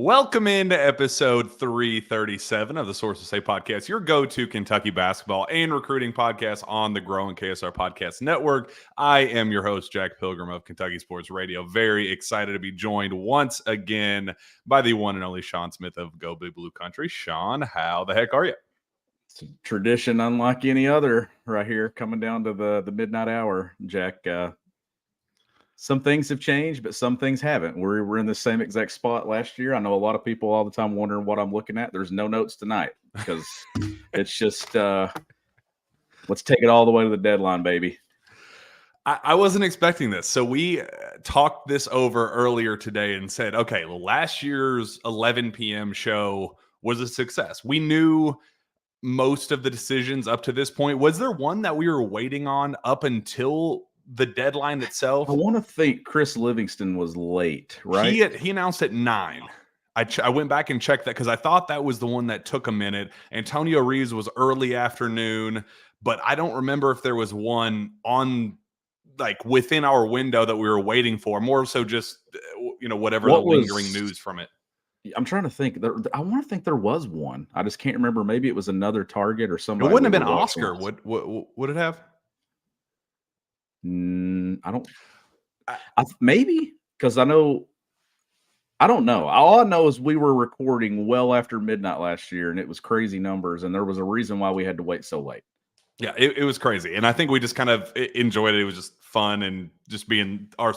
Welcome into episode 337 of the Sources Say podcast, your go-to Kentucky basketball and recruiting podcast on the growing KSR Podcast Network. I am your host, Jack Pilgrim of Kentucky Sports Radio. Very excited to be joined once again by the one and only Sean Smith of Go Big Blue Country. Sean, how the heck are you? It's a tradition unlike any other right here, coming down to the midnight hour, Jack. Some things have changed, but some things haven't. We're in the same exact spot last year. I know a lot of people all the time wondering what I'm looking at. There's no notes tonight because it's just let's take it all the way to the deadline, baby. I wasn't expecting this. So we talked this over earlier today and said, okay, well, last year's 11 p.m. show was a success. We knew most of the decisions up to this point. Was there one that we were waiting on up until the deadline itself? I want to think Chris Livingston was late, right? He announced at 9. I went back and checked that because I thought that was the one that took a minute. Antonio Reeves was early afternoon, but I don't remember if there was one on like within our window that we were waiting for. More so just whatever the lingering news from it. I'm trying to think. I want to think there was one. I just can't remember. Maybe it was another Target or somebody. It wouldn't have been Oscar. Would it have? I don't. Maybe because I don't know. All I know is we were recording well after midnight last year, and it was crazy numbers, and there was a reason why we had to wait so late. Yeah, it was crazy, and I think we just kind of enjoyed it. It was just fun and just being our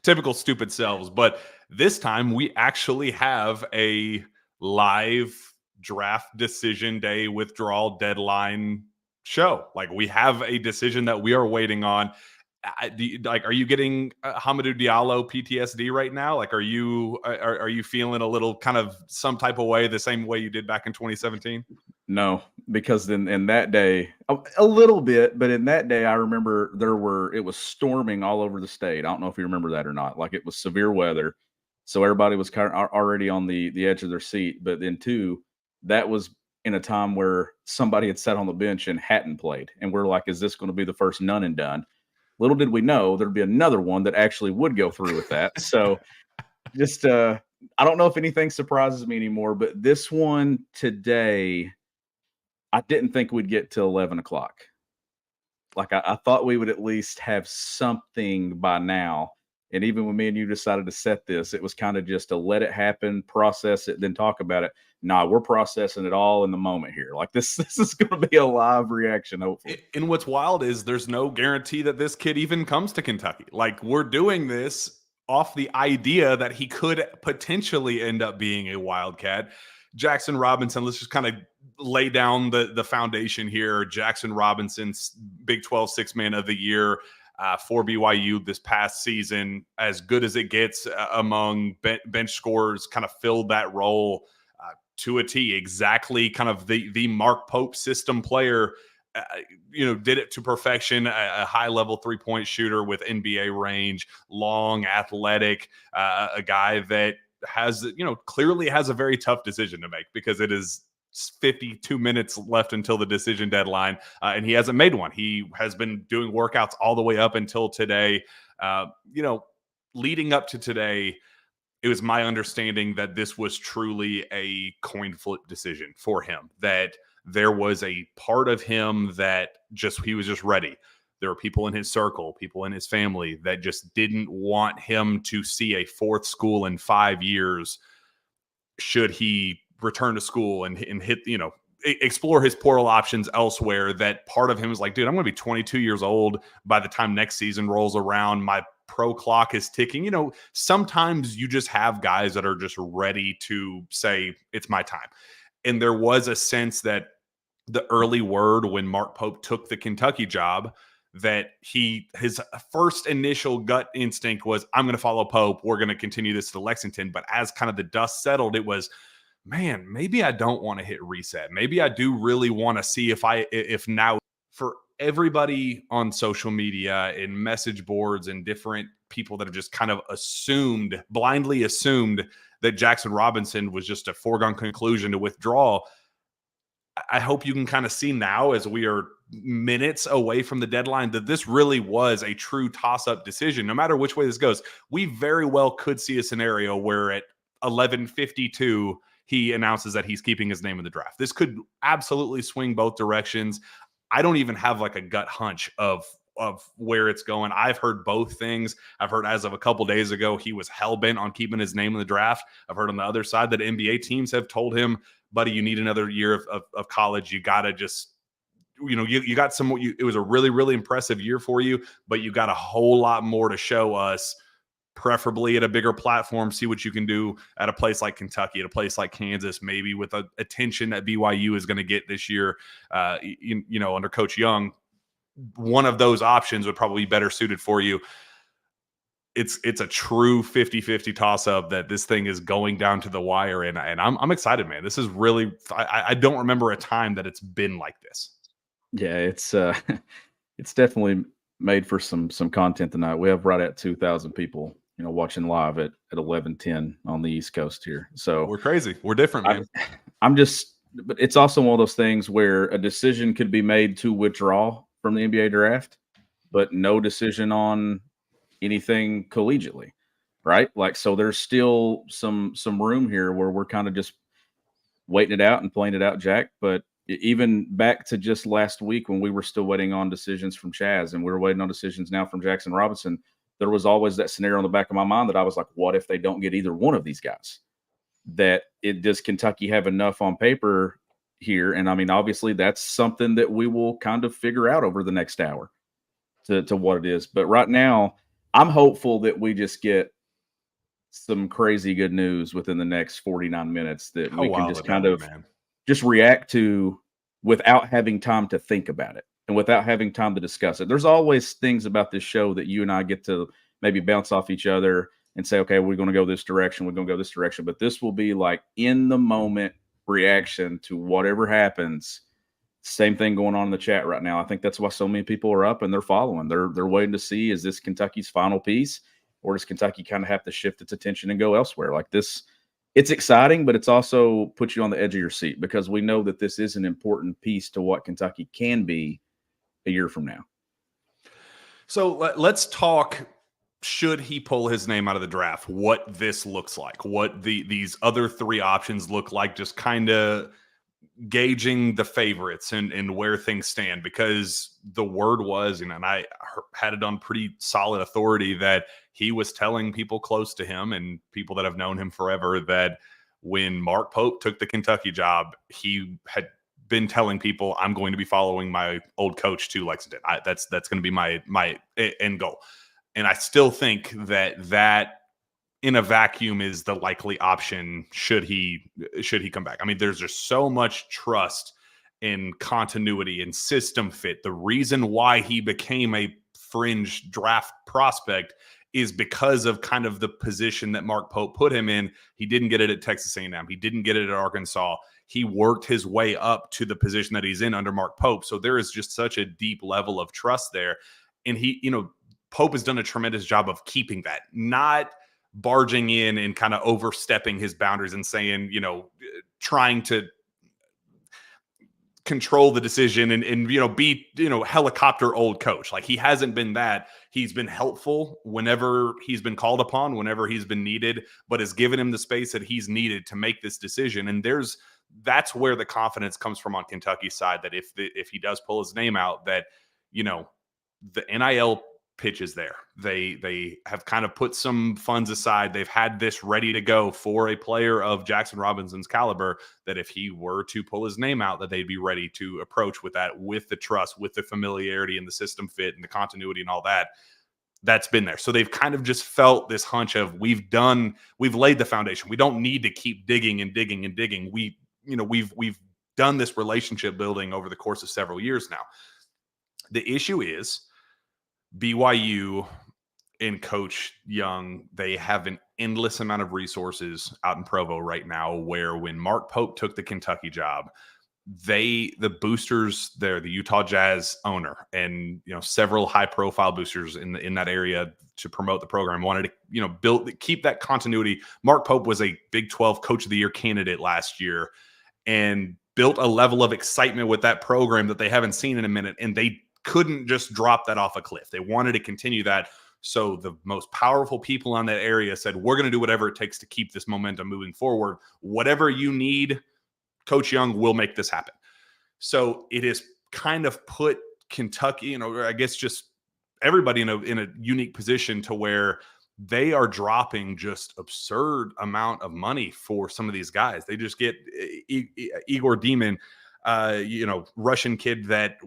typical stupid selves. But this time, we actually have a live draft decision day withdrawal deadline show. Like, we have a decision that we are waiting on. Are you getting Hamidou Diallo PTSD right now? Like, are you feeling a little kind of some type of way, the same way you did back in 2017? No, because in that day, a little bit, but in that day, I remember it was storming all over the state. I don't know if you remember that or not. Like, it was severe weather, so everybody was kind of already on the edge of their seat. But then too, that was in a time where somebody had sat on the bench and hadn't played, and we're like, is this going to be the first none and done? Little did we know there'd be another one that actually would go through with that. So just I don't know if anything surprises me anymore, but this one today, I didn't think we'd get till 11 o'clock. Like, I thought we would at least have something by now. And even when me and you decided to set this, it was kind of just to let it happen, process it, then talk about it. Nah, we're processing it all in the moment here. Like, this is going to be a live reaction, hopefully. And what's wild is there's no guarantee that this kid even comes to Kentucky. Like, we're doing this off the idea that he could potentially end up being a Wildcat. Jackson Robinson, let's just kind of lay down the foundation here. Jackson Robinson's Big 12 Sixth Man of the Year for BYU this past season, as good as it gets among bench scorers, kind of filled that role to a T. Exactly kind of the Mark Pope system player, did it to perfection. A high-level three-point shooter with NBA range, long, athletic, a guy that has, clearly has a very tough decision to make because it is 52 minutes left until the decision deadline, and he hasn't made one. He has been doing workouts all the way up until today. Leading up to today, it was my understanding that this was truly a coin flip decision for him, that there was a part of him that he was just ready. There were people in his circle, people in his family that just didn't want him to see a fourth school in 5 years should he return to school and hit, explore his portal options elsewhere. That part of him is like, dude, I'm going to be 22 years old by the time next season rolls around. My pro clock is ticking. Sometimes you just have guys that are just ready to say, it's my time. And there was a sense that the early word when Mark Pope took the Kentucky job, that his first initial gut instinct was, I'm going to follow Pope. We're going to continue this to Lexington. But as kind of the dust settled, it was, man, maybe I don't want to hit reset. Maybe I do really want to see if now, for everybody on social media and message boards and different people that have just kind of blindly assumed that Jackson Robinson was just a foregone conclusion to withdraw. I hope you can kind of see now, as we are minutes away from the deadline, that this really was a true toss-up decision. No matter which way this goes, we very well could see a scenario where at 11:52, he announces that he's keeping his name in the draft. This could absolutely swing both directions. I don't even have like a gut hunch of where it's going. I've heard both things. I've heard as of a couple days ago, he was hell-bent on keeping his name in the draft. I've heard on the other side that NBA teams have told him, buddy, you need another year of college. You got to just, you got some, it was a really, really impressive year for you, but you got a whole lot more to show us, preferably at a bigger platform. See what you can do at a place like Kentucky, at a place like Kansas, maybe with a attention that BYU is going to get this year, under Coach Young. One of those options would probably be better suited for you. It's a true 50-50 toss-up that this thing is going down to the wire, and I'm excited, man. This is really I don't remember a time that it's been like this. Yeah, it's it's definitely made for some content tonight. We have right at 2,000 people, watching live at 11:10 on the East Coast here. So we're crazy. We're different, man. But it's also one of those things where a decision could be made to withdraw from the NBA draft, but no decision on anything collegiately, right? Like, so there's still some room here where we're kind of just waiting it out and playing it out, Jack. But even back to just last week when we were still waiting on decisions from Chaz and we're waiting on decisions now from Jackson Robinson, there was always that scenario in the back of my mind that I was like, what if they don't get either one of these guys? Does Kentucky have enough on paper here? And I mean, obviously that's something that we will kind of figure out over the next hour to what it is. But right now, I'm hopeful that we just get some crazy good news within the next 49 minutes that we can just kind of just react to without having time to think about it and without having time to discuss it. There's always things about this show that you and I get to maybe bounce off each other and say, okay, we're going to go this direction. We're going to go this direction. But this will be like in the moment reaction to whatever happens. Same thing going on in the chat right now. I think that's why so many people are up and they're following. They're waiting to see, is this Kentucky's final piece, or does Kentucky kind of have to shift its attention and go elsewhere? Like this, it's exciting, but it's also puts you on the edge of your seat because we know that this is an important piece to what Kentucky can be a year from now. So let's talk, should he pull his name out of the draft, what this looks like, what these other three options look like, just kind of gauging the favorites and where things stand, because the word was, and I had it on pretty solid authority that he was telling people close to him and people that have known him forever that when Mark Pope took the Kentucky job, he had been telling people, I'm going to be following my old coach to Lexington. That's going to be my end goal. And I still think that in a vacuum is the likely option should he come back. I mean, there's just so much trust in continuity and system fit. The reason why he became a fringe draft prospect is because of kind of the position that Mark Pope put him in. He didn't get it at Texas A&M. He didn't get it at Arkansas. He worked his way up to the position that he's in under Mark Pope. So there is just such a deep level of trust there. And Pope has done a tremendous job of keeping that, not barging in and kind of overstepping his boundaries and saying, trying to control the decision and be, helicopter old coach. Like, he hasn't been that. He's been helpful whenever he's been called upon, whenever he's been needed, but has given him the space that he's needed to make this decision. And that's where the confidence comes from on Kentucky's side, that if he does pull his name out, that, the NIL pitch is there. They have kind of put some funds aside. They've had this ready to go for a player of Jackson Robinson's caliber, that if he were to pull his name out, that they'd be ready to approach with that, with the trust, with the familiarity and the system fit and the continuity and all that. That's been there. So they've kind of just felt this hunch of we've laid the foundation. We don't need to keep digging and digging and digging. We've done this relationship building over the course of several years now. The issue is BYU and Coach Young, they have an endless amount of resources out in Provo right now, where when Mark Pope took the Kentucky job, the boosters there, the Utah Jazz owner and, several high profile boosters in that area to promote the program wanted to, keep that continuity. Mark Pope was a Big 12 Coach of the Year candidate last year and built a level of excitement with that program that they haven't seen in a minute. And they couldn't just drop that off a cliff. They wanted to continue that. So the most powerful people on that area said, we're going to do whatever it takes to keep this momentum moving forward. Whatever you need, Coach Young will make this happen. So it has kind of put Kentucky, I guess just everybody in a unique position to where they are dropping just absurd amount of money for some of these guys. They just get Igor Demon, Russian kid that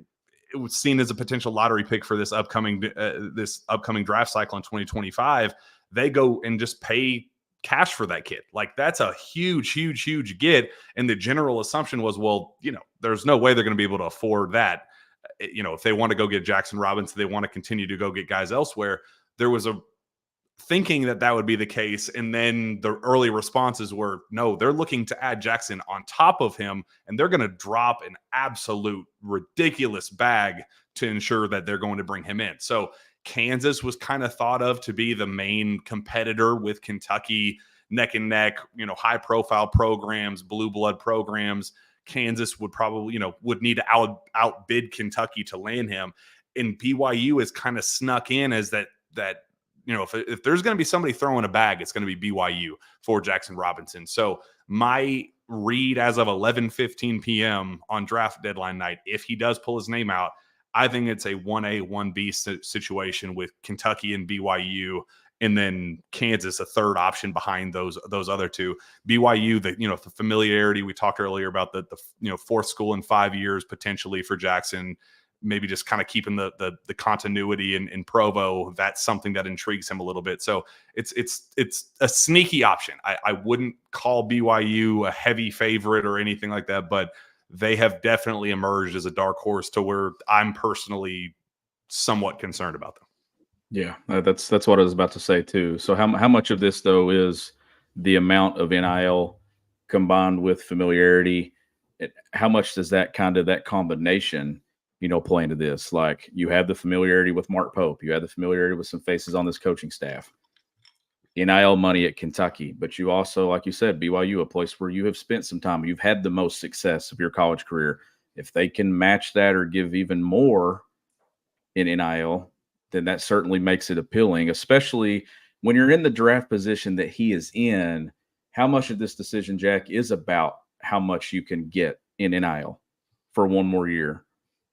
it was seen as a potential lottery pick for this upcoming draft cycle in 2025. They go and just pay cash for that kid. Like, that's a huge, huge, huge get. And the general assumption was, well, there's no way they're going to be able to afford that. If they want to go get Jackson Robinson, they want to continue to go get guys elsewhere. There was a thinking that would be the case. And then the early responses were, no, they're looking to add Jackson on top of him, and they're going to drop an absolute ridiculous bag to ensure that they're going to bring him in. So Kansas was kind of thought of to be the main competitor with Kentucky, neck and neck, high profile programs, blue blood programs. Kansas would probably, would need to outbid Kentucky to land him. And BYU is kind of snuck in as that if there's going to be somebody throwing a bag, it's going to be BYU for Jackson Robinson. So my read as of 11:15 p.m. on draft deadline night, if he does pull his name out, I think it's a 1A, 1B situation with Kentucky and BYU, and then Kansas a third option behind those other two. BYU, the familiarity we talked earlier about, the fourth school in 5 years potentially for Jackson. Maybe just kind of keeping the continuity in Provo. That's something that intrigues him a little bit. So it's a sneaky option. I wouldn't call BYU a heavy favorite or anything like that, but they have definitely emerged as a dark horse to where I'm personally somewhat concerned about them. Yeah, that's what I was about to say too. So how much of this though is the amount of NIL combined with familiarity? How much does that combination play into this? Like, you have the familiarity with Mark Pope. You have the familiarity with some faces on this coaching staff. NIL money at Kentucky. But you also, like you said, BYU, a place where you have spent some time. You've had the most success of your college career. If they can match that or give even more in NIL, then that certainly makes it appealing, especially when you're in the draft position that he is in. How much of this decision, Jack, is about how much you can get in NIL for one more year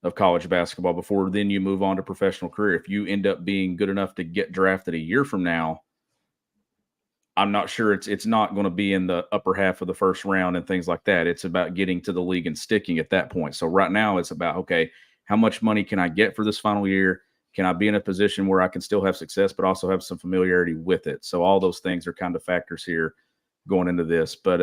of college basketball before then you move on to professional career. If you end up being good enough to get drafted a year from now, I'm not sure it's not going to be in the upper half of the first round and things like that. It's about getting to the league and sticking at that point. So right now it's about, okay, how much money can I get for this final year? Can I be in a position where I can still have success, but also have some familiarity with it? So all those things are kind of factors here going into this. But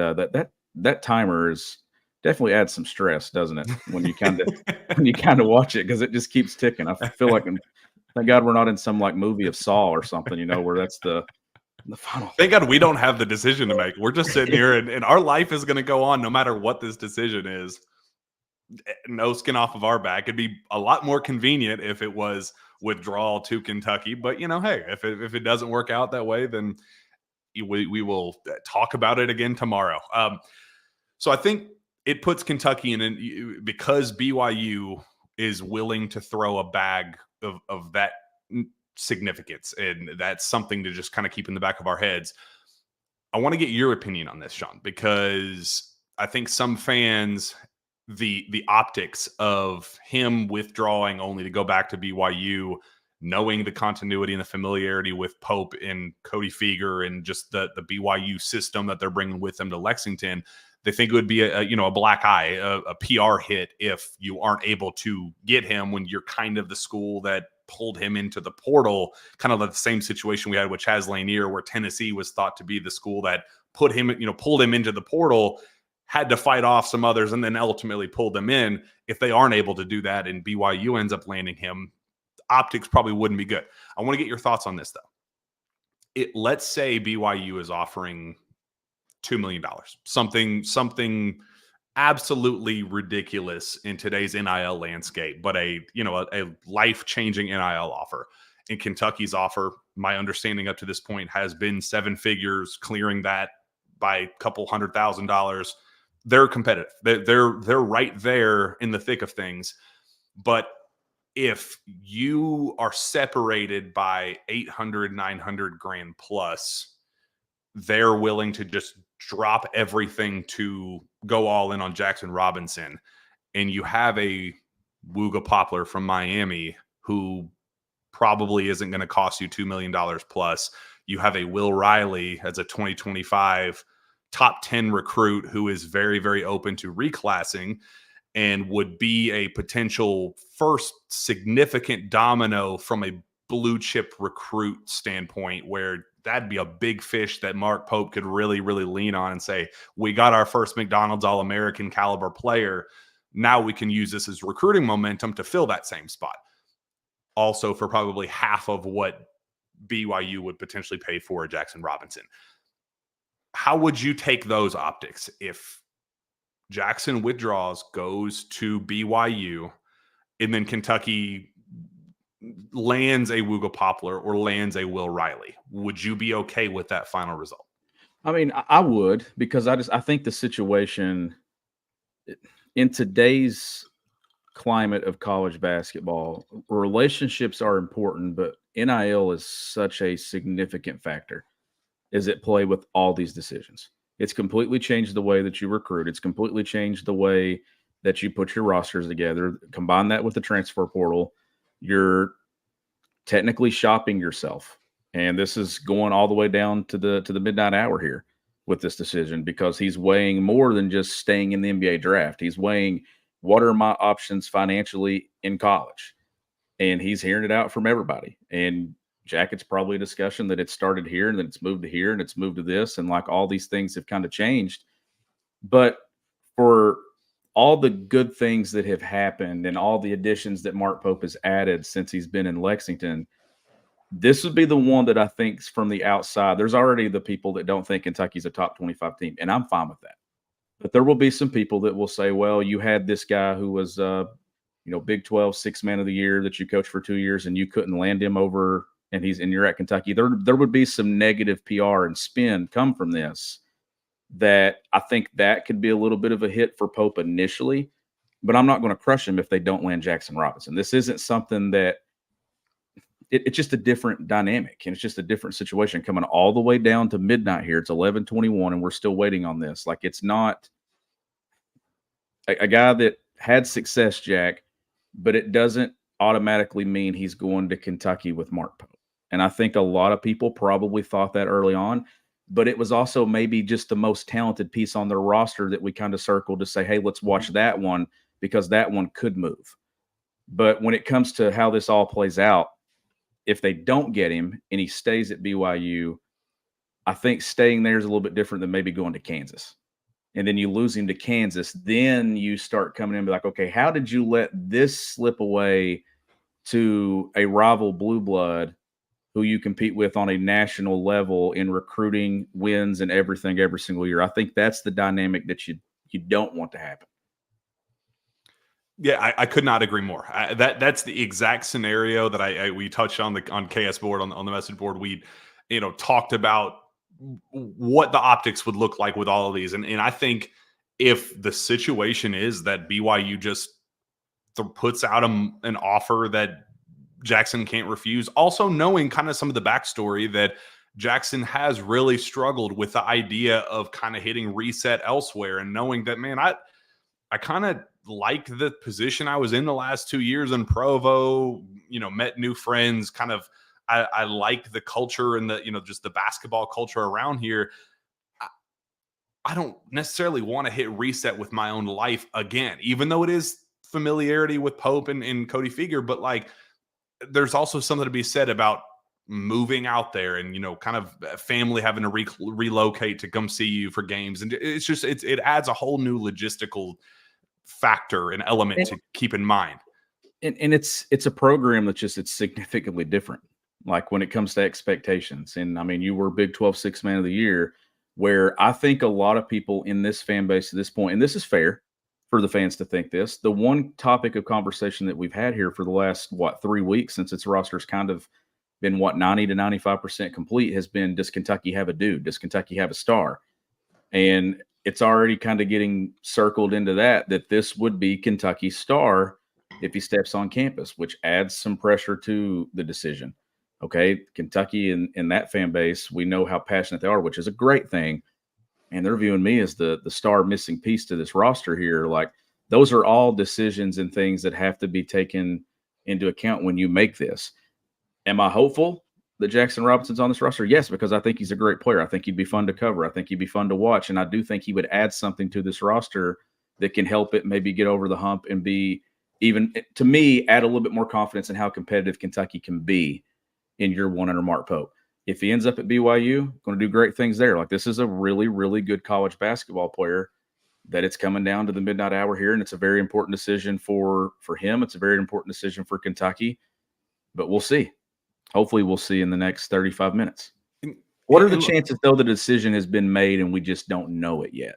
that timer is definitely adds some stress, doesn't it? When you kind of watch it, because it just keeps ticking. I feel like, thank God we're not in some like movie of Saw or something, where that's the final. Thank God we don't have the decision to make. We're just sitting here, and our life is going to go on no matter what this decision is. No skin off of our back. It'd be a lot more convenient if it was withdrawal to Kentucky. But hey, if it doesn't work out that way, then we will talk about it again tomorrow. So I think it puts Kentucky in, because BYU is willing to throw a bag of that significance, and that's something to just kind of keep in the back of our heads. I want to get your opinion on this, Sean, because I think some fans, the optics of him withdrawing only to go back to BYU, knowing the continuity and the familiarity with Pope and Cody Feger and just the BYU system that they're bringing with them to Lexington, they think it would be a black eye, a PR hit if you aren't able to get him when you're kind of the school that pulled him into the portal, kind of the same situation we had with Chaz Lanier, where Tennessee was thought to be the school that pulled him into the portal, had to fight off some others, and then ultimately pulled them in. If they aren't able to do that and BYU ends up landing him, optics probably wouldn't be good. I want to get your thoughts on this, though. Let's say BYU is offering $2 million, something absolutely ridiculous in today's NIL landscape, but a life-changing NIL offer. In Kentucky's offer, my understanding up to this point has been 7 figures, clearing that by a couple $100,000. They're competitive. They're right there in the thick of things. But if you are separated by 800, 900 grand plus, they're willing to just drop everything to go all in on Jackson Robinson. And you have a Wooga Poplar from Miami who probably isn't going to cost you $2 million plus. You have a Will Riley as a 2025 top 10 recruit who is very, very open to reclassing and would be a potential first significant domino from a blue chip recruit standpoint, where that'd be a big fish that Mark Pope could really, really lean on and say, we got our first McDonald's All-American caliber player. Now we can use this as recruiting momentum to fill that same spot. Also for probably half of what BYU would potentially pay for Jackson Robinson. How would you take those optics if Jackson withdraws, goes to BYU, and then Kentucky lands a Wooga Poplar or lands a Will Riley? Would you be okay with that final result? I mean, I would, because I think the situation in today's climate of college basketball, relationships are important, but NIL is such a significant factor is at play with all these decisions. It's completely changed the way that you recruit. It's completely changed the way that you put your rosters together. Combine that with the transfer portal, you're technically shopping yourself. And this is going all the way down to the midnight hour here with this decision, because he's weighing more than just staying in the NBA draft. He's weighing, what are my options financially in college? And he's hearing it out from everybody. And Jack, it's probably a discussion that it started here and then it's moved to here and it's moved to this. And like all these things have kind of changed. But for all the good things that have happened and all the additions that Mark Pope has added since he's been in Lexington, this would be the one that I think from the outside, there's already the people that don't think Kentucky's a top 25 team, and I'm fine with that. But there will be some people that will say, well, you had this guy who was, Big 12 sixth man of the year that you coached for 2 years and you couldn't land him over, and you're at Kentucky. There would be some negative PR and spin come from this, that I think that could be a little bit of a hit for Pope initially, but I'm not going to crush him if they don't land Jackson Robinson. This isn't something that it's just a different dynamic, and it's just a different situation coming all the way down to midnight here. It's 11:21 and we're still waiting on this. Like, it's not a guy that had success, Jack, but it doesn't automatically mean he's going to Kentucky with Mark Pope. And I think a lot of people probably thought that early on, but it was also maybe just the most talented piece on their roster that we kind of circled to say, hey, let's watch that one because that one could move. But when it comes to how this all plays out, if they don't get him and he stays at BYU, I think staying there is a little bit different than maybe going to Kansas. And then you lose him to Kansas, then you start coming in and be like, okay, how did you let this slip away to a rival blue blood who you compete with on a national level in recruiting, wins, and everything every single year? I think that's the dynamic that you don't want to happen. Yeah, I could not agree more. That's the exact scenario that we touched on KS board on the message board. We talked about what the optics would look like with all of these, and I think if the situation is that BYU just puts out an offer that Jackson can't refuse, also knowing kind of some of the backstory that Jackson has really struggled with the idea of kind of hitting reset elsewhere, and knowing that, man, I kind of like the position I was in the last 2 years in Provo, met new friends, kind of, I like the culture and just the basketball culture around here. I don't necessarily want to hit reset with my own life again, even though it is familiarity with Pope and Cody Feger, but like, there's also something to be said about moving out there and, kind of family having to relocate to come see you for games. And it's just, it adds a whole new logistical factor and element to keep in mind. And it's a program that's just, it's significantly different. Like when it comes to expectations. And I mean, you were Big 12 sixth man of the year, where I think a lot of people in this fan base at this point, and this is fair for the fans to think this, the one topic of conversation that we've had here for the last, 3 weeks since its roster's kind of been 90 to 95% complete has been, does Kentucky have a dude? Does Kentucky have a star? And it's already kind of getting circled into that this would be Kentucky's star if he steps on campus, which adds some pressure to the decision. Okay, Kentucky and that fan base, we know how passionate they are, which is a great thing. And they're viewing me as the star missing piece to this roster here. Like, those are all decisions and things that have to be taken into account when you make this. Am I hopeful that Jackson Robinson's on this roster? Yes, because I think he's a great player. I think he'd be fun to cover. I think he'd be fun to watch. And I do think he would add something to this roster that can help it maybe get over the hump and be, even to me, add a little bit more confidence in how competitive Kentucky can be in year one under Mark Pope. If he ends up at BYU, going to do great things there. Like, this is a really, really good college basketball player that it's coming down to the midnight hour here, and it's a very important decision for him. It's a very important decision for Kentucky, but we'll see. Hopefully we'll see in the next 35 minutes. What are the chances, though, the decision has been made and we just don't know it yet?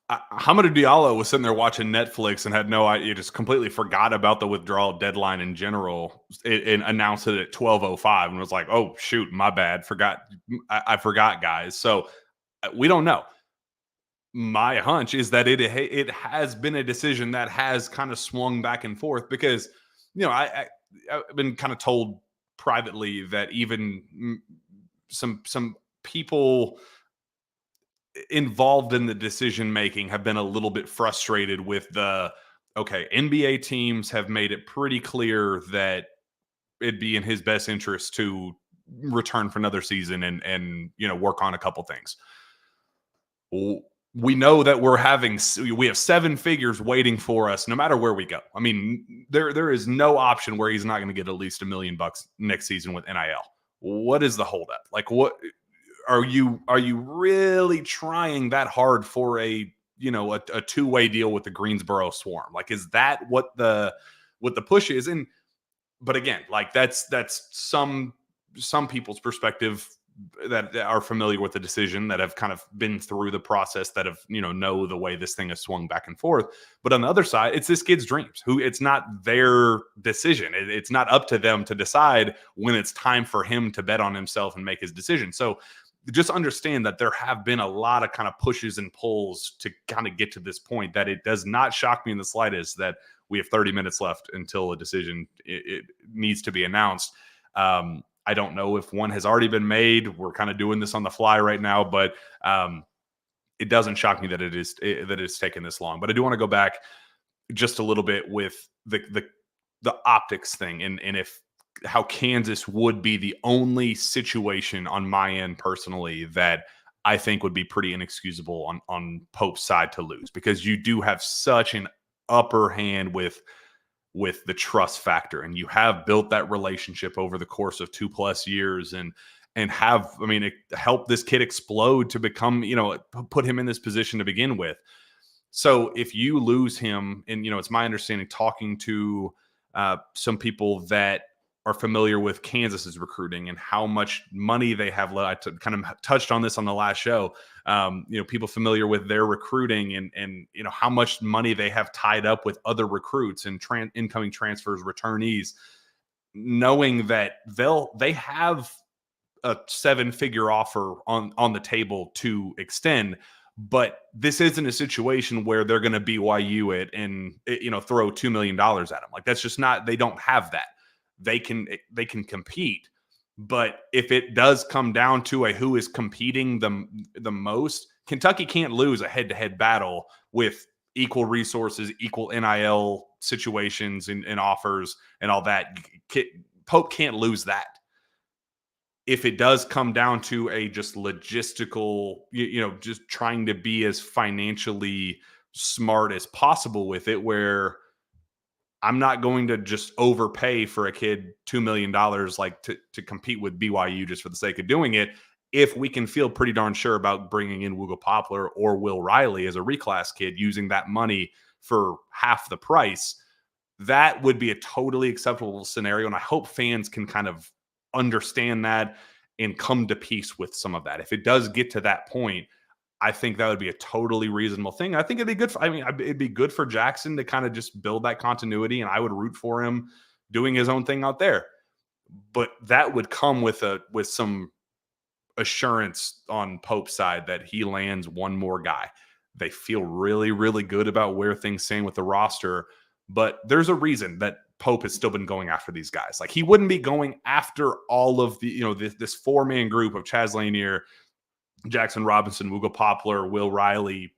Hamidou Diallo was sitting there watching Netflix and had no idea, just completely forgot about the withdrawal deadline in general, and announced it at 12:05 and was like, oh, shoot, my bad. I forgot, guys. So we don't know. My hunch is that it has been a decision that has kind of swung back and forth because, I've been kind of told privately that even some people involved in the decision making have been a little bit frustrated with NBA teams have made it pretty clear that it'd be in his best interest to return for another season and work on a couple things. We know that we have seven figures waiting for us no matter where we go. I mean, there is no option where he's not going to get at least $1 million next season with NIL. What is the holdup? Like, what are you really trying that hard for a two-way deal with the Greensboro Swarm? Like, is that what the push is? But again, like that's some people's perspective that are familiar with the decision, that have kind of been through the process, that have know the way this thing has swung back and forth. But on the other side, it's this kid's dreams. It's not their decision. It's not up to them to decide when it's time for him to bet on himself and make his decision. So just understand that there have been a lot of kind of pushes and pulls to kind of get to this point, that it does not shock me in the slightest that we have 30 minutes left until a decision it needs to be announced. I don't know if one has already been made. We're kind of doing this on the fly right now, but it doesn't shock me that it is taken this long. But I do want to go back just a little bit with the optics thing and if how Kansas would be the only situation on my end personally that I think would be pretty inexcusable on Pope's side to lose, because you do have such an upper hand with the trust factor, and you have built that relationship over the course of 2+ years and have, it helped this kid explode to become, put him in this position to begin with. So if you lose him, and, it's my understanding, talking to some people that are familiar with Kansas's recruiting and how much money they have. I kind of touched on this on the last show. People familiar with their recruiting and how much money they have tied up with other recruits and incoming transfers, returnees, knowing that they have a 7-figure offer on the table to extend. But this isn't a situation where they're going to BYU it and throw $2 million at them. Like, that's just not. They don't have that. They can compete, but if it does come down to who is competing the most, Kentucky can't lose a head-to-head battle with equal resources, equal NIL situations and offers and all that. Pope can't lose that. If it does come down to a just logistical, just trying to be as financially smart as possible with it, where I'm not going to just overpay for a kid $2 million like to compete with BYU just for the sake of doing it. If we can feel pretty darn sure about bringing in Wooga Poplar or Will Riley as a reclass kid, using that money for half the price, that would be a totally acceptable scenario. And I hope fans can kind of understand that and come to peace with some of that. If it does get to that point, I think that would be a totally reasonable thing. I think it'd be good. It'd be good for Jackson to kind of just build that continuity, and I would root for him doing his own thing out there. But that would come with some assurance on Pope's side that he lands one more guy. They feel really, really good about where things stand with the roster, but there's a reason that Pope has still been going after these guys. Like, he wouldn't be going after all of the, this 4-man group of Chaz Lanier, Jackson Robinson, Wooga Poplar, Will Riley,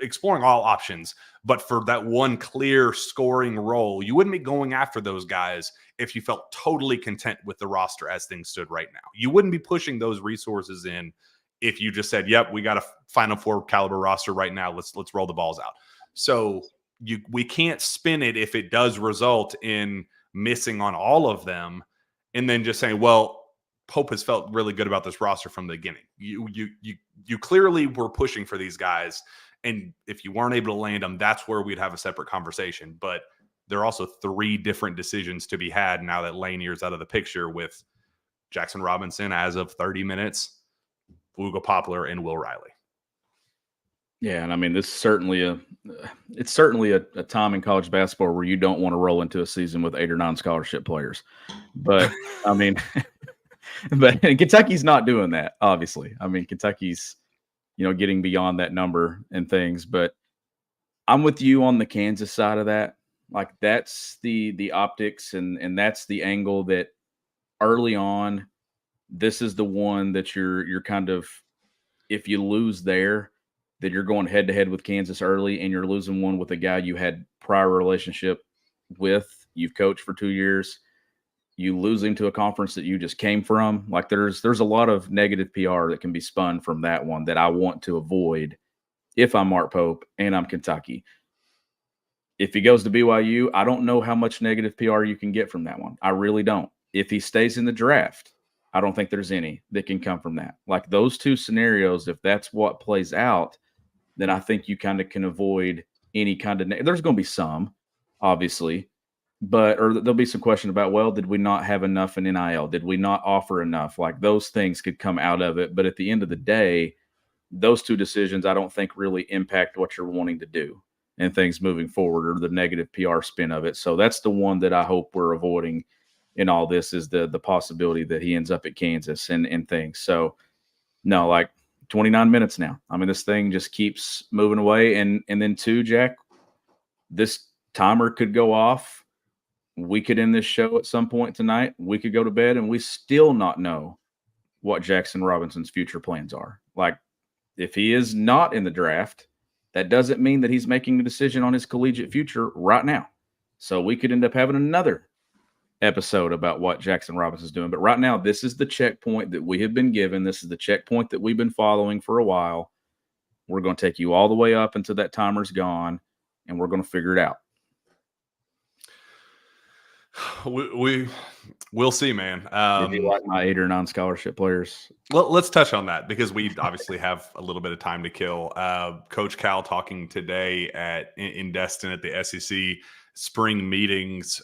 exploring all options. But for that one clear scoring role, you wouldn't be going after those guys if you felt totally content with the roster as things stood right now. You wouldn't be pushing those resources in if you just said, yep, we got a Final Four caliber roster right now. Let's roll the balls out. So we can't spin it if it does result in missing on all of them and then just saying, well, Pope has felt really good about this roster from the beginning. You clearly were pushing for these guys, and if you weren't able to land them, that's where we'd have a separate conversation. But there are also 3 different decisions to be had now that Lanier's out of the picture, with Jackson Robinson as of 30 minutes, Wooga Poplar, and Will Riley. Yeah, and I mean, this is certainly a time in college basketball where you don't want to roll into a season with 8 or 9 scholarship players. But I mean, but Kentucky's not doing that, obviously. I mean, Kentucky's, getting beyond that number and things. But I'm with you on the Kansas side of that. Like, that's the optics and that's the angle that early on, this is the one that you're kind of, if you lose there, that you're going head to head with Kansas early, and you're losing one with a guy you had prior relationship with, you've coached for 2 years, you losing to a conference that you just came from. Like, there's a lot of negative PR that can be spun from that one that I want to avoid if I'm Mark Pope and I'm Kentucky. If he goes to BYU, I don't know how much negative PR you can get from that one. I really don't. If he stays in the draft, I don't think there's any that can come from that. Like, those 2 scenarios, if that's what plays out, then I think you kind of can avoid any kind of there's going to be some, obviously, or there'll be some question about, well, did we not have enough in NIL? Did we not offer enough? Like, those things could come out of it. But at the end of the day, those 2 decisions, I don't think really impact what you're wanting to do and things moving forward, or the negative PR spin of it. So that's the one that I hope we're avoiding in all this, is the possibility that he ends up at Kansas and things. So no, like, 29 minutes now. I mean, this thing just keeps moving away. And then 2, Jack, this timer could go off. We could end this show at some point tonight. We could go to bed and we still not know what Jackson Robinson's future plans are. Like, if he is not in the draft, that doesn't mean that he's making a decision on his collegiate future right now. So we could end up having another episode about what Jackson Robinson's doing. But right now, this is the checkpoint that we have been given. This is the checkpoint that we've been following for a while. We're going to take you all the way up until that timer's gone, and we're going to figure it out. We'll see, man. Did you like my 8 or 9 scholarship players? Well, let's touch on that, because we obviously have a little bit of time to kill. Coach Cal talking today in Destin at the SEC spring meetings,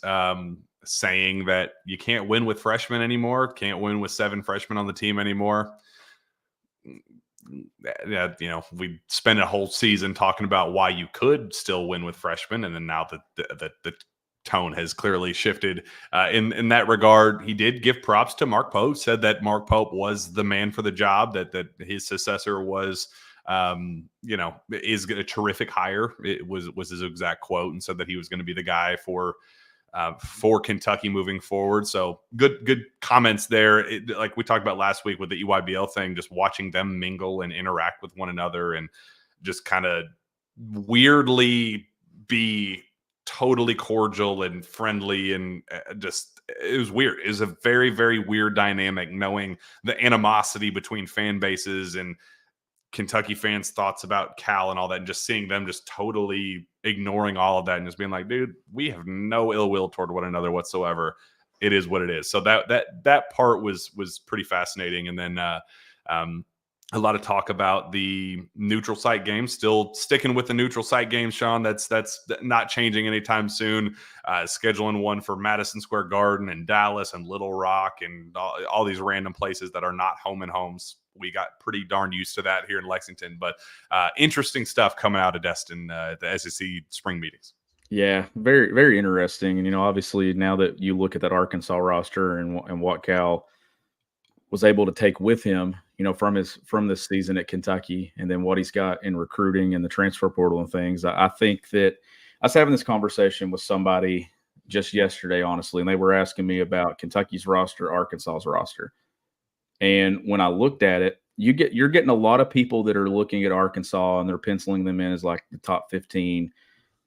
saying that you can't win with freshmen anymore, can't win with 7 freshmen on the team anymore. Yeah, we spent a whole season talking about why you could still win with freshmen, and then now the tone has clearly shifted in that regard. He did give props to Mark Pope, said that Mark Pope was the man for the job, that his successor was is a terrific hire. It was his exact quote, and said that he was going to be the guy for Kentucky moving forward. So good comments there. Like we talked about last week with the EYBL thing, just watching them mingle and interact with one another and just kind of weirdly be totally cordial and friendly, and just, it was weird. It was a very, very weird dynamic, knowing the animosity between fan bases and Kentucky fans' thoughts about Cal and all that, and just seeing them just totally ignoring all of that and just being like, dude, we have no ill will toward one another whatsoever. It is what it is. So that part was pretty fascinating. And then a lot of talk about the neutral site games, still sticking with the neutral site games, Sean. That's not changing anytime soon. Scheduling one for Madison Square Garden and Dallas and Little Rock and all these random places that are not home and homes. We got pretty darn used to that here in Lexington, but interesting stuff coming out of Destin, the SEC spring meetings. Yeah, very, very interesting. And, obviously now that you look at that Arkansas roster and what Cal was able to take with him, from this season at Kentucky, and then what he's got in recruiting and the transfer portal and things, I think that I was having this conversation with somebody just yesterday, honestly, and they were asking me about Kentucky's roster, Arkansas's roster. And when I looked at it, you're getting a lot of people that are looking at Arkansas and they're penciling them in as like the top 15,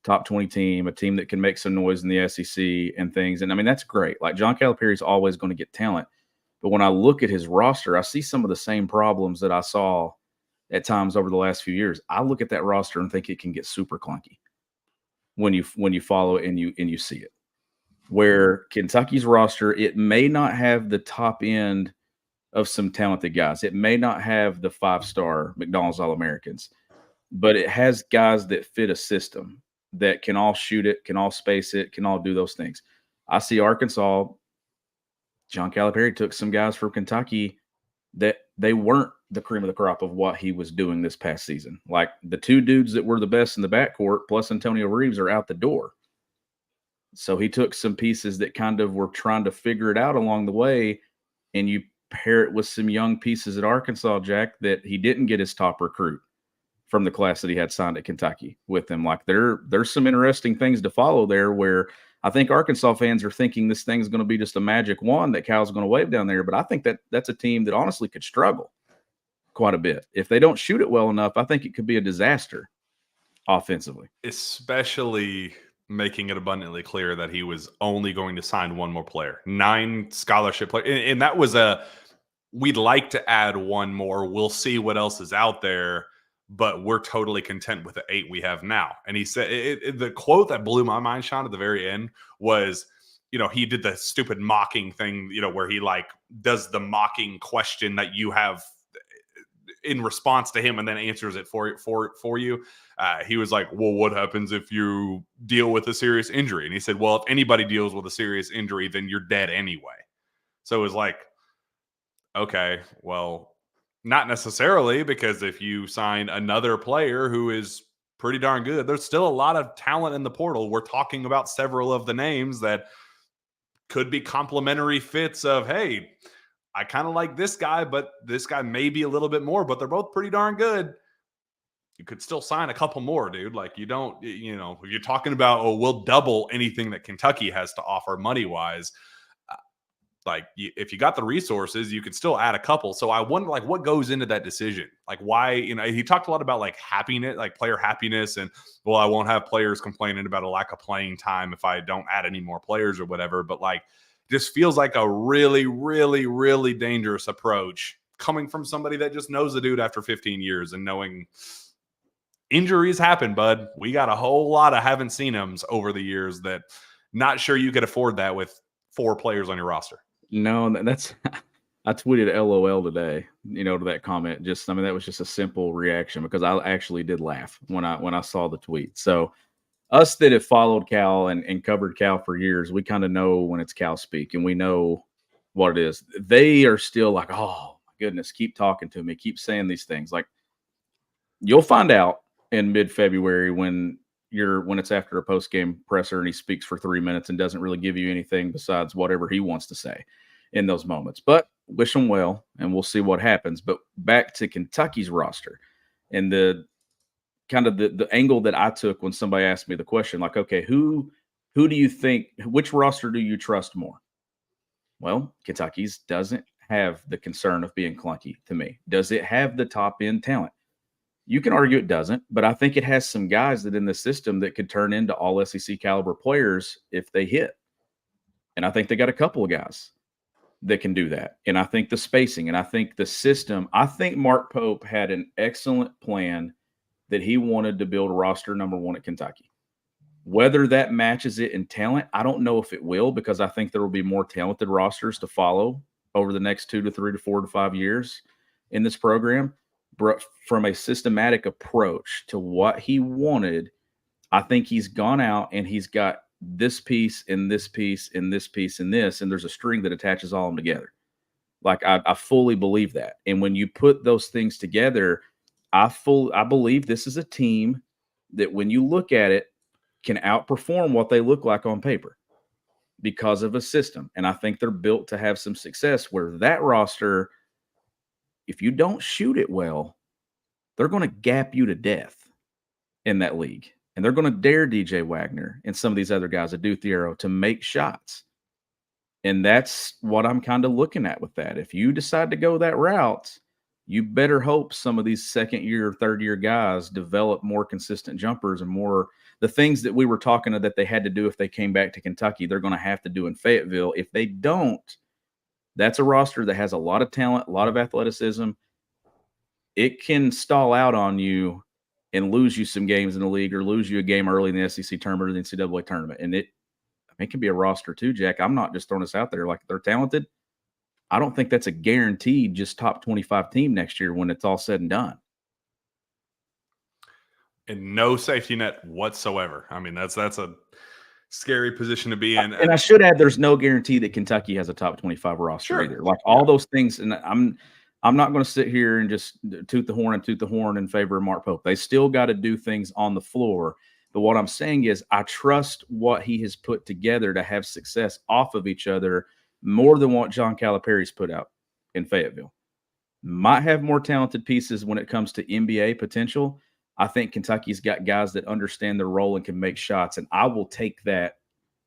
top 20 team, a team that can make some noise in the SEC and things. And I mean, that's great. Like John Calipari is always going to get talent. But when I look at his roster, I see some of the same problems that I saw at times over the last few years. I look at that roster and think it can get super clunky when you follow it and you see it. Where Kentucky's roster, it may not have the top end of some talented guys. It may not have the 5-star McDonald's All-Americans, but it has guys that fit a system that can all shoot it, can all space it, can all do those things. I see Arkansas, John Calipari took some guys from Kentucky that they weren't the cream of the crop of what he was doing this past season. Like the two dudes that were the best in the backcourt plus Antonio Reeves are out the door. So he took some pieces that kind of were trying to figure it out along the way, and you pair it with some young pieces at Arkansas, Jack, that he didn't get his top recruit from the class that he had signed at Kentucky with him. Like there's some interesting things to follow there where I think Arkansas fans are thinking this thing's going to be just a magic wand that Cal's going to wave down there. But I think that's a team that honestly could struggle quite a bit. If they don't shoot it well enough, I think it could be a disaster offensively. Especially making it abundantly clear that he was only going to sign one more player, 9 scholarship players. And that was we'd like to add one more. We'll see what else is out there, but we're totally content with the 8 we have now. And he said, the quote that blew my mind, Sean, at the very end was, he did the stupid mocking thing, where he like does the mocking question that you have in response to him and then answers it for you. He was like, well, what happens if you deal with a serious injury? And he said, well, if anybody deals with a serious injury, then you're dead anyway. So it was like, okay, well, not necessarily, because if you sign another player who is pretty darn good, there's still a lot of talent in the portal. We're talking about several of the names that could be complementary fits of, hey, I kind of like this guy, but this guy may be a little bit more, but they're both pretty darn good. You could still sign a couple more, dude. Like you don't, if you're talking about, oh, we'll double anything that Kentucky has to offer money-wise. If you got the resources, you could still add a couple. So I wonder, like, what goes into that decision? Like, why, he talked a lot about like happiness, like player happiness, and well, I won't have players complaining about a lack of playing time if I don't add any more players or whatever. But like, just feels like a really, really, really dangerous approach coming from somebody that just knows the dude after 15 years and knowing injuries happen, bud. We got a whole lot of haven't seen him over the years that not sure you could afford that with 4 players on your roster. No, that's I tweeted LOL today, to that comment. That was just a simple reaction because I actually did laugh when I saw the tweet. So us that have followed Cal and covered Cal for years, we kind of know when it's Cal speak and we know what it is. They are still like, oh my goodness, keep talking to me, keep saying these things. Like you'll find out in mid-February when it's after a post-game presser and he speaks for 3 minutes and doesn't really give you anything besides whatever he wants to say in those moments. But wish him well, and we'll see what happens. But back to Kentucky's roster and the kind of the angle that I took when somebody asked me the question, like, okay, who do you think, which roster do you trust more? Well, Kentucky's doesn't have the concern of being clunky to me. Does it have the top-end talent? You can argue it doesn't, but I think it has some guys that in the system that could turn into all SEC caliber players if they hit. And I think they got a couple of guys that can do that. And I think the spacing and I think the system, I think Mark Pope had an excellent plan that he wanted to build roster number 1 at Kentucky. Whether that matches it in talent, I don't know if it will, because I think there will be more talented rosters to follow over the next 2 to 3 to 4 to 5 years in this program. But from a systematic approach to what he wanted, I think he's gone out and he's got this piece and this piece and this piece and this, and there's a string that attaches all of them together. Like I fully believe that. And when you put those things together, I believe this is a team that when you look at it can outperform what they look like on paper because of a system. And I think they're built to have some success where that roster, if you don't shoot it well, they're going to gap you to death in that league. And they're going to dare DJ Wagner and some of these other guys, Adu Thiero, to make shots. And that's what I'm kind of looking at with that. If you decide to go that route, you better hope some of these second-year, third-year guys develop more consistent jumpers and more the things that we were talking that they had to do if they came back to Kentucky, they're going to have to do in Fayetteville. If they don't, that's a roster that has a lot of talent, a lot of athleticism. It can stall out on you and lose you some games in the league or lose you a game early in the SEC tournament or the NCAA tournament. And it can be a roster too, Jack. I'm not just throwing this out there. Like, they're talented. I don't think that's a guaranteed just top 25 team next year when it's all said and done. And no safety net whatsoever. I mean, that's a scary position to be in. And I should add, there's no guarantee that Kentucky has a top 25 roster either. Like, all those things, and I'm not going to sit here and just toot the horn in favor of Mark Pope. They still got to do things on the floor. But what I'm saying is I trust what he has put together to have success off of each other more than what John Calipari's put out in Fayetteville. Might have more talented pieces when it comes to NBA potential. I think Kentucky's got guys that understand their role and can make shots, and I will take that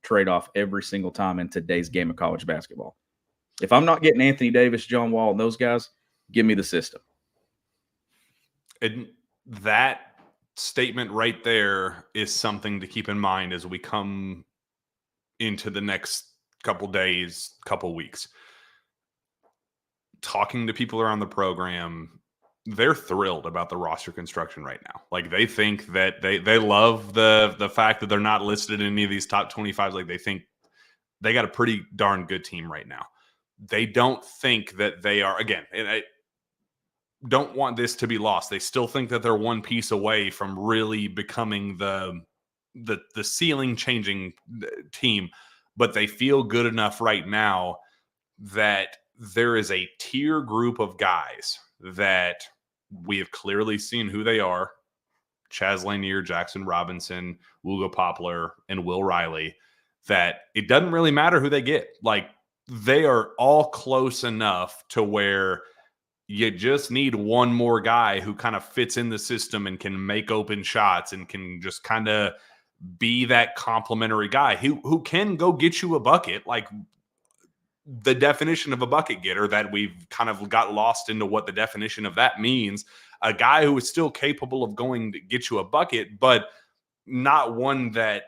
trade-off every single time in today's game of college basketball. If I'm not getting Anthony Davis, John Wall, and those guys, give me the system. And that statement right there is something to keep in mind as we come into the next couple days, couple weeks. Talking to people around the program, they're thrilled about the roster construction right now. Like, they think that they love the fact that they're not listed in any of these top 25s. Like, they think they got a pretty darn good team right now. They don't think that they are, again, and I don't want this to be lost. They still think that they're one piece away from really becoming the ceiling changing team, but they feel good enough right now that there is a tier group of guys that we have clearly seen who they are: Chaz Lanier, Jackson Robinson, Wooga Poplar, and Will Riley, that it doesn't really matter who they get. Like, they are all close enough to where you just need one more guy who kind of fits in the system and can make open shots and can just kind of be that complimentary guy who can go get you a bucket. Like, the definition of a bucket getter that we've kind of got lost into what the definition of that means. A guy who is still capable of going to get you a bucket, but not one that,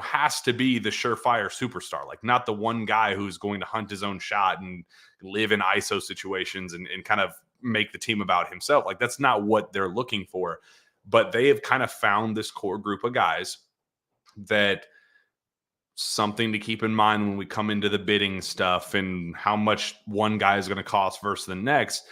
has to be the surefire superstar. Like, not the one guy who's going to hunt his own shot and live in ISO situations and kind of make the team about himself. Like, that's not what they're looking for. But they have kind of found this core group of guys that something to keep in mind when we come into the bidding stuff and how much one guy is going to cost versus the next.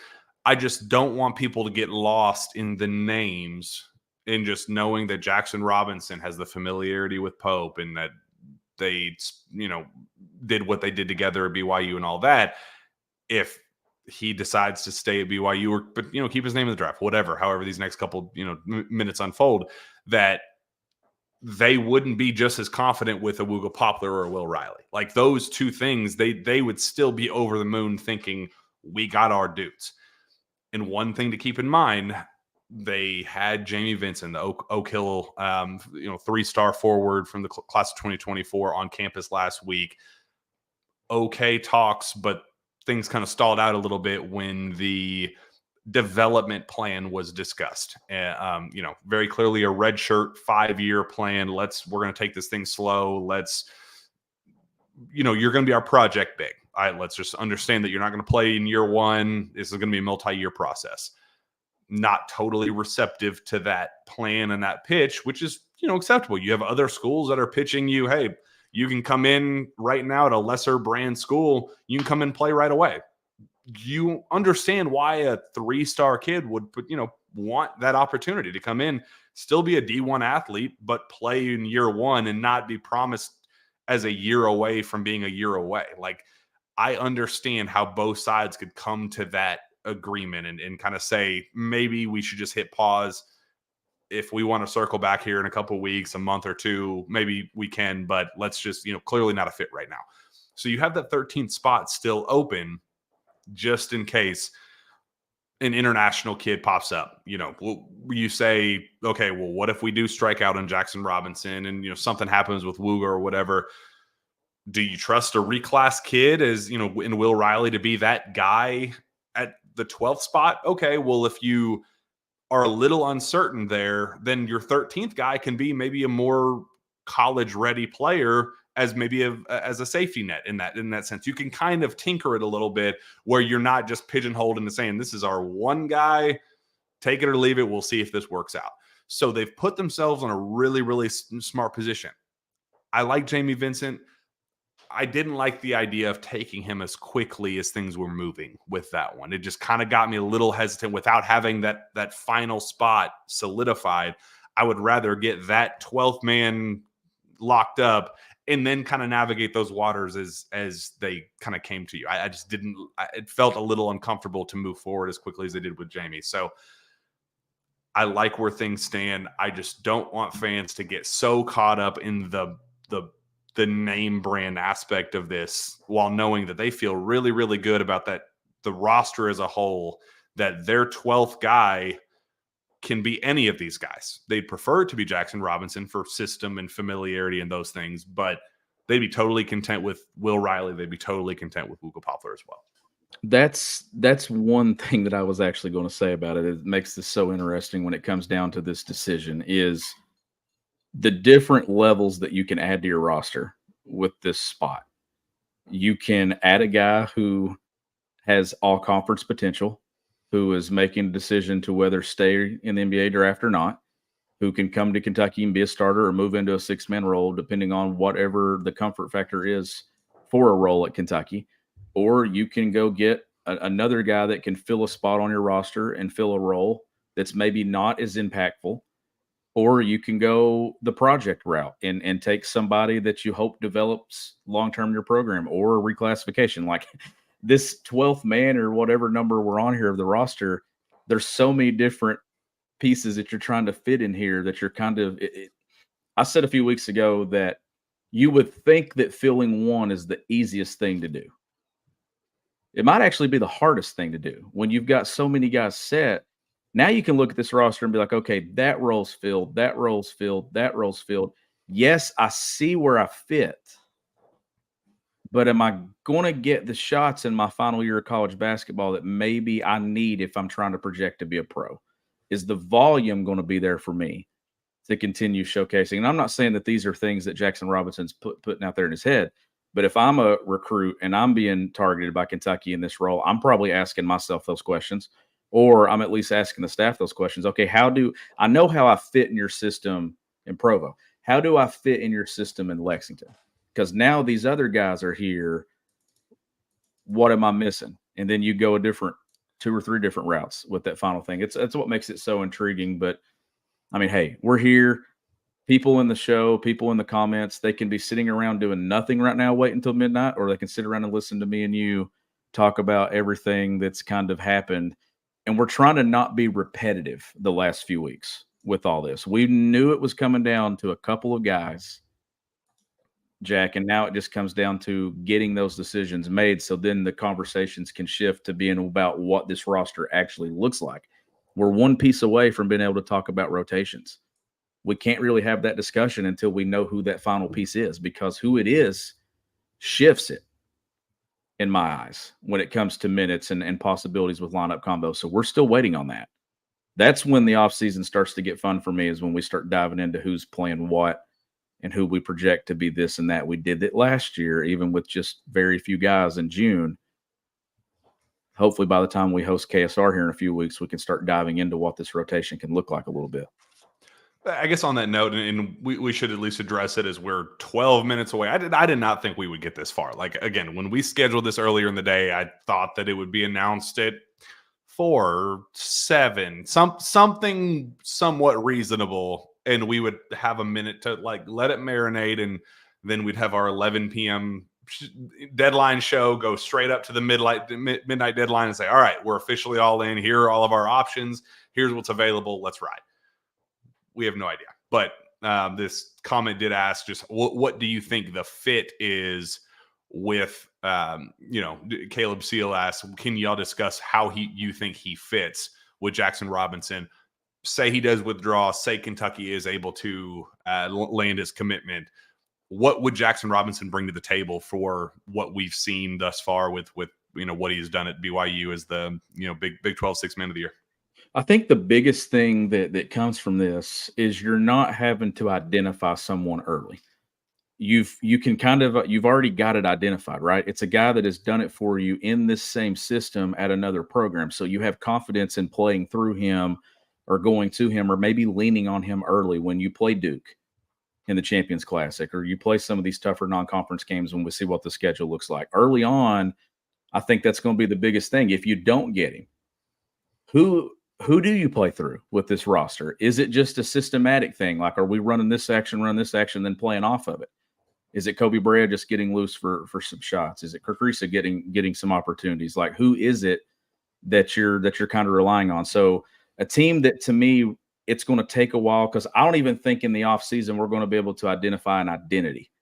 I just don't want people to get lost in the names and just knowing that Jackson Robinson has the familiarity with Pope and that they, did what they did together at BYU and all that. If he decides to stay at BYU but keep his name in the draft, whatever, however these next couple, minutes unfold, that they wouldn't be just as confident with a Wooga Poplar or a Will Riley. Like, those two things, they would still be over the moon thinking, we got our dudes. And one thing to keep in mind, they had Jamie Vincent, the Oak Hill, 3-star forward from the class of 2024 on campus last week. Okay talks, but things kind of stalled out a little bit when the development plan was discussed. Very clearly a redshirt 5-year plan. We're going to take this thing slow. You're going to be our project big. All right, let's just understand that you're not going to play in year one. This is going to be a multi-year process. Not totally receptive to that plan and that pitch, which is, acceptable. You have other schools that are pitching you, hey, you can come in right now at a lesser brand school. You can come and play right away. You understand why a 3-star kid would want that opportunity to come in, still be a D1 athlete, but play in year one and not be promised as a year away from being a year away. Like, I understand how both sides could come to that agreement and kind of say, maybe we should just hit pause. If we want to circle back here in a couple of weeks, a month or two, maybe we can, but let's just, clearly not a fit right now. So you have that 13th spot still open just in case. an international kid pops up, you say, okay, well, what if we do strike out on Jackson Robinson and, something happens with Wooga or whatever? Do you trust a reclass kid as, in Will Riley to be that guy at the 12th spot? Okay, well, if you are a little uncertain there, then your 13th guy can be maybe a more college ready player as maybe as a safety net in that sense. You can kind of tinker it a little bit where you're not just pigeonholed into saying this is our one guy, take it or leave it. We'll see if this works out. So they've put themselves in a really, really smart position. I like Jamie Vincent. I didn't like the idea of taking him as quickly as things were moving with that one. It just kind of got me a little hesitant without having that final spot solidified. I would rather get that 12th man locked up and then kind of navigate those waters as they kind of came to you. I just didn't, it felt a little uncomfortable to move forward as quickly as they did with Jamie. So I like where things stand. I just don't want fans to get so caught up in the name brand aspect of this while knowing that they feel really, really good about that, the roster as a whole, that their 12th guy can be any of these guys. They'd prefer it to be Jackson Robinson for system and familiarity and those things, but they'd be totally content with Will Riley. They'd be totally content with Wooga Poplar as well. That's one thing that I was actually going to say about it. It makes this so interesting when it comes down to this decision is the different levels that you can add to your roster with this spot. You can add a guy who has all conference potential, who is making a decision to whether stay in the NBA draft or not, who can come to Kentucky and be a starter or move into a 6-man role, depending on whatever the comfort factor is for a role at Kentucky. Or you can go get another guy that can fill a spot on your roster and fill a role that's maybe not as impactful. Or you can go the project route and take somebody that you hope develops long-term in your program, or a reclassification. Like this 12th man or whatever number we're on here of the roster, there's so many different pieces that you're trying to fit in here that you're kind of I said a few weeks ago that you would think that filling one is the easiest thing to do. It might actually be the hardest thing to do when you've got so many guys set. Now you can look at this roster and be like, okay, that role's filled, that role's filled, that role's filled. Yes, I see where I fit, but am I going to get the shots in my final year of college basketball that maybe I need if I'm trying to project to be a pro? Is the volume going to be there for me to continue showcasing? And I'm not saying that these are things that Jackson Robinson's putting out there in his head, but if I'm a recruit and I'm being targeted by Kentucky in this role, I'm probably asking myself those questions. Or I'm at least asking the staff those questions. Okay, I know how I fit in your system in Provo? How do I fit in your system in Lexington? Because now these other guys are here. What am I missing? And then you go a different 2 or 3 different routes with that final thing. It's what makes it so intriguing. But I mean, hey, we're here. People in the show, people in the comments, they can be sitting around doing nothing right now, wait until midnight, or they can sit around and listen to me and you talk about everything that's kind of happened. And we're trying to not be repetitive the last few weeks with all this. We knew it was coming down to a couple of guys, Jack, and now it just comes down to getting those decisions made. So then the conversations can shift to being about what this roster actually looks like. We're one piece away from being able to talk about rotations. We can't really have that discussion until we know who that final piece is, because who it is shifts it, in my eyes, when it comes to minutes and possibilities with lineup combos. So we're still waiting on that. That's when the offseason starts to get fun for me, is when we start diving into who's playing what and who we project to be this and that. We did it last year, even with just very few guys in June. Hopefully by the time we host KSR here in a few weeks, we can start diving into what this rotation can look like a little bit. I guess on that note, and we should at least address it, as we're 12 minutes away. I did not think we would get this far. Like, again, when we scheduled this earlier in the day, I thought that it would be announced at 4 or 7, something somewhat reasonable, and we would have a minute to like let it marinate, and then we'd have our 11 p.m. deadline show, go straight up to the midnight deadline and say, all right, we're officially all in. Here are all of our options. Here's what's available. Let's ride. We have no idea. But this comment did ask just what do you think the fit is with, Caleb Seal asks, can y'all discuss how you think he fits with Jackson Robinson? Say he does withdraw, say Kentucky is able to land his commitment. What would Jackson Robinson bring to the table for what we've seen thus far with what he's done at BYU as the Big 12 Sixth Man of the Year? I think the biggest thing that comes from this is you're not having to identify someone early. You've already got it identified, right? It's a guy that has done it for you in this same system at another program. So you have confidence in playing through him or going to him or maybe leaning on him early when you play Duke in the Champions Classic, or you play some of these tougher non-conference games when we see what the schedule looks like. Early on, I think that's going to be the biggest thing. If you don't get him, who do you play through with this roster? Is it just a systematic thing? Like, are we running this action, then playing off of it? Is it Kobe Brea just getting loose for some shots? Is it Kirk Risa getting some opportunities? Like, who is it that you're kind of relying on? So a team that, to me, it's going to take a while, because I don't even think in the offseason we're going to be able to identify an identity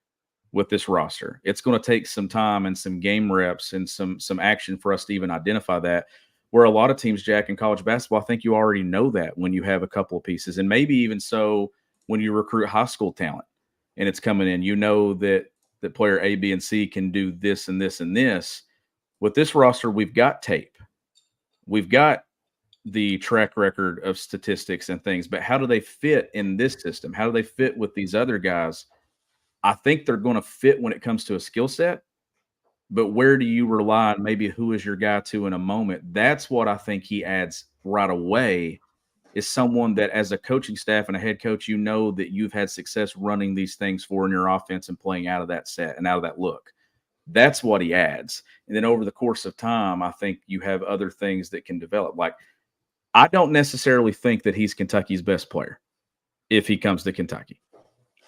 with this roster. It's going to take some time and some game reps and some action for us to even identify that. Where a lot of teams, Jack, in college basketball, I think you already know that when you have a couple of pieces, and maybe even so when you recruit high school talent and it's coming in, that player A, B, and C can do this and this and this. With this roster, we've got tape. We've got the track record of statistics and things, but how do they fit in this system? How do they fit with these other guys? I think they're going to fit when it comes to a skill set, but where do you rely on maybe who is your guy to in a moment? That's what I think he adds right away, is someone that as a coaching staff and a head coach, that you've had success running these things for in your offense and playing out of that set and out of that look. That's what he adds. And then over the course of time, I think you have other things that can develop. Like, I don't necessarily think that he's Kentucky's best player if he comes to Kentucky.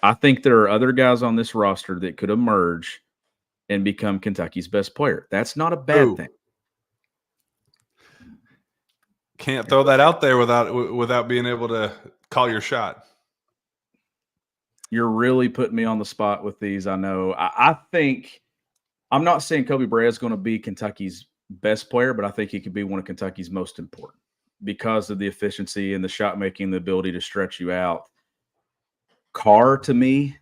I think there are other guys on this roster that could emerge and become Kentucky's best player. That's not a bad thing. Can't throw that out there without being able to call your shot. You're really putting me on the spot with these. I know. I think I'm not saying Kobe Brea is going to be Kentucky's best player, but I think he could be one of Kentucky's most important because of the efficiency and the shot making, the ability to stretch you out. Carr, to me,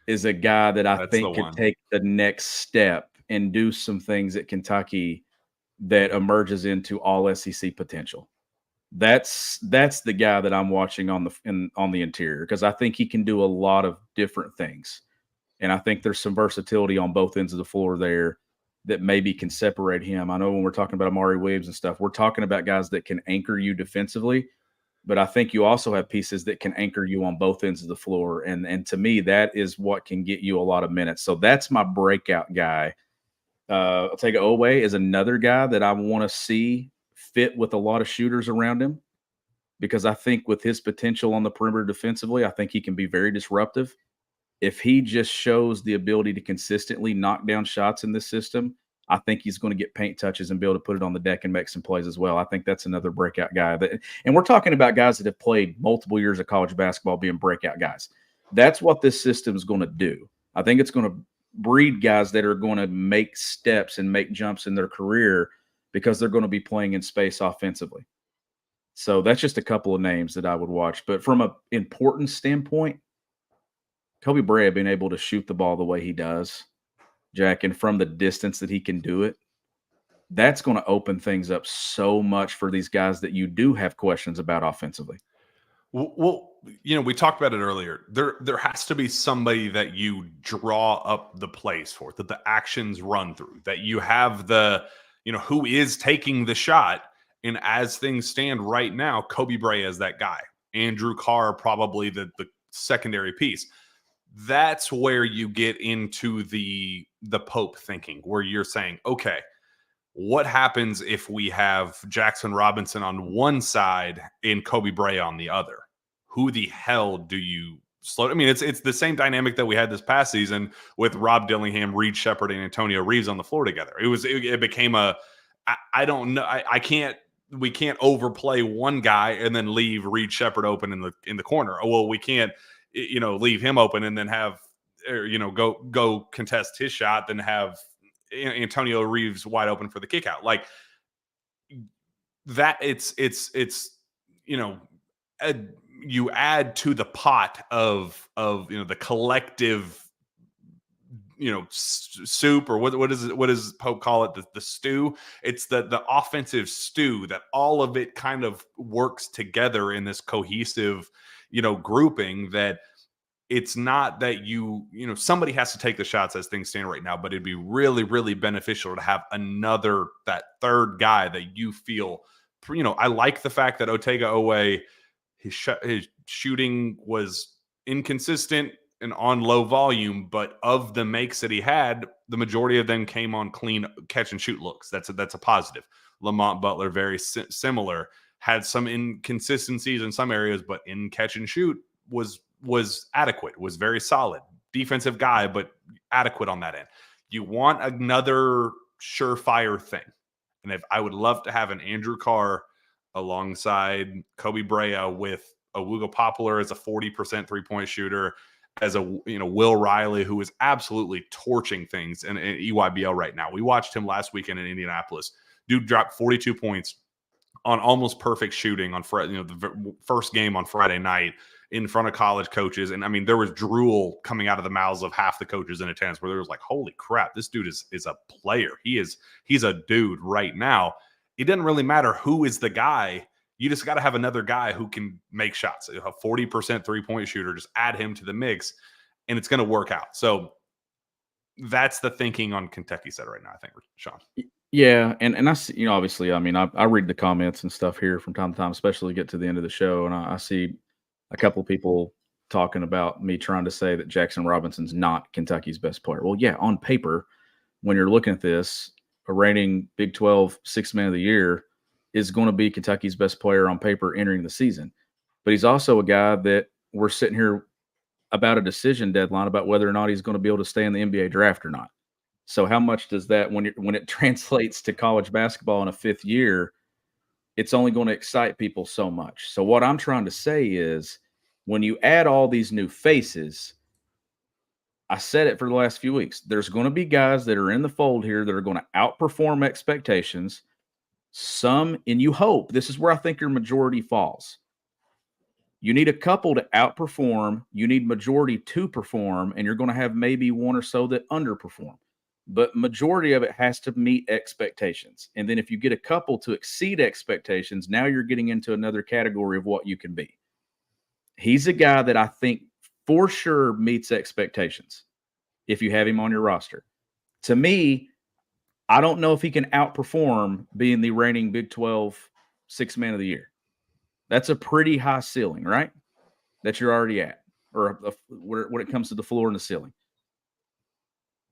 is a guy that I think could take the next step and do some things at Kentucky that emerges into all SEC potential. That's the guy that I'm watching on the interior, because I think he can do a lot of different things. And I think there's some versatility on both ends of the floor there that maybe can separate him. I know when we're talking about Amari Williams and stuff, we're talking about guys that can anchor you defensively, but I think you also have pieces that can anchor you on both ends of the floor. And to me, that is what can get you a lot of minutes. So that's my breakout guy. Otega Oweh is another guy that I want to see fit with a lot of shooters around him, because I think with his potential on the perimeter defensively, I think he can be very disruptive. If he just shows the ability to consistently knock down shots in this system, I think he's going to get paint touches and be able to put it on the deck and make some plays as well. I think that's another breakout guy. And we're talking about guys that have played multiple years of college basketball being breakout guys. That's what this system is going to do. I think it's going to breed guys that are going to make steps and make jumps in their career because they're going to be playing in space offensively. So that's just a couple of names that I would watch. But from an importance standpoint, Kobe Brea being able to shoot the ball the way he does, Jack, and from the distance that he can do it, that's going to open things up so much for these guys that you do have questions about offensively. Well, we talked about it earlier. There has to be somebody that you draw up the plays for, that the actions run through, that you have the, who is taking the shot. And as things stand right now, Kobe Brea is that guy. Andrew Carr, probably the secondary piece. That's where you get into the Pope thinking, where you're saying, okay, what happens if we have Jackson Robinson on one side and Kobe Brea on the other? Who the hell do you slow? I mean, it's the same dynamic that we had this past season with Rob Dillingham, Reed Shepherd, and Antonio Reeves on the floor together. It became I don't know. We can't overplay one guy and then leave Reed Shepherd open in the corner. Well, we can't, leave him open and then have, go contest his shot, then have Antonio Reeves wide open for the kick out. Like that, it's you add to the pot of the collective soup, or what does Pope call it, the stew. It's the offensive stew that all of it kind of works together in this cohesive grouping, that it's not that somebody has to take the shots as things stand right now, but it'd be really, really beneficial to have that third guy that you feel, I like the fact that Otega Oweh, his shooting was inconsistent and on low volume, but of the makes that he had, the majority of them came on clean catch and shoot looks. That's a positive. Lamont Butler, very similar, had some inconsistencies in some areas, but in catch and shoot was adequate, was very solid. Defensive guy, but adequate on that end. You want another surefire thing. And if I would love to have an Andrew Carr alongside Kobe Brea, with Awugo Poplar as a 40% three-point shooter, as a Will Riley, who is absolutely torching things in EYBL right now. We watched him last weekend in Indianapolis. Dude dropped 42 points on almost perfect shooting on Friday, the first game on Friday night in front of college coaches. And I mean, there was drool coming out of the mouths of half the coaches in attendance, where there was like, holy crap, this dude is a player. He's a dude right now. It doesn't really matter who is the guy. You just got to have another guy who can make shots. A 40% three-point shooter, just add him to the mix, and it's going to work out. So that's the thinking on Kentucky side right now, I think, Sean. Yeah, and I see, obviously, I mean, I read the comments and stuff here from time to time, especially get to the end of the show, and I see a couple of people talking about me trying to say that Jackson Robinson's not Kentucky's best player. Well, yeah, on paper, when you're looking at this, a reigning Big 12 Sixth Man of the Year is going to be Kentucky's best player on paper entering the season. But he's also a guy that we're sitting here about a decision deadline about whether or not he's going to be able to stay in the NBA draft or not. So how much does that, when it translates to college basketball in a fifth year, it's only going to excite people so much. So what I'm trying to say is, when you add all these new faces, I said it for the last few weeks, there's going to be guys that are in the fold here that are going to outperform expectations. Some, and you hope, this is where I think your majority falls. You need a couple to outperform. You need majority to perform, and you're going to have maybe one or so that underperform. But majority of it has to meet expectations. And then if you get a couple to exceed expectations, now you're getting into another category of what you can be. He's a guy that I think for sure meets expectations if you have him on your roster. To me, I don't know if he can outperform being the reigning Big 12 Sixth Man of the Year. That's a pretty high ceiling, right? That you're already at, or when it comes to the floor and the ceiling.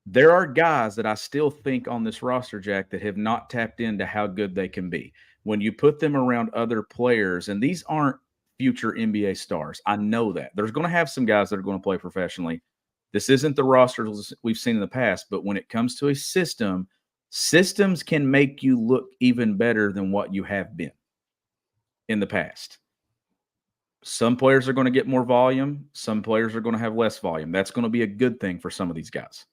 There are guys that I still think on this roster, Jack, that have not tapped into how good they can be. When you put them around other players, and these aren't future NBA stars, I know that. There's going to have some guys that are going to play professionally. This isn't the rosters we've seen in the past, but when it comes to a system, systems can make you look even better than what you have been in the past. Some players are going to get more volume. Some players are going to have less volume. That's going to be a good thing for some of these guys.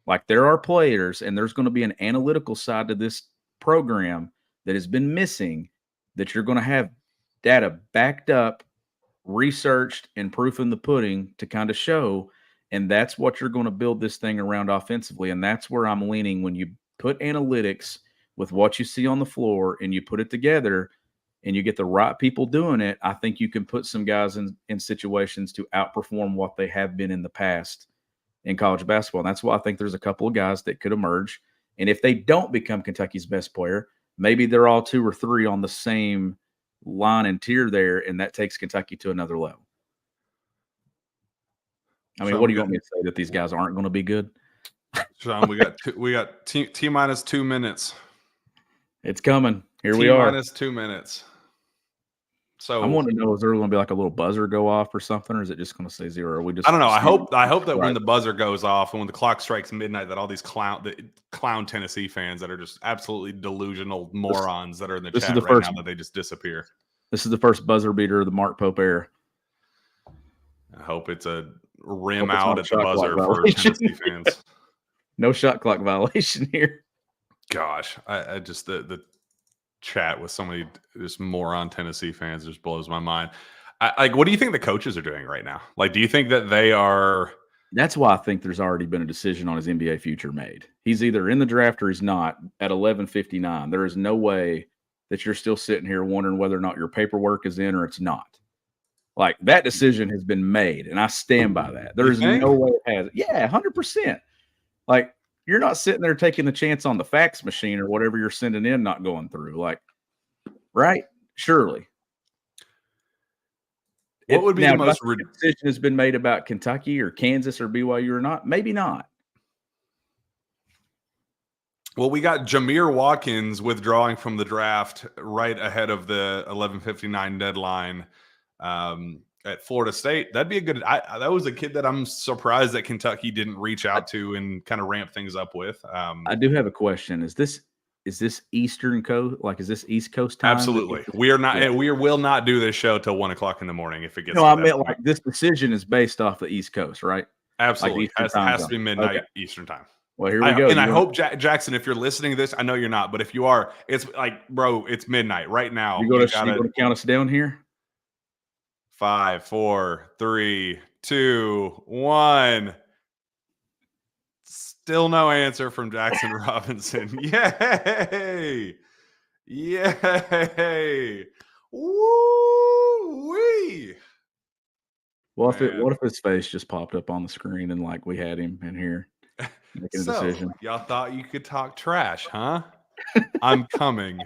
Like, there are players, and there's going to be an analytical side to this program that has been missing, that you're going to have data backed up, researched, and proof in the pudding to kind of show. And that's what you're going to build this thing around offensively. And that's where I'm leaning. When you put analytics with what you see on the floor and you put it together and you get the right people doing it, I think you can put some guys in situations to outperform what they have been in the past in college basketball. And that's why I think there's a couple of guys that could emerge. And if they don't become Kentucky's best player, maybe they're all 2 or 3 on the same line and tier there, and that takes Kentucky to another level. I mean, what do you want me to say, that these guys aren't going to be good? Sean, we got T minus 2 minutes. It's coming. Here we are. T minus 2 minutes. So I want to know, is there going to be like a little buzzer go off or something, or is it just going to say 0? Or we just, I don't know. I hope that when the buzzer goes off and when the clock strikes midnight, that all these clown Tennessee fans that are just absolutely delusional morons that are in the chat right now, that they just disappear. This is the first buzzer beater of the Mark Pope era. I hope it's a rim out at the buzzer for Tennessee fans. No shot clock violation here. Gosh, I just the chat with so many just moron Tennessee fans just blows my mind. Like, what do you think the coaches are doing right now? Like, do you think that they are? That's why I think there's already been a decision on his NBA future made. He's either in the draft or he's not at 11:59. There is no way that you're still sitting here wondering whether or not your paperwork is in or it's not. Like, that decision has been made, and I stand by that. You There's think? no way it has. Yeah, 100%. Like, you're not sitting there taking the chance on the fax machine or whatever you're sending in not going through. Like, right? Surely. What would be Now, the do I most think a decision has been made about Kentucky or Kansas or BYU or not? Maybe not. Well, we got Jameer Watkins withdrawing from the draft right ahead of the 11:59 deadline at Florida State. That'd be a good. That was a kid that I'm surprised that Kentucky didn't reach out to and kind of ramp things up with. I do have a question. Is this Eastern Coast? Like, is this East Coast time? Absolutely, we are not. Yeah. We will not do this show till 1:00 in the morning if it gets. No, to I that meant point. like this decision is based off the East Coast, right? Absolutely, Eastern has time to be zone. midnight Okay. Eastern time. Well, here we go. And I hope Jackson, if you're listening to this, I know you're not, but if you are, it's like, bro, it's midnight right now. You going to count us down here? 5, 4, 3, 2, 1. Still no answer from Jackson Robinson. Yay! Yay! Woo-wee! Well, what if his face just popped up on the screen and like we had him in here making a decision? Y'all thought you could talk trash, huh? I'm coming.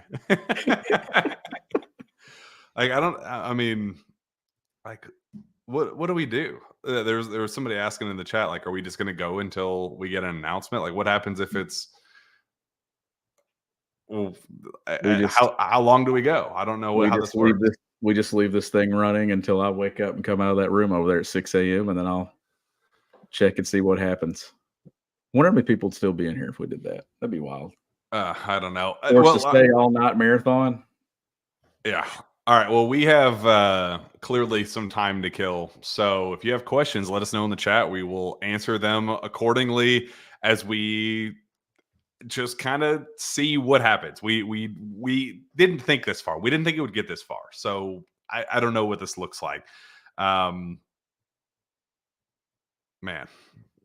I mean, like, what do we do? There was somebody asking in the chat, like, are we just going to go until we get an announcement? Like, what happens if it's? Well, how long do we go? I don't know how this works. We just leave this thing running until I wake up and come out of that room over there at 6 a.m. and then I'll check and see what happens. Wonder how many people would still be in here if we did that. That'd be wild. I don't know. To stay all night marathon. Yeah. All right. Well, we have clearly some time to kill. So if you have questions, let us know in the chat. We will answer them accordingly as we just kind of see what happens. We didn't think this far. We didn't think it would get this far. So I don't know what this looks like. Man,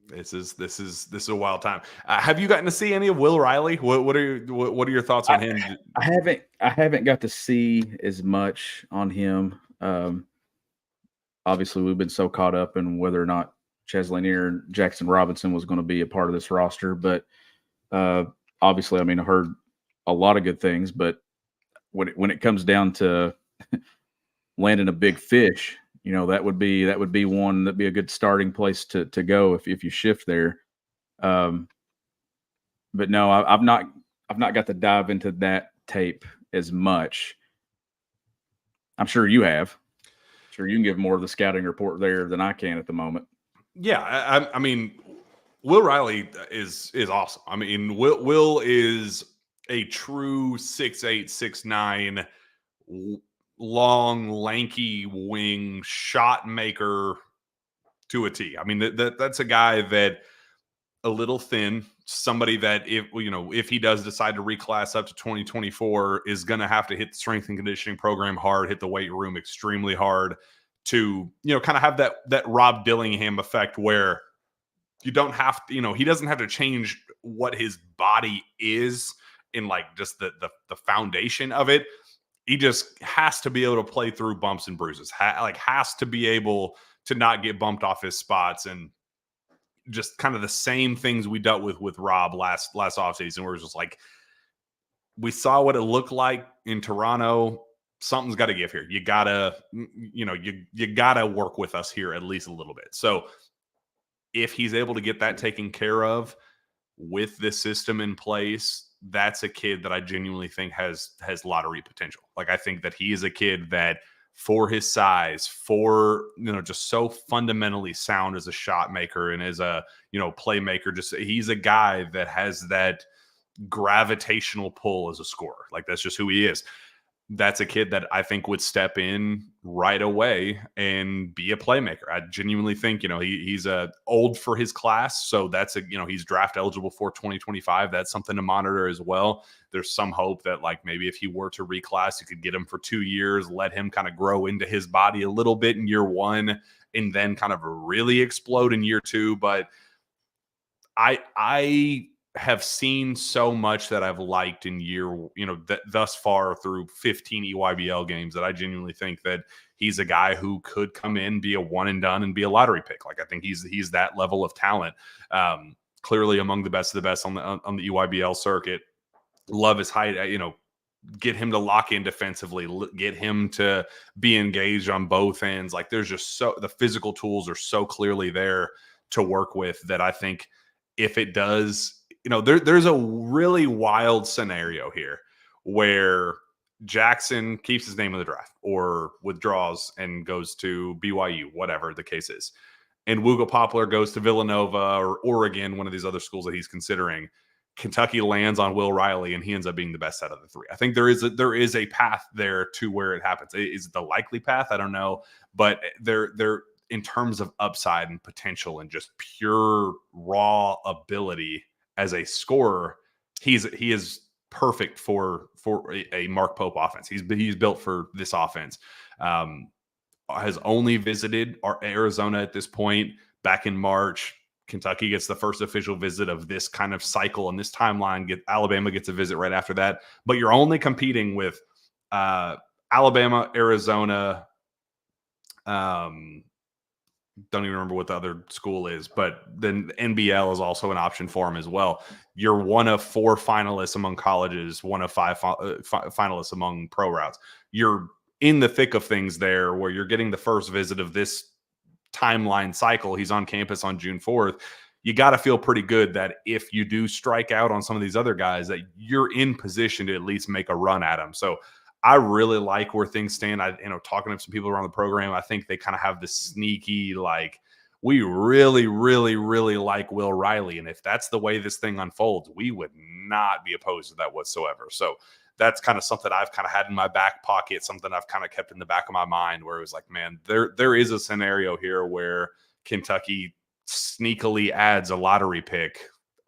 this is a wild time. Have you gotten to see any of Will Riley? What are your thoughts on him? I haven't got to see as much on him. Obviously, we've been so caught up in whether or not Ches Lanier and Jackson Robinson was going to be a part of this roster, but obviously, I mean, I heard a lot of good things, but when it comes down to landing a big fish, you know, that'd be a good starting place to go if you shift there. But no, I've not got to dive into that tape as much. I'm sure you have. Sure, you can give more of the scouting report there than I can at the moment. Yeah, I mean, Will Riley is awesome. I mean, Will is a true 6'8", 6'9", long, lanky wing shot maker to a T. I mean, that's a guy that a little thin, somebody that if he does decide to reclass up to 2024 is going to have to hit the strength and conditioning program hard, hit the weight room extremely hard to, kind of have that Rob Dillingham effect where you don't have to, he doesn't have to change what his body is in like just the foundation of it. He just has to be able to play through bumps and bruises, has to be able to not get bumped off his spots, and just kind of the same things we dealt with Rob last offseason, where it was just like, we saw what it looked like in Toronto. Something's got to give here. You gotta, you gotta work with us here at least a little bit. So if he's able to get that taken care of with this system in place, that's a kid that I genuinely think has lottery potential. Like, I think that he is a kid that, for his size, for, just so fundamentally sound as a shot maker and as a, playmaker, just he's a guy that has that gravitational pull as a scorer. Like, that's just who he is. that's a kid that I think would step in right away and be a playmaker. I genuinely think, he's old for his class. So that's he's draft eligible for 2025. That's something to monitor as well. There's some hope that like maybe if he were to reclass, you could get him for 2 years, let him kind of grow into his body a little bit in year one, and then kind of really explode in year two. But I have seen so much that I've liked in thus far through 15 EYBL games that I genuinely think that he's a guy who could come in, be a one and done, and be a lottery pick. Like I think he's that level of talent. Clearly among the best of the best on the EYBL circuit. Love his height. Get him to lock in defensively, get him to be engaged on both ends. Like there's just the physical tools are so clearly there to work with that I think if it does. There's a really wild scenario here where Jackson keeps his name in the draft or withdraws and goes to BYU, whatever the case is. And Wooga Poplar goes to Villanova or Oregon, one of these other schools that he's considering. Kentucky lands on Will Riley and he ends up being the best out of the three. I think there is a path there to where it happens. Is it the likely path? I don't know. But they're in terms of upside and potential and just pure raw ability as a scorer, he is perfect for a Mark Pope offense. He's built for this offense. Has only visited Arizona at this point. Back in March, Kentucky gets the first official visit of this kind of cycle and this timeline. Alabama gets a visit right after that. But you're only competing with Alabama, Arizona. Don't even remember what the other school is, but then NBL is also an option for him as well. You're one of 4 finalists among colleges, one of 5 finalists among pro routes. You're in the thick of things there where you're getting the first visit of this timeline cycle. He's on campus on June 4th. You got to feel pretty good that if you do strike out on some of these other guys, that you're in position to at least make a run at them. So I really like where things stand. Talking to some people around the program, I think they kind of have this sneaky, like, we really, really, really like Will Riley. And if that's the way this thing unfolds, we would not be opposed to that whatsoever. So that's kind of something I've kind of had in my back pocket, something I've kind of kept in the back of my mind where it was like, man, there is a scenario here where Kentucky sneakily adds a lottery pick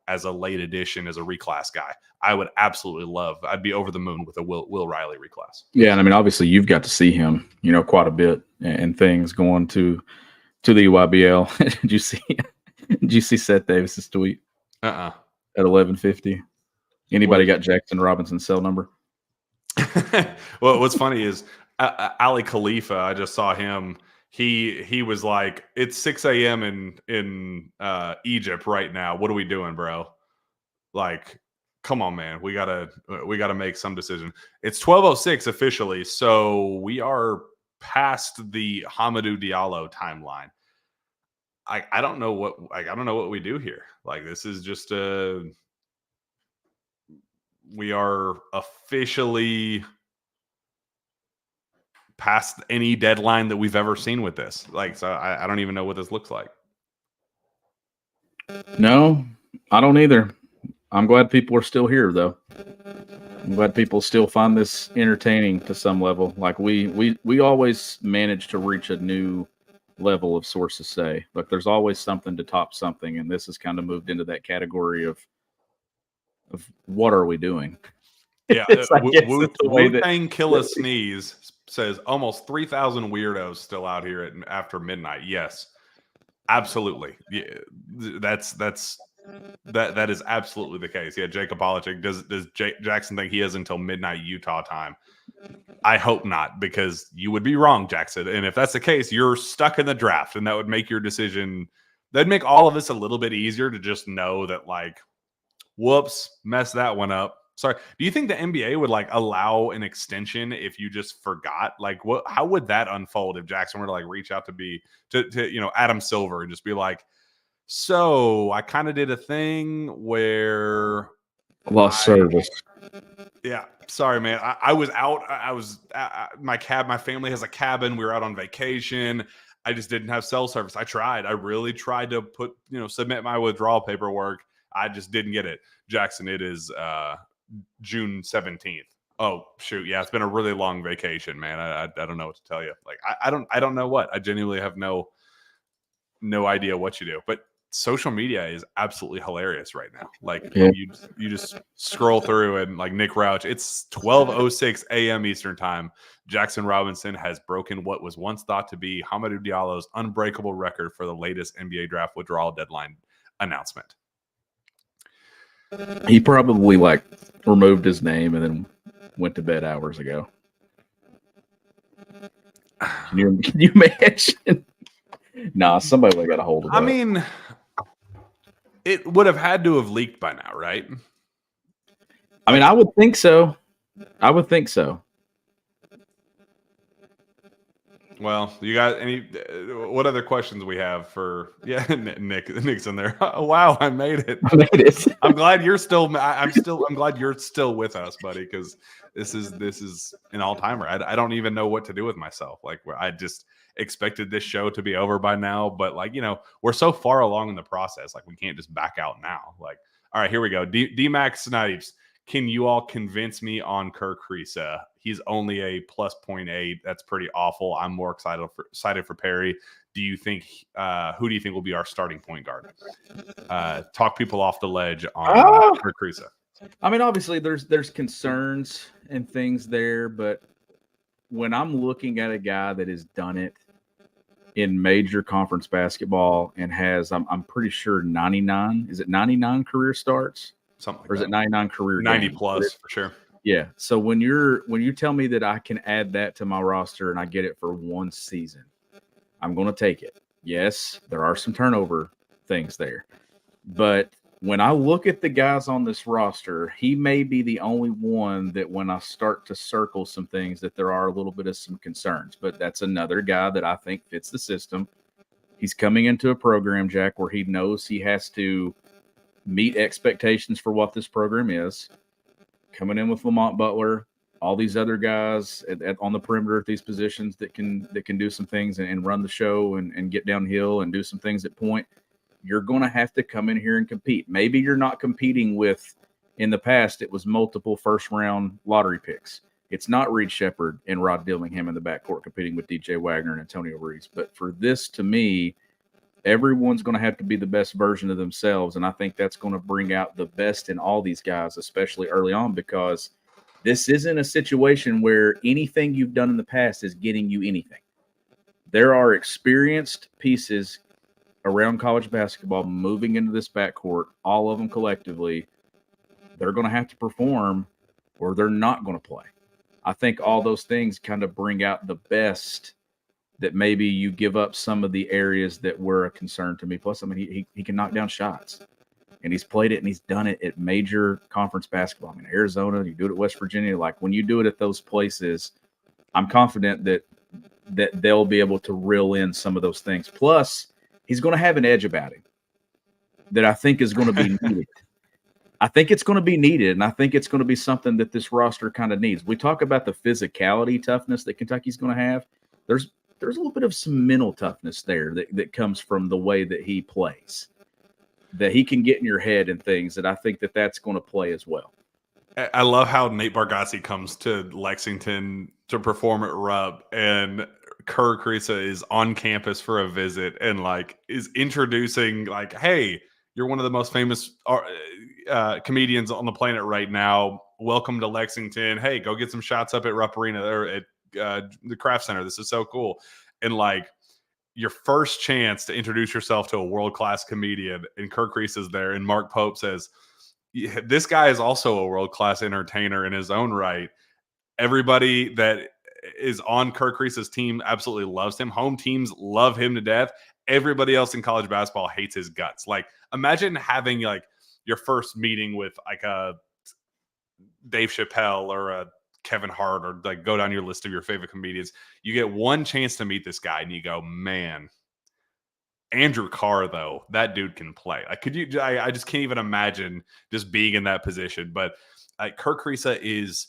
as a late addition, as a reclass guy. I would absolutely love. I'd be over the moon with a Will Riley reclass. Yeah, and I mean, obviously, you've got to see him, quite a bit, and things going to the EYBL. Did you see Seth Davis's tweet? At 11:50. Anybody got Jackson Robinson's cell number? Well, what's funny is Ali Khalifa. I just saw him. He was like, it's 6 a.m. in Egypt right now. What are we doing, bro? Like, come on, man. We gotta make some decision. It's 12:06 officially, so we are past the Hamidou Diallo timeline. I don't know what we do here. Like, this is just we are officially past any deadline that we've ever seen with this. Like, so I don't even know what this looks like. No, I don't either. I'm glad people are still here, though. I'm glad people still find this entertaining to some level. Like we always manage to reach a new level of sources say. Like there's always something to top something, and this has kind of moved into that category of what are we doing? Yeah, Wu-Tang Killa Sneeze says almost 3,000 weirdos still out here after midnight. Yes, absolutely. Yeah, that is absolutely the case. Yeah, Jacob Polachek, does Jackson think he has until midnight Utah time? I hope not, because you would be wrong, Jackson. And if that's the case, you're stuck in the draft, and that would make your decision. That'd make all of this a little bit easier to just know that, like, whoops, messed that one up. Sorry. Do you think the NBA would like allow an extension if you just forgot? Like, how would that unfold if Jackson were to like reach out to Adam Silver and just be like, so I kind of did a thing where lost service. Yeah, sorry, man. I was out. My family has a cabin. We were out on vacation. I just didn't have cell service. I really tried to submit my withdrawal paperwork. I just didn't get it. Jackson, it is June 17th. Oh shoot, yeah, it's been a really long vacation, man. I don't know what to tell you. Like I don't know what. I genuinely have no idea what you do. But social media is absolutely hilarious right now. Like Yeah. you just scroll through and like Nick Rouch, it's 12:06 a.m. Eastern time. Jackson Robinson has broken what was once thought to be Hamidou Diallo's unbreakable record for the latest NBA draft withdrawal deadline announcement. He probably like removed his name and then went to bed hours ago. Can you imagine? Nah, somebody would have got a hold of that. I mean, it would have had to have leaked by now, right? I mean, I would think so. I would think so. Well, you got any? What other questions we have for? Yeah, Nick's in there. Oh, wow, I made it. I made it. I'm glad you're still. I'm glad you're still with us, buddy, because this is an all timer. I don't even know what to do with myself. Like I just expected this show to be over by now, but like we're so far along in the process. Like we can't just back out now. Like all right, here we go. D-Max Snipes. Can you all convince me on Kerr Kriisa? He's only a plus 0.8. That's pretty awful. I'm more excited for Perry. Do you think who do you think will be our starting point guard? Talk people off the ledge on Kerr Kriisa. I mean, obviously there's concerns and things there, but when I'm looking at a guy that has done it in major conference basketball and has I'm pretty sure 99, is it 99 career starts? Something like or is it 99 career 90 games? plus for sure. Yeah. So when you tell me that I can add that to my roster and I get it for one season, I'm going to take it. Yes, there are some turnover things there. But when I look at the guys on this roster, he may be the only one that when I start to circle some things that there are a little bit of some concerns. But that's another guy that I think fits the system. He's coming into a program, Jack, where he knows he has to meet expectations for what this program is. Coming in with Lamont Butler, all these other guys on the perimeter at these positions that can do some things and run the show and get downhill and do some things at point. You're going to have to come in here and compete. Maybe you're not competing with, in the past, it was multiple first-round lottery picks. It's not Reed Shepherd and Rod Dillingham in the backcourt competing with DJ Wagner and Antonio Reeves. But for this, to me, everyone's going to have to be the best version of themselves. And I think that's going to bring out the best in all these guys, especially early on, because this isn't a situation where anything you've done in the past is getting you anything. There are experienced pieces around college basketball moving into this backcourt, all of them collectively. They're going to have to perform or they're not going to play. I think all those things kind of bring out the best that maybe you give up some of the areas that were a concern to me. Plus, I mean, he can knock down shots. And he's played it and he's done it at major conference basketball. I mean, Arizona, you do it at West Virginia. Like when you do it at those places, I'm confident that they'll be able to reel in some of those things. Plus, he's going to have an edge about him that I think is going to be needed. I think it's going to be needed, and I think it's going to be something that this roster kind of needs. We talk about the physicality toughness that Kentucky's going to have. There's a little bit of some mental toughness there that comes from the way that he plays, that he can get in your head and things that I think that's going to play as well. I love how Nate Bargatze comes to Lexington to perform at Rupp, and Kerr Kriisa is on campus for a visit and like is introducing like, hey, you're one of the most famous comedians on the planet right now. Welcome to Lexington. Hey, go get some shots up at Rupp Arena or at the Kraft Center. This is so cool. And like your first chance to introduce yourself to a world-class comedian, and Kerr Kriisa's there, and Mark Pope says, this guy is also a world-class entertainer in his own right. Everybody that is on Kerr Kriisa's team absolutely loves him. Home teams love him to death. Everybody else in college basketball hates his guts. Like, imagine having like your first meeting with like a Dave Chappelle or a Kevin Hart, or like go down your list of your favorite comedians. You get one chance to meet this guy and you go, man, Andrew Carr, though, that dude can play. Like, could you, I just can't even imagine just being in that position. But Kerr Kriisa is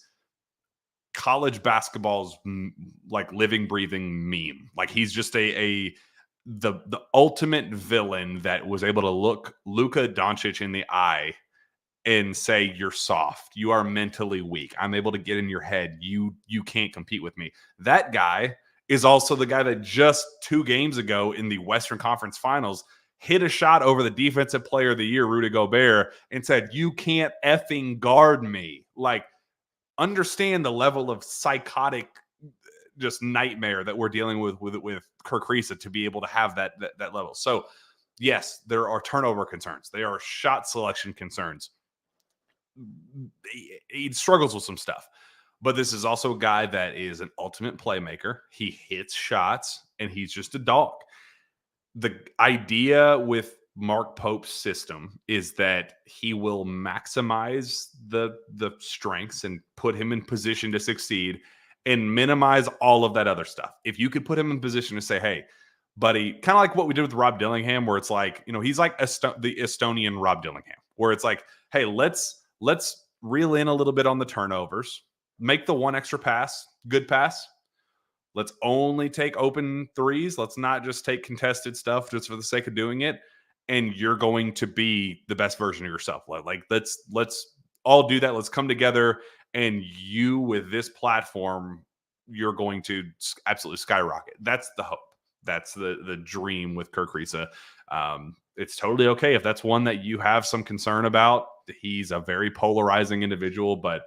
college basketball's like living, breathing meme. Like, he's just the ultimate villain that was able to look Luka Doncic in the eye and say you're soft, you are mentally weak, I'm able to get in your head, you can't compete with me. That guy is also the guy that just 2 games ago in the Western Conference Finals hit a shot over the Defensive Player of the Year, Rudy Gobert, and said, you can't effing guard me. Like, understand the level of psychotic just nightmare that we're dealing with Kerr Kriisa to be able to have that level. So yes, there are turnover concerns. There are shot selection concerns. He struggles with some stuff, but this is also a guy that is an ultimate playmaker. He hits shots and he's just a dog. The idea with Mark Pope's system is that he will maximize the strengths and put him in position to succeed and minimize all of that other stuff. If you could put him in position to say, hey, buddy, kind of like what we did with Rob Dillingham, where it's like, he's like the Estonian Rob Dillingham, where it's like, hey, let's reel in a little bit on the turnovers, make the one extra pass, good pass. Let's only take open threes. Let's not just take contested stuff just for the sake of doing it. And you're going to be the best version of yourself. Like let's all do that. Let's come together. And you, with this platform, you're going to absolutely skyrocket. That's the hope. That's the dream with Kerr Kriisa. It's totally okay if that's one that you have some concern about. He's a very polarizing individual, but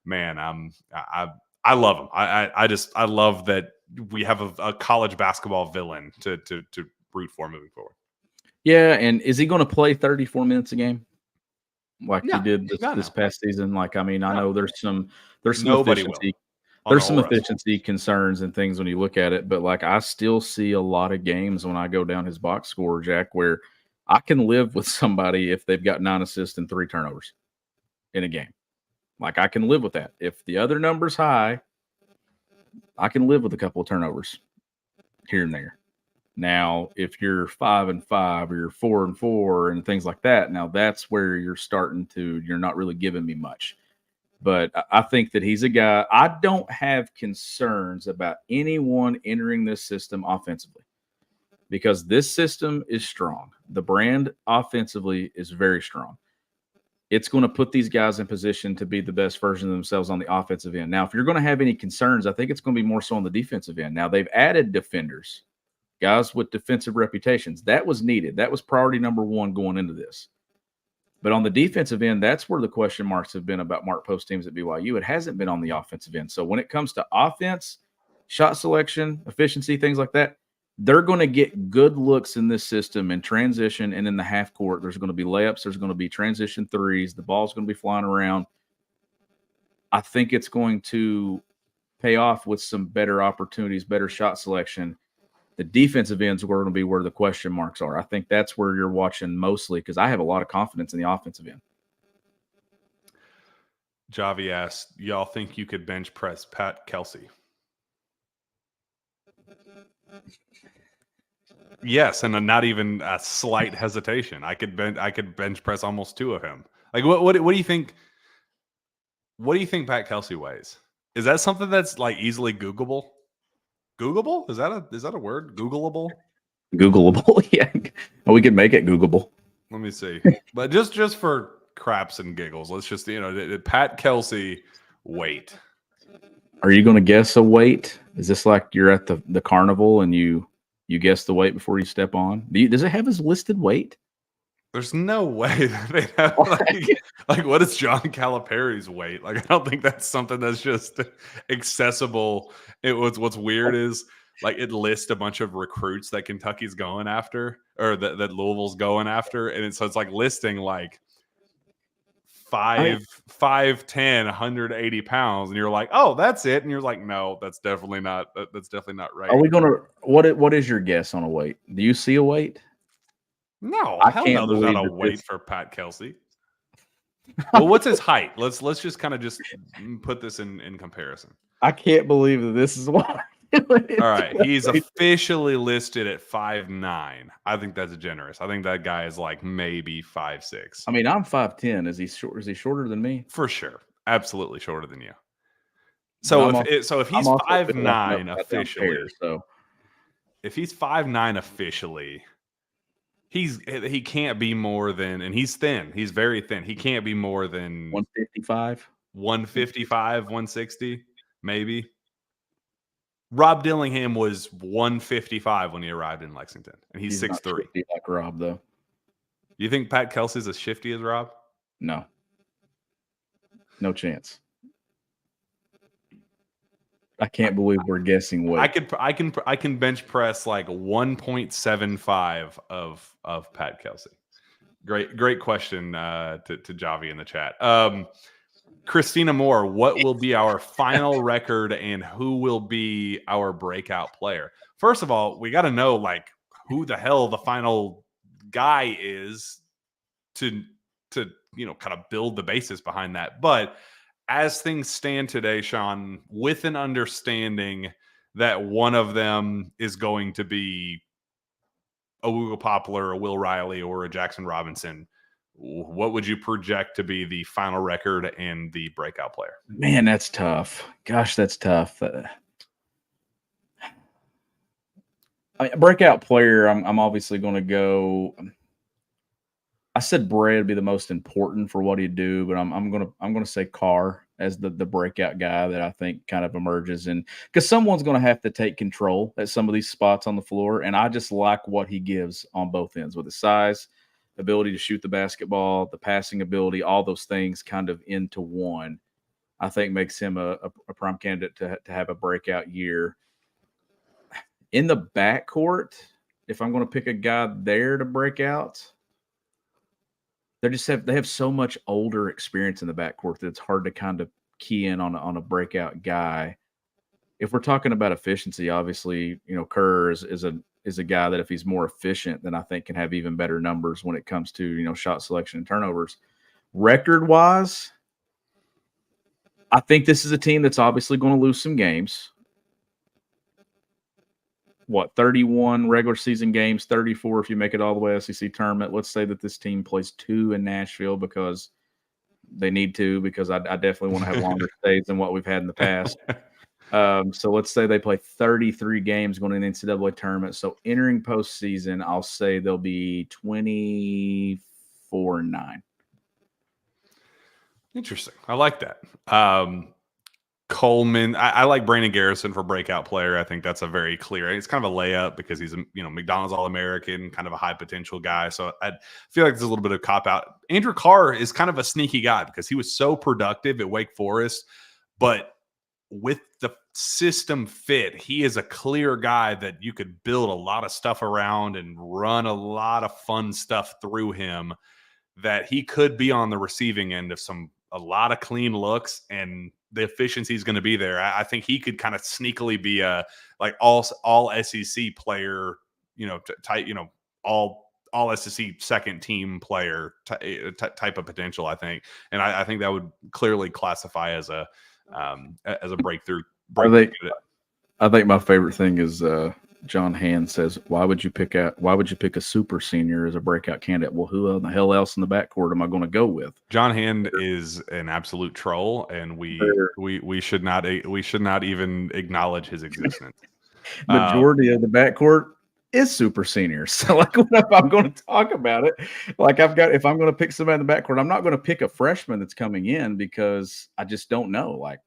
man, I love him. I love that we have a college basketball villain to root for moving forward. Yeah, and is he going to play 34 minutes a game like he did this past season? Like, I mean, I know there's some efficiency. There's some efficiency concerns and things when you look at it, but like I still see a lot of games when I go down his box score, Jack, where I can live with somebody if they've got 9 assists and 3 turnovers in a game. Like I can live with that. If the other number's high, I can live with a couple of turnovers here and there. Now, if you're 5 and 5 or you're 4 and 4 and things like that, now that's where you're not really giving me much. But I think that he's a guy. I don't have concerns about anyone entering this system offensively because this system is strong. The brand offensively is very strong. It's going to put these guys in position to be the best version of themselves on the offensive end. Now, if you're going to have any concerns, I think it's going to be more so on the defensive end. Now, they've added defenders, guys with defensive reputations. That was needed. That was priority number 1 going into this. But on the defensive end, that's where the question marks have been about Mark Pope's teams at BYU. It hasn't been on the offensive end. So when it comes to offense, shot selection, efficiency, things like that, they're going to get good looks in this system in transition and in the half court. There's going to be layups. There's going to be transition threes. The ball's going to be flying around. I think it's going to pay off with some better opportunities, better shot selection. The defensive ends are going to be where the question marks are. I think that's where you're watching mostly because I have a lot of confidence in the offensive end. Javi asked, y'all think you could bench press Pat Kelsey? Yes, and not even a slight hesitation. I could bench press almost 2 of him. Like what do you think? What do you think Pat Kelsey weighs? Is that something that's like easily Googleable? Googleable? Is that a word? Googleable? Googleable, yeah. We could make it Googleable. Let me see. But just for craps and giggles, let's just Pat Kelsey weight. Are you going to guess a weight? Is this like you're at the carnival and you guess the weight before you step on? Does it have his listed weight? There's no way that they have like what is John Calipari's weight? Like I don't think that's something that's just accessible. What's weird is like it lists a bunch of recruits that Kentucky's going after or that Louisville's going after, and so it's like listing like 5'10", 180 pounds, and you're like, oh, that's it, and you're like, no, that's definitely not right. Are we gonna what is your guess on a weight? Do you see a weight? No, I can't believe there's not a weight for Pat Kelsey. Well, what's his height? Let's just kind of just put this in comparison. I can't believe that this is what. All right, he's officially listed at 5'9". I think that's generous. I think that guy is like maybe 5'6". I mean, I'm 5'10". Is he short? Is he shorter than me? For sure, absolutely shorter than you. So if he's 5'9" officially, so if he's 5'9" officially. he can't be more than, and he's thin. He's very thin. He can't be more than 155. 155, 160, maybe. Rob Dillingham was 155 when he arrived in Lexington, and he's 6'3". Like Rob, though. You think Pat Kelsey's as shifty as Rob? No. No chance. I can't believe we're guessing what I can bench press like 1.75 of Pat Kelsey. Great question to Javi in the chat. Christina Moore, what will be our final record and who will be our breakout player? First of all, we got to know like who the hell the final guy is to kind of build the basis behind that. But as things stand today, Sean, with an understanding that one of them is going to be a Woogle Poplar, a Will Riley, or a Jackson Robinson, what would you project to be the final record and the breakout player? Man, that's tough. Gosh, that's tough. Breakout player, I'm obviously going to go. I said Bray would be the most important for what he'd do, but I'm gonna say Carr as the breakout guy that I think kind of emerges, and because someone's going to have to take control at some of these spots on the floor, and I just like what he gives on both ends with his size, ability to shoot the basketball, the passing ability, all those things kind of into one. I think makes him a prime candidate to have a breakout year. In the backcourt, if I'm going to pick a guy there to break out, they have so much older experience in the backcourt that it's hard to kind of key in on a breakout guy. If we're talking about efficiency, obviously, Kerr is a guy that if he's more efficient, then I think can have even better numbers when it comes to, shot selection and turnovers. Record wise, I think this is a team that's obviously going to lose some games. 31 regular season games, 34 if you make it all the way SEC tournament. Let's say that this team plays 2 in Nashville because they need to, because I definitely want to have longer stays than what we've had in the past. So let's say they play 33 games going in the NCAA tournament. So entering postseason, I'll say they'll be 24-9. Interesting. I like that. Coleman, I like Brandon Garrison for breakout player. I think that's a very clear. It's kind of a layup because he's a McDonald's All-American, kind of a high potential guy. So I feel like there's a little bit of cop out. Andrew Carr is kind of a sneaky guy because he was so productive at Wake Forest, but with the system fit, he is a clear guy that you could build a lot of stuff around and run a lot of fun stuff through him. That he could be on the receiving end of a lot of clean looks, and the efficiency is going to be there. I think he could kind of sneakily be a like all SEC player, type, all SEC second team player type of potential. I think, and I think that would clearly classify as a breakthrough. I think my favorite thing is John Hand says, why would you pick a super senior as a breakout candidate? Well, who the hell else in the backcourt am I going to go with? John Hand is an absolute troll, and we should not even acknowledge his existence. Majority of the backcourt is super seniors. So like if I'm going to talk about it, like if I'm going to pick somebody in the backcourt, I'm not going to pick a freshman that's coming in because I just don't know. Like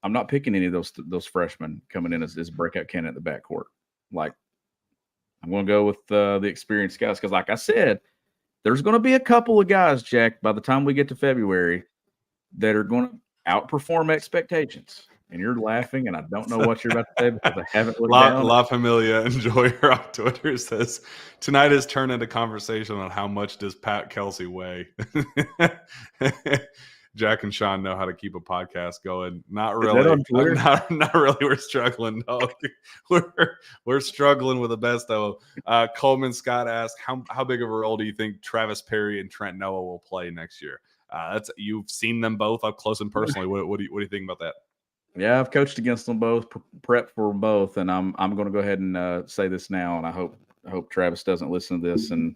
I'm not picking any of those freshmen coming in as breakout candidate in the backcourt. Like, I'm going to go with the experienced guys because, like I said, there's going to be a couple of guys, Jack, by the time we get to February that are going to outperform expectations. And you're laughing, and I don't know what you're about to say because I haven't looked down. La Familia Enjoyer on Twitter says, tonight has turned into conversation on how much does Pat Kelsey weigh? Jack and Sean know how to keep a podcast going. Not really. Is that on Twitter? Not really. We're struggling. No, we're struggling with the best of them. Coleman Scott asked, how big of a role do you think Travis Perry and Trent Noah will play next year? You've seen them both up close and personally. What do you think about that? Yeah, I've coached against them both, prepped for them both, and I'm going to go ahead and say this now, and I hope Travis doesn't listen to this and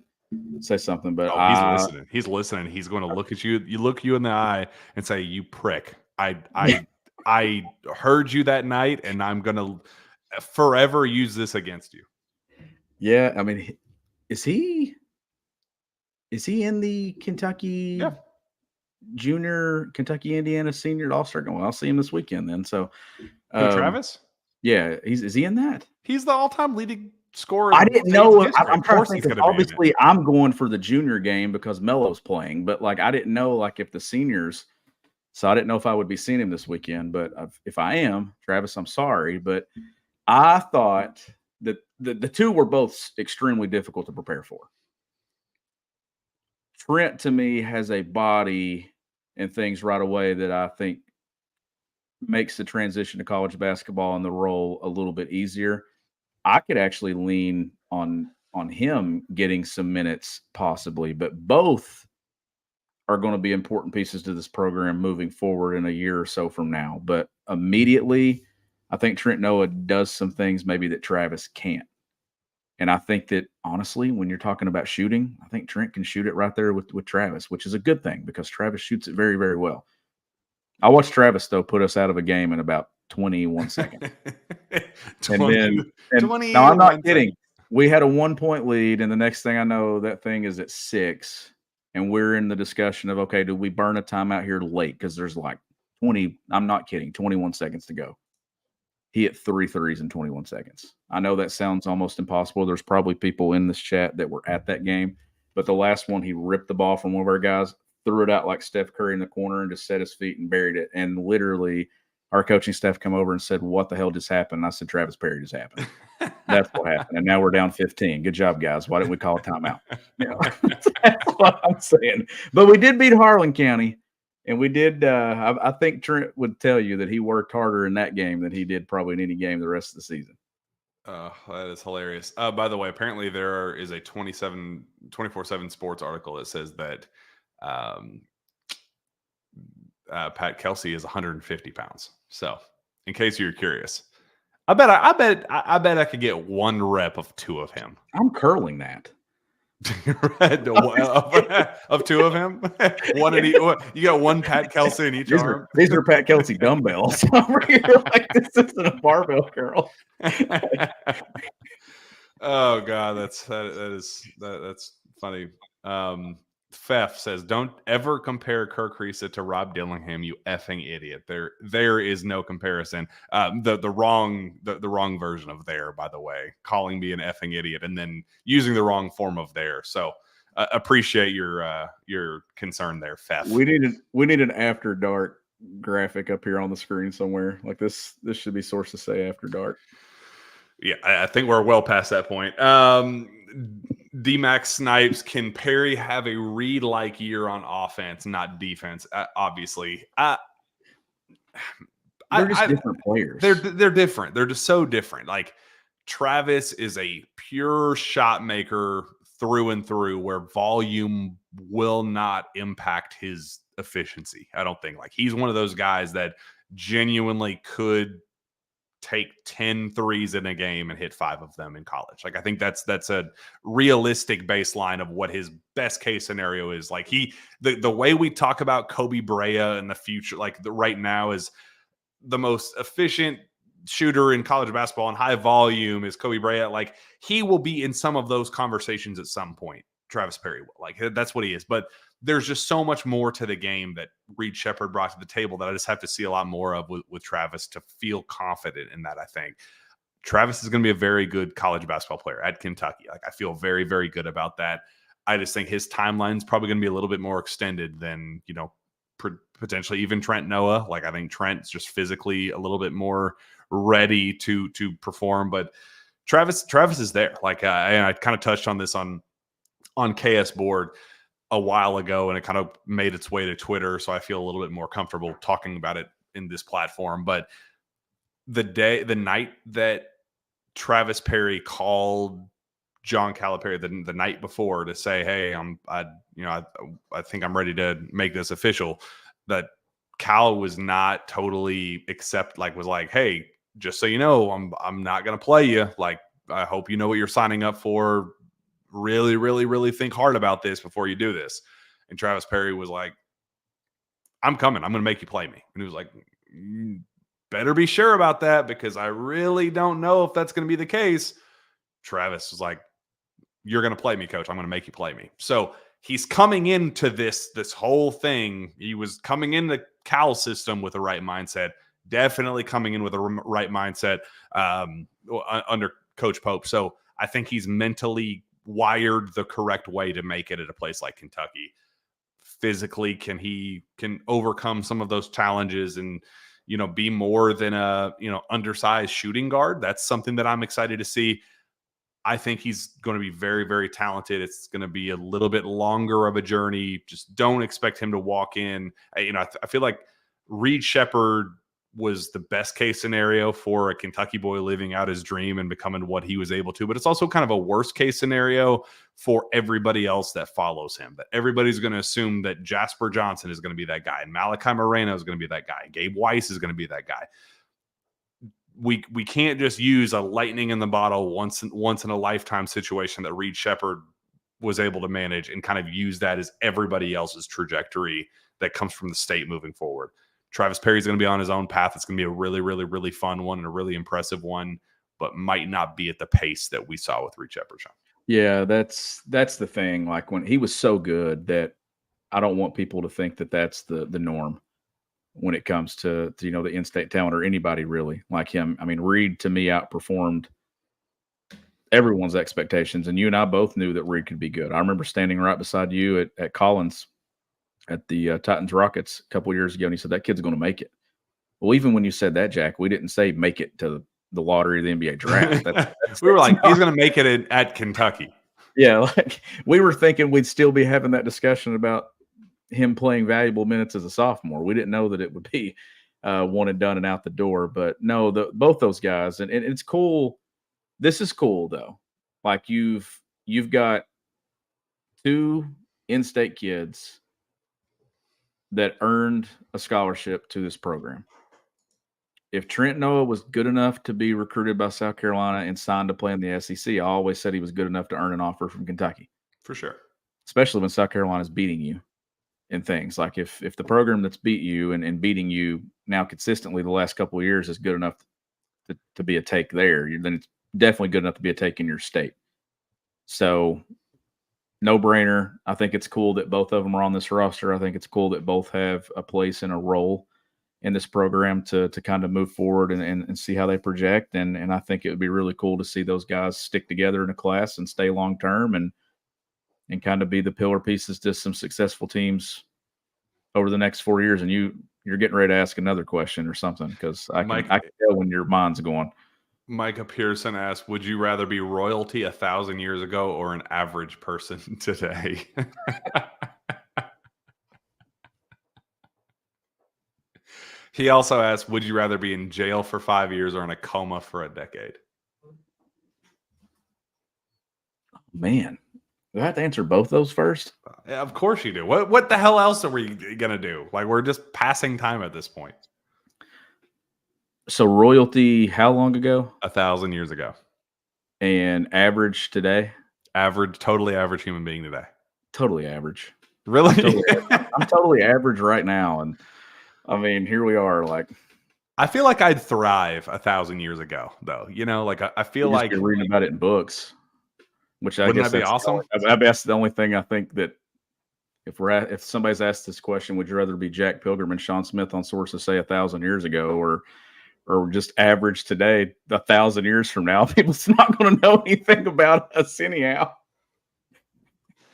say something, but he's listening. He's going to look at you. You look you in the eye and say, "You prick! I heard you that night, and I'm going to forever use this against you." Yeah, I mean, Is he in the Kentucky Yeah. junior, Kentucky Indiana senior All-Star game? Well, I'll see him this weekend then. So, Who, Travis? yeah, is he in that? He's the all-time leading scorer I in didn't Fade's know. history. I'm Of trying to course think he's because going to be in it. obviously I'm going for the junior game because Melo's playing, but like I didn't know like if the seniors. So I didn't know if I would be seeing him this weekend. But if I am, Travis, I'm sorry, but I thought that the two were both extremely difficult to prepare for. Trent to me has a body and things right away that I think makes the transition to college basketball and the role a little bit easier. I could actually lean on him getting some minutes possibly, but both are going to be important pieces to this program moving forward in a year or so from now. But immediately, I think Trent Noah does some things maybe that Travis can't. And I think that honestly, when you're talking about shooting, I think Trent can shoot it right there with Travis, which is a good thing because Travis shoots it very, very well. I watched Travis though put us out of a game in about 21 seconds. And no, I'm not kidding. We had a 1-point lead, and the next thing I know, that thing is at 6. And we're in the discussion of, okay, do we burn a timeout here late? Because there's like 20, I'm not kidding, 21 seconds to go. He hit 3 threes in 21 seconds. I know that sounds almost impossible. There's probably people in this chat that were at that game, but the last one, he ripped the ball from one of our guys, threw it out like Steph Curry in the corner and just set his feet and buried it. And literally, our coaching staff come over and said, "What the hell just happened?" And I said, "Travis Perry just happened." That's what happened. And now we're down 15. Good job, guys. Why didn't we call a timeout? You know, that's what I'm saying. But we did beat Harlan County. And we did. I think Trent would tell you that he worked harder in that game than he did probably in any game the rest of the season. Oh, that is hilarious. By the way, apparently there is a 24/7 Sports article that says that Pat Kelsey is 150 pounds. So, in case you're curious, I bet I could get one rep of 2 of him. I'm curling that. Of 2 of him, one in each. You got one Pat Kelsey in each arm. These are Pat Kelsey dumbbells. Like this isn't a barbell curl. Oh God, that's funny. Fef says, "Don't ever compare Kirk Risa to Rob Dillingham, you effing idiot. There is no comparison. The wrong version of there, by the way, calling me an effing idiot and then using the wrong form of there. So appreciate your concern there, Fef. We need an after dark graphic up here on the screen somewhere. Like this should be source to say after dark. Yeah, I think we're well past that point. D-Max Snipes, can Perry have a Reed-like year on offense, not defense? Obviously. They're just different players. They're different. They're just so different. Like Travis is a pure shot maker through and through where volume will not impact his efficiency. I don't think. Like he's one of those guys that genuinely could take 10 threes in a game and hit 5 of them in college. Like I think that's a realistic baseline of what his best case scenario is. Like the way we talk about Kobe Brea in the future, like right now is the most efficient shooter in college basketball and high volume is Kobe Brea. Like he will be in some of those conversations at some point. Travis Perry will. Like that's what he is. But there's just so much more to the game that Reed Sheppard brought to the table that I just have to see a lot more of with Travis to feel confident in that. I think Travis is going to be a very good college basketball player at Kentucky. Like I feel very, very good about that. I just think his timeline is probably going to be a little bit more extended than, potentially even Trent Noah. Like I think Trent's just physically a little bit more ready to perform, but Travis is there. Like and I kind of touched on this on KS Board a while ago, and it kind of made its way to Twitter. So I feel a little bit more comfortable talking about it in this platform. But the night that Travis Perry called John Calipari the night before to say, "Hey, I think I'm ready to make this official," that Cal was not totally was like, "Hey, just so you know, I'm not going to play you. Like, I hope you know what you're signing up for. Really, really, really think hard about this before you do this." And Travis Perry was like, "I'm coming. I'm going to make you play me." And he was like, "Better be sure about that because I really don't know if that's going to be the case." Travis was like, you're going to play me, coach. I'm going to make you play me. So he's coming into this whole thing. He was coming in the Cal system with the right mindset, definitely coming in with a right mindset under Coach Pope. So I think he's mentally wired the correct way to make it at a place like Kentucky. Physically, can overcome some of those challenges and, be more than a, undersized shooting guard. That's something that I'm excited to see. I think he's going to be very, very talented. It's going to be a little bit longer of a journey. Just don't expect him to walk in. I feel like Reed Sheppard was the best case scenario for a Kentucky boy living out his dream and becoming what he was able to. But it's also kind of a worst case scenario for everybody else that follows him. That everybody's going to assume that Jasper Johnson is going to be that guy. Malachi Moreno is going to be that guy. Gabe Weiss is going to be that guy. We can't just use a lightning in the bottle once in a lifetime situation that Reed Sheppard was able to manage and kind of use that as everybody else's trajectory that comes from the state moving forward. Travis Perry's going to be on his own path. It's going to be a really, really, really fun one and a really impressive one, but might not be at the pace that we saw with Reed Sheppard. Yeah, that's the thing. Like when he was so good that I don't want people to think that that's the norm when it comes to the in-state talent or anybody really like him. I mean, Reed to me outperformed everyone's expectations, and you and I both knew that Reed could be good. I remember standing right beside you at Collins at the Titans Rockets a couple years ago, and he said, that kid's going to make it. Well, even when you said that, Jack, we didn't say make it to the lottery of the NBA draft. We were like, he's going to make it at Kentucky. Yeah, like we were thinking we'd still be having that discussion about him playing valuable minutes as a sophomore. We didn't know that it would be one and done and out the door. But no, both those guys, and it's cool. This is cool though. Like you've got two in-state kids that earned a scholarship to this program. If Trent Noah was good enough to be recruited by South Carolina and signed to play in the SEC, I always said he was good enough to earn an offer from Kentucky. For sure. Especially when South Carolina's beating you in things. Like if the program that's beat you and beating you now consistently the last couple of years is good enough to be a take there, then it's definitely good enough to be a take in your state. So no brainer. I think it's cool that both of them are on this roster. I think it's cool that both have a place and a role in this program to kind of move forward and see how they project. And I think it would be really cool to see those guys stick together in a class and stay long-term and kind of be the pillar pieces to some successful teams over the next 4 years. And you're getting ready to ask another question or something, because I can tell when your mind's going. Micah Pearson asked, would you rather be royalty 1,000 years ago or an average person today? He also asked, would you rather be in jail for 5 years or in a coma for a decade? Man, do I have to answer both those first? Yeah, of course you do. What the hell else are we going to do? Like, we're just passing time at this point. So royalty, how long ago? 1,000 years ago. And average today? Average, totally average human being today. Totally average. Really? I'm totally average right now. And I mean, here we are. Like, I feel like I'd thrive 1,000 years ago, though. Like I feel like you're reading about it in books, which I wouldn't guess that be awesome? That's the only thing I think that if somebody's asked this question, would you rather be Jack Pilgrim and Sean Smith on Sources say 1,000 years ago, or just average today 1,000 years from now? People's not going to know anything about us anyhow.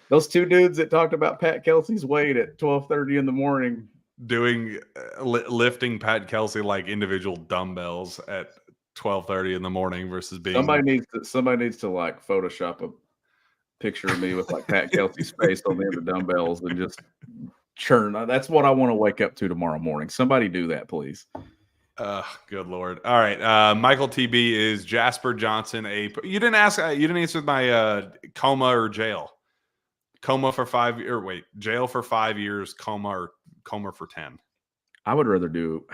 Those two dudes that talked about Pat Kelsey's weight at 12:30 in the morning, doing lifting Pat Kelsey like individual dumbbells at 12:30 in the morning versus being somebody needs to like Photoshop a picture of me with like Pat Kelsey's face on the end of dumbbells and just churn. That's what I want to wake up to tomorrow morning. Somebody do that, please. Good Lord. All right. Michael TB is Jasper Johnson. You didn't answer my coma or jail. Coma for 5 years. Wait, jail for 5 years, coma for 10. I would rather do,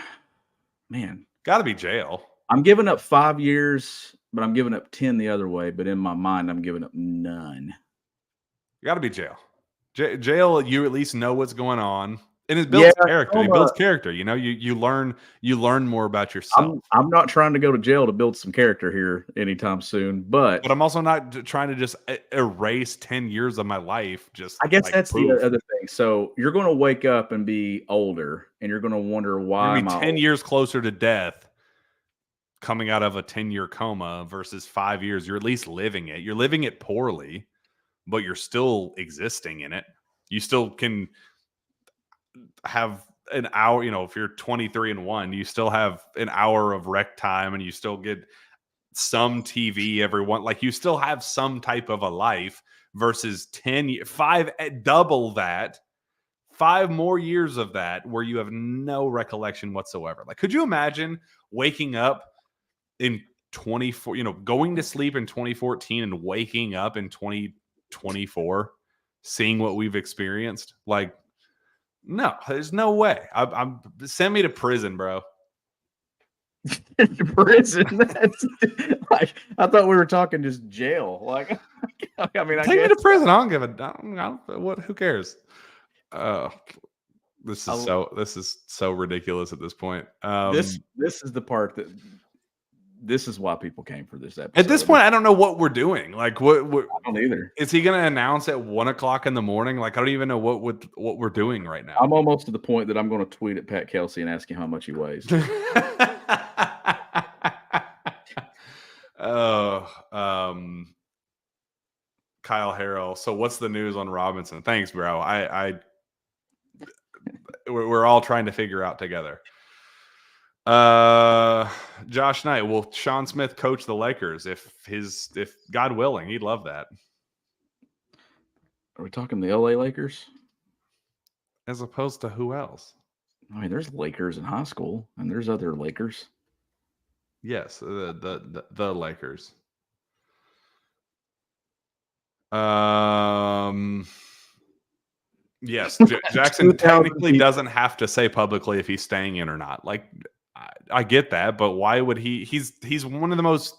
man. Gotta be jail. I'm giving up 5 years, but I'm giving up 10 the other way. But in my mind, I'm giving up none. You gotta be jail. Jail, you at least know what's going on. And it builds Yeah, character. It builds character. You know, you learn more about yourself. I'm not trying to go to jail to build some character here anytime soon, but I'm also not trying to just erase 10 years of my life. Just I guess like that's the poof. other thing. So you're going to wake up and be older, and you're going to wonder You're why gonna am be I 10 old? years closer to death coming out of a 10-year coma versus 5 years. You're at least living it. You're living it poorly, but you're still existing in it. You still can have an hour, you know, if you're 23 and 1, you still have an hour of rec time and you still get some TV every one. Like you still have some type of a life versus 5, double that, 5 more years of that where you have no recollection whatsoever. Like, could you imagine waking up in 24, you know, going to sleep in 2014 and waking up in 2024, seeing what we've experienced? Like, no, there's no way. I'm send me to prison, bro. Prison. That's like I thought we were talking just jail. Like, I mean, Take me to prison. I don't give a. What? Who cares? This is so ridiculous at this point. This is the part that this is why people came for this episode. At this point, I don't know what we're doing. Like, what I don't either. is he going to announce at 1:00 in the morning? Like, I don't even know what we're doing right now. I'm almost to the point that I'm going to tweet at Pat Kelsey and ask him how much he weighs. Kyle Harrell. So, what's the news on Robinson? Thanks, bro. We're all trying to figure out together. Josh Knight, will Sean Smith coach the Lakers if God willing? He'd love that. Are we talking the LA Lakers? As opposed to who else? I mean, there's Lakers in high school, and there's other Lakers. Yes, the Lakers. Yes, Jackson technically doesn't have to say publicly if he's staying in or not. Like, I get that, but why would he? He's one of the most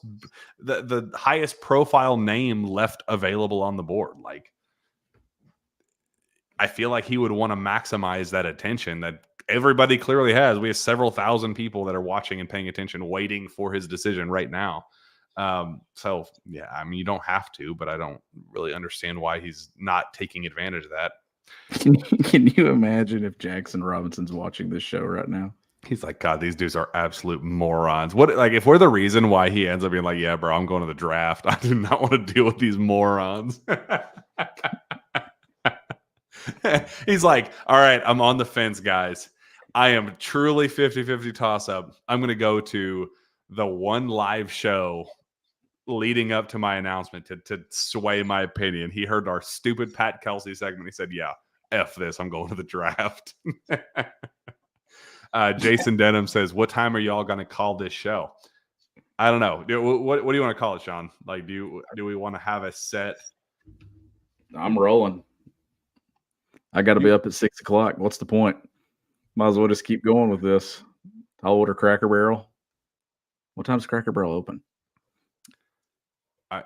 the highest profile name left available on the board. Like, I feel like he would want to maximize that attention that everybody clearly has. We have several thousand people that are watching and paying attention, waiting for his decision right now. So yeah, I mean, you don't have to, but I don't really understand why he's not taking advantage of that. Can you imagine if Jackson Robinson's watching this show right now? He's like, God, these dudes are absolute morons. What, like, if we're the reason why he ends up being like, yeah, bro, I'm going to the draft, I do not want to deal with these morons. He's like, all right, I'm on the fence, guys. I am truly 50-50 toss-up. I'm going to go to the one live show leading up to my announcement to sway my opinion. He heard our stupid Pat Kelsey segment. He said, yeah, F this. I'm going to the draft. Jason Denham says, what time are y'all going to call this show? I don't know. What do you want to call it, Sean? Like, do we want to have a set? I'm rolling. I got to be up at 6 o'clock. What's the point? Might as well just keep going with this. I'll order Cracker Barrel. What time's Cracker Barrel open? I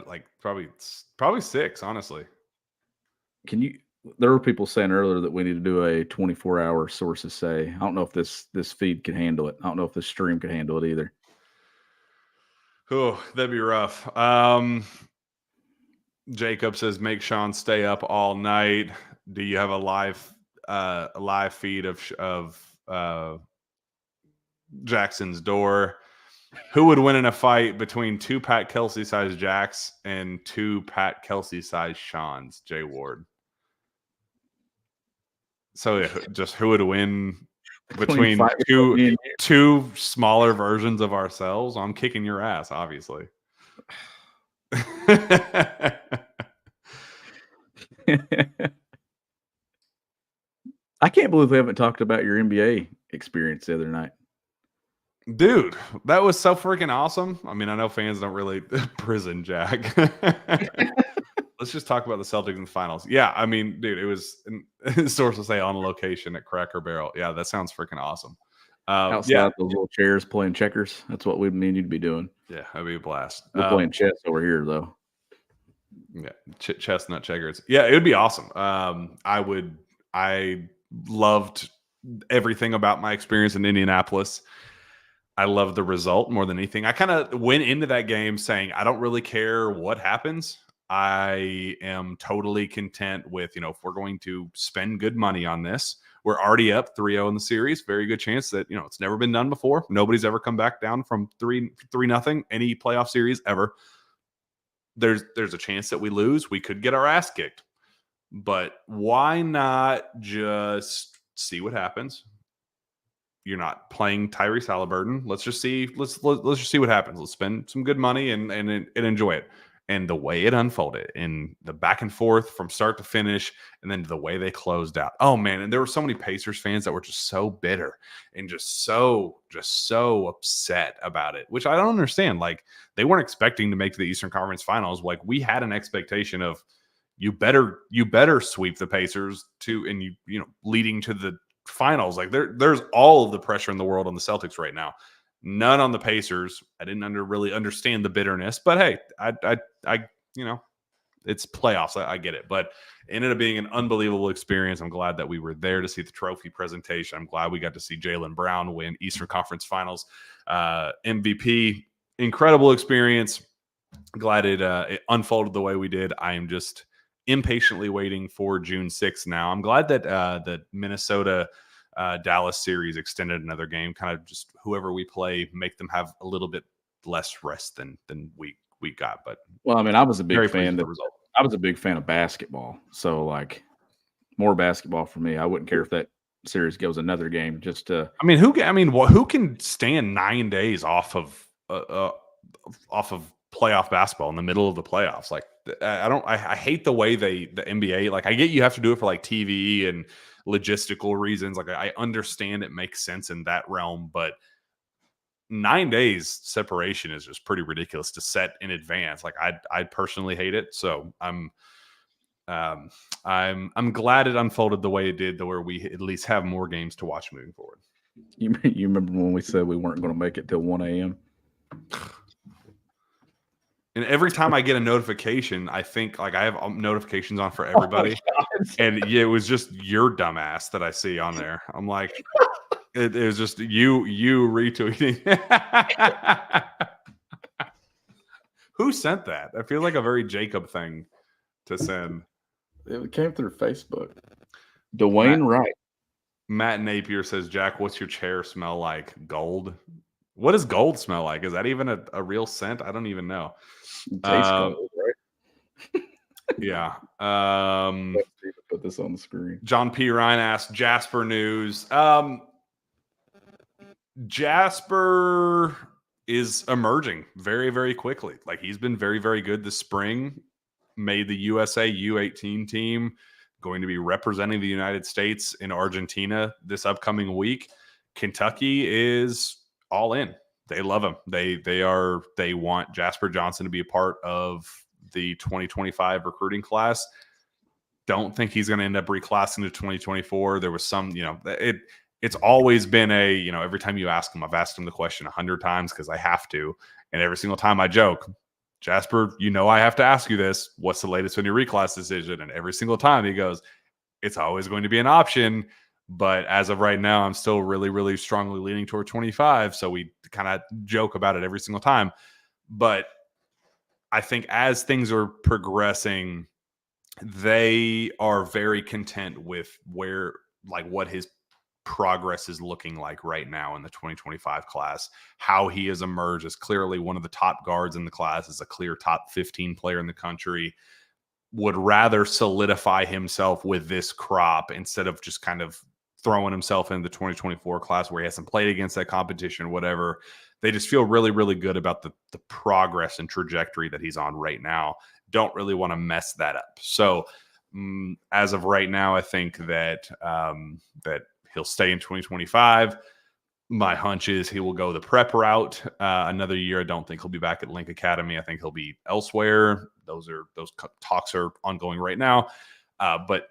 like probably 6, honestly. There were people saying earlier that we need to do a 24-hour sources say. I don't know if this feed can handle it. I don't know if this stream can handle it either. Oh, that'd be rough. Jacob says, make Sean stay up all night. Do you have a live feed of Jackson's door? Who would win in a fight between 2 Pat Kelsey-sized Jacks and 2 Pat Kelsey-sized Seans? Jay Ward. So just who would win between two smaller versions of ourselves? I'm kicking your ass, obviously. I can't believe we haven't talked about your NBA experience the other night. Dude, that was so freaking awesome. I mean, I know fans don't really prison Jack. Let's just talk about the Celtics in the finals. Yeah, I mean, dude, it was sources say on location at Cracker Barrel. Yeah, that sounds freaking awesome. Outside those little chairs playing checkers. That's what we mean you'd be doing. Yeah, that'd be a blast. We're playing chess over here, though. Yeah, chestnut checkers. Yeah, it would be awesome. I loved everything about my experience in Indianapolis. I love the result more than anything. I kind of went into that game saying, I don't really care what happens. I am totally content with, if we're going to spend good money on this, we're already up 3-0 in the series. Very good chance that, it's never been done before. Nobody's ever come back down from 3-0 any playoff series ever. There's a chance that we lose. We could get our ass kicked. But why not just see what happens? You're not playing Tyrese Halliburton. Let's just see. Let's just see what happens. Let's spend some good money and enjoy it. And the way it unfolded, in the back and forth from start to finish, and then the way they closed out. Oh man! And there were so many Pacers fans that were just so bitter and just so upset about it, which I don't understand. Like, they weren't expecting to make the Eastern Conference Finals. Like, we had an expectation of you better sweep the Pacers leading to the finals. Like, there's all of the pressure in the world on the Celtics right now. None on the Pacers. I didn't really understand the bitterness, but hey, I it's playoffs. I get it, but it ended up being an unbelievable experience. I'm glad that we were there to see the trophy presentation. I'm glad we got to see Jaylen Brown win Eastern Conference Finals MVP. Incredible experience. Glad it unfolded the way we did. I am just impatiently waiting for June 6th now. I'm glad that the Minnesota Dallas series extended another game. Kind of just whoever we play, make them have a little bit less rest than we got. But well, I mean, I was a big fan. I was a big fan of basketball, so like more basketball for me. I wouldn't care if that series goes another game. Just to, who can stand 9 days off of playoff basketball in the middle of the playoffs? Like, I hate the way the NBA, like, I get you have to do it for like TV and logistical reasons. Like, I understand it makes sense in that realm, but 9 days separation is just pretty ridiculous to set in advance. Like, I personally hate it. So I'm glad it unfolded the way it did, where we at least have more games to watch moving forward. You remember when we said we weren't going to make it till 1 a.m.? And every time I get a notification, I think, like, I have notifications on for everybody. And yeah, it was just your dumbass that I see on there. I'm like, it was just you retweeting. Who sent that? I feel like a very Jacob thing to send. It came through Facebook. Dwayne Wright. Matt Napier says, Jack, what's your chair smell like? Gold? What does gold smell like? Is that even a real scent? I don't even know. Gold, right? Yeah. Put this on the screen. John P. Ryan asked Jasper news. Jasper is emerging very, very quickly. Like, he's been very, very good this spring. Made the USA U18 team. Going to be representing the United States in Argentina this upcoming week. Kentucky is all in. They love him. They want Jasper Johnson to be a part of the 2025 recruiting class. Don't think he's going to end up reclassing to 2024. There was some, it's always been every time you ask him, I've asked him the question 100 times because I have to. And every single time I joke, Jasper, I have to ask you this. What's the latest on your reclass decision? And every single time he goes, it's always going to be an option. But as of right now, I'm still really, really strongly leaning toward 25. So we kind of joke about it every single time. But I think as things are progressing, they are very content with what his progress is looking like right now in the 2025 class. How he has emerged as clearly one of the top guards in the class, as a clear top 15 player in the country. Would rather solidify himself with this crop instead of just kind of throwing himself in the 2024 class where he hasn't played against that competition, whatever. They just feel really, really good about the progress and trajectory that he's on right now. Don't really want to mess that up. So as of right now, I think that that he'll stay in 2025. My hunch is he will go the prep route another year. I don't think he'll be back at Link Academy. I think he'll be elsewhere. Those talks are ongoing right now. But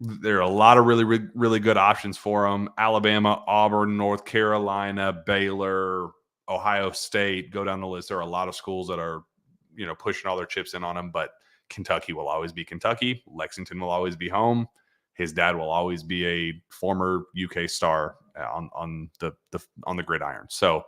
there are a lot of really, really, really good options for him. Alabama, Auburn, North Carolina, Baylor, Ohio State, go down the list. There are a lot of schools that are, pushing all their chips in on him, but Kentucky will always be Kentucky. Lexington will always be home. His dad will always be a former UK star on the gridiron. So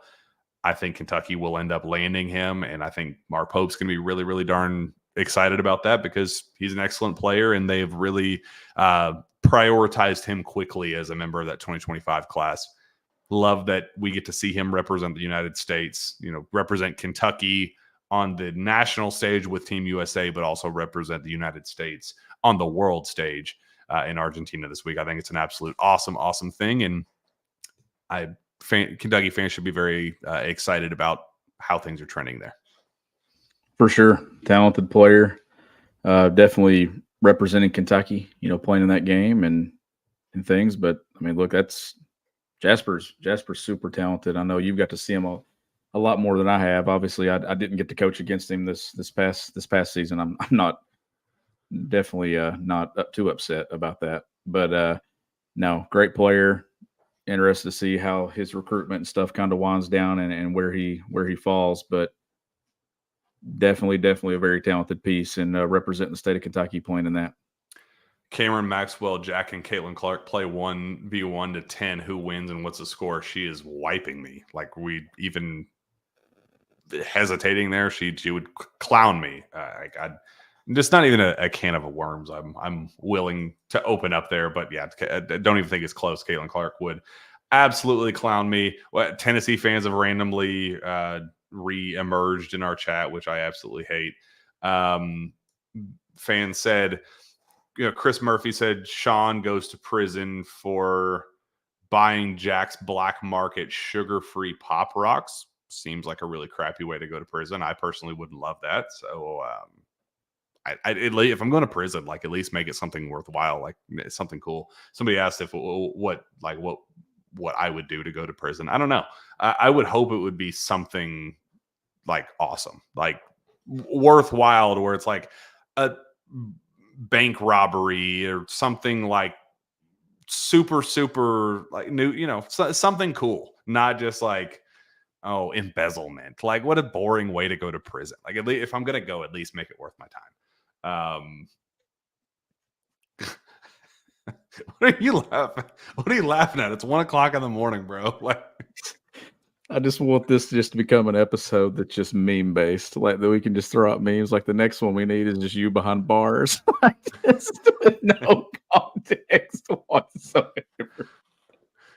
I think Kentucky will end up landing him, and I think Mark Pope's going to be really, really darn excited about that because he's an excellent player, and they've really prioritized him quickly as a member of that 2025 class. Love that we get to see him represent the United States, represent Kentucky on the national stage with Team USA, but also represent the United States on the world stage in Argentina this week. I think it's an absolute awesome thing, and Kentucky fans should be very excited about how things are trending there. For sure. Talented player. Definitely representing Kentucky, playing in that game and things. But, I mean, look, that's Jasper's super talented. I know you've got to see him a lot more than I have. Obviously, I didn't get to coach against him this past season. I'm not definitely not too upset about that. But, no, great player. Interested to see how his recruitment and stuff kind of winds down and where he falls, but definitely a very talented piece and representing the state of Kentucky playing in that. Cameron Maxwell, Jack, and Caitlin Clark play 1v1 to 10. Who wins and what's the score? She is wiping me. Like, we even hesitating there, she would clown me. I'm just not even a can of worms. I'm willing to open up there, but yeah, I don't even think it's close. Caitlin Clark would absolutely clown me. Tennessee fans have randomly re-emerged in our chat, which I absolutely hate. Fans said, Chris Murphy said Sean goes to prison for buying Jack's black market sugar-free Pop Rocks. Seems like a really crappy way to go to prison. I personally wouldn't love that. So if I'm going to prison, like, at least make it something worthwhile, like something cool. Somebody asked what I would do to go to prison. I don't know. I would hope it would be something like awesome, like worthwhile, to where it's like a bank robbery or something like super like new, something cool, not just like, oh, embezzlement. Like, what a boring way to go to prison. Like, at least if I'm gonna go, at least make it worth my time. What are you laughing at? It's 1 o'clock in the morning, bro. Like, I just want this just to become an episode that's just meme based, like that we can just throw out memes. Like, the next one we need is just you behind bars, like, just with no context whatsoever.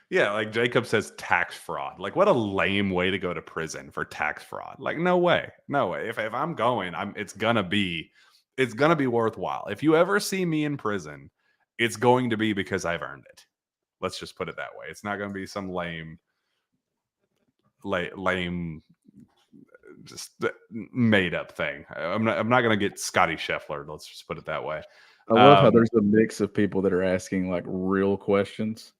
Yeah, like Jacob says, tax fraud. Like, what a lame way to go to prison for tax fraud. Like, no way. If I'm going, it's gonna be worthwhile. If you ever see me in prison, it's going to be because I've earned it. Let's just put it that way. It's not going to be some lame, just made up thing. I'm not going to get Scotty Scheffler. Let's just put it that way. I love how there's a mix of people that are asking like real questions.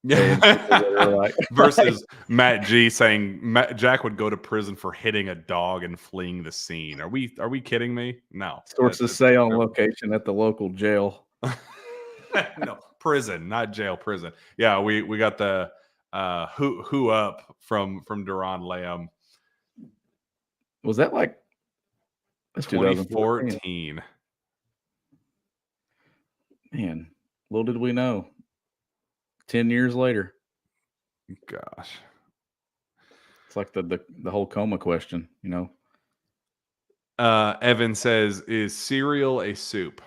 Yeah. Like, versus Matt G saying Jack would go to prison for hitting a dog and fleeing the scene. Are we kidding me? No. Sources say on location at the local jail. No, prison, not jail, prison. Yeah, we got the who up from Duran Lamb. Was that like 2014? Man, little did we know. 10 years later. Gosh. It's like the whole coma question, Evan says, is cereal a soup?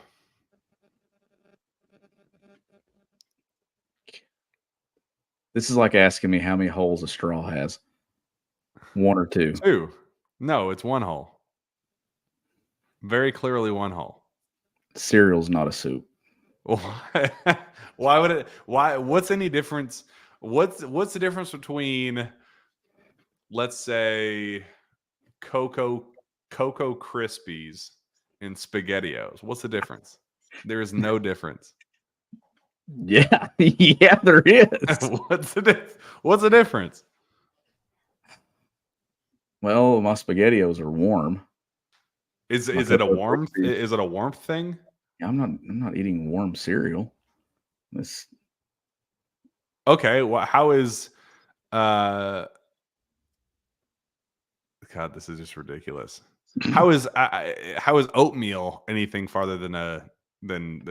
This is like asking me how many holes a straw has. 1 or 2? 2. No, it's 1 hole. Very clearly 1 hole. Cereal's not a soup. Why would it? Why? What's any difference? What's the difference between, let's say, Cocoa Krispies and SpaghettiOs? What's the difference? There is no difference. Yeah, yeah, there is. What's the difference? Well, my SpaghettiOs are warm. Is it a warmth? Is it a warmth thing? Yeah, I'm not eating warm cereal. Okay. Well, how is God, this is just ridiculous. How is oatmeal anything farther than a then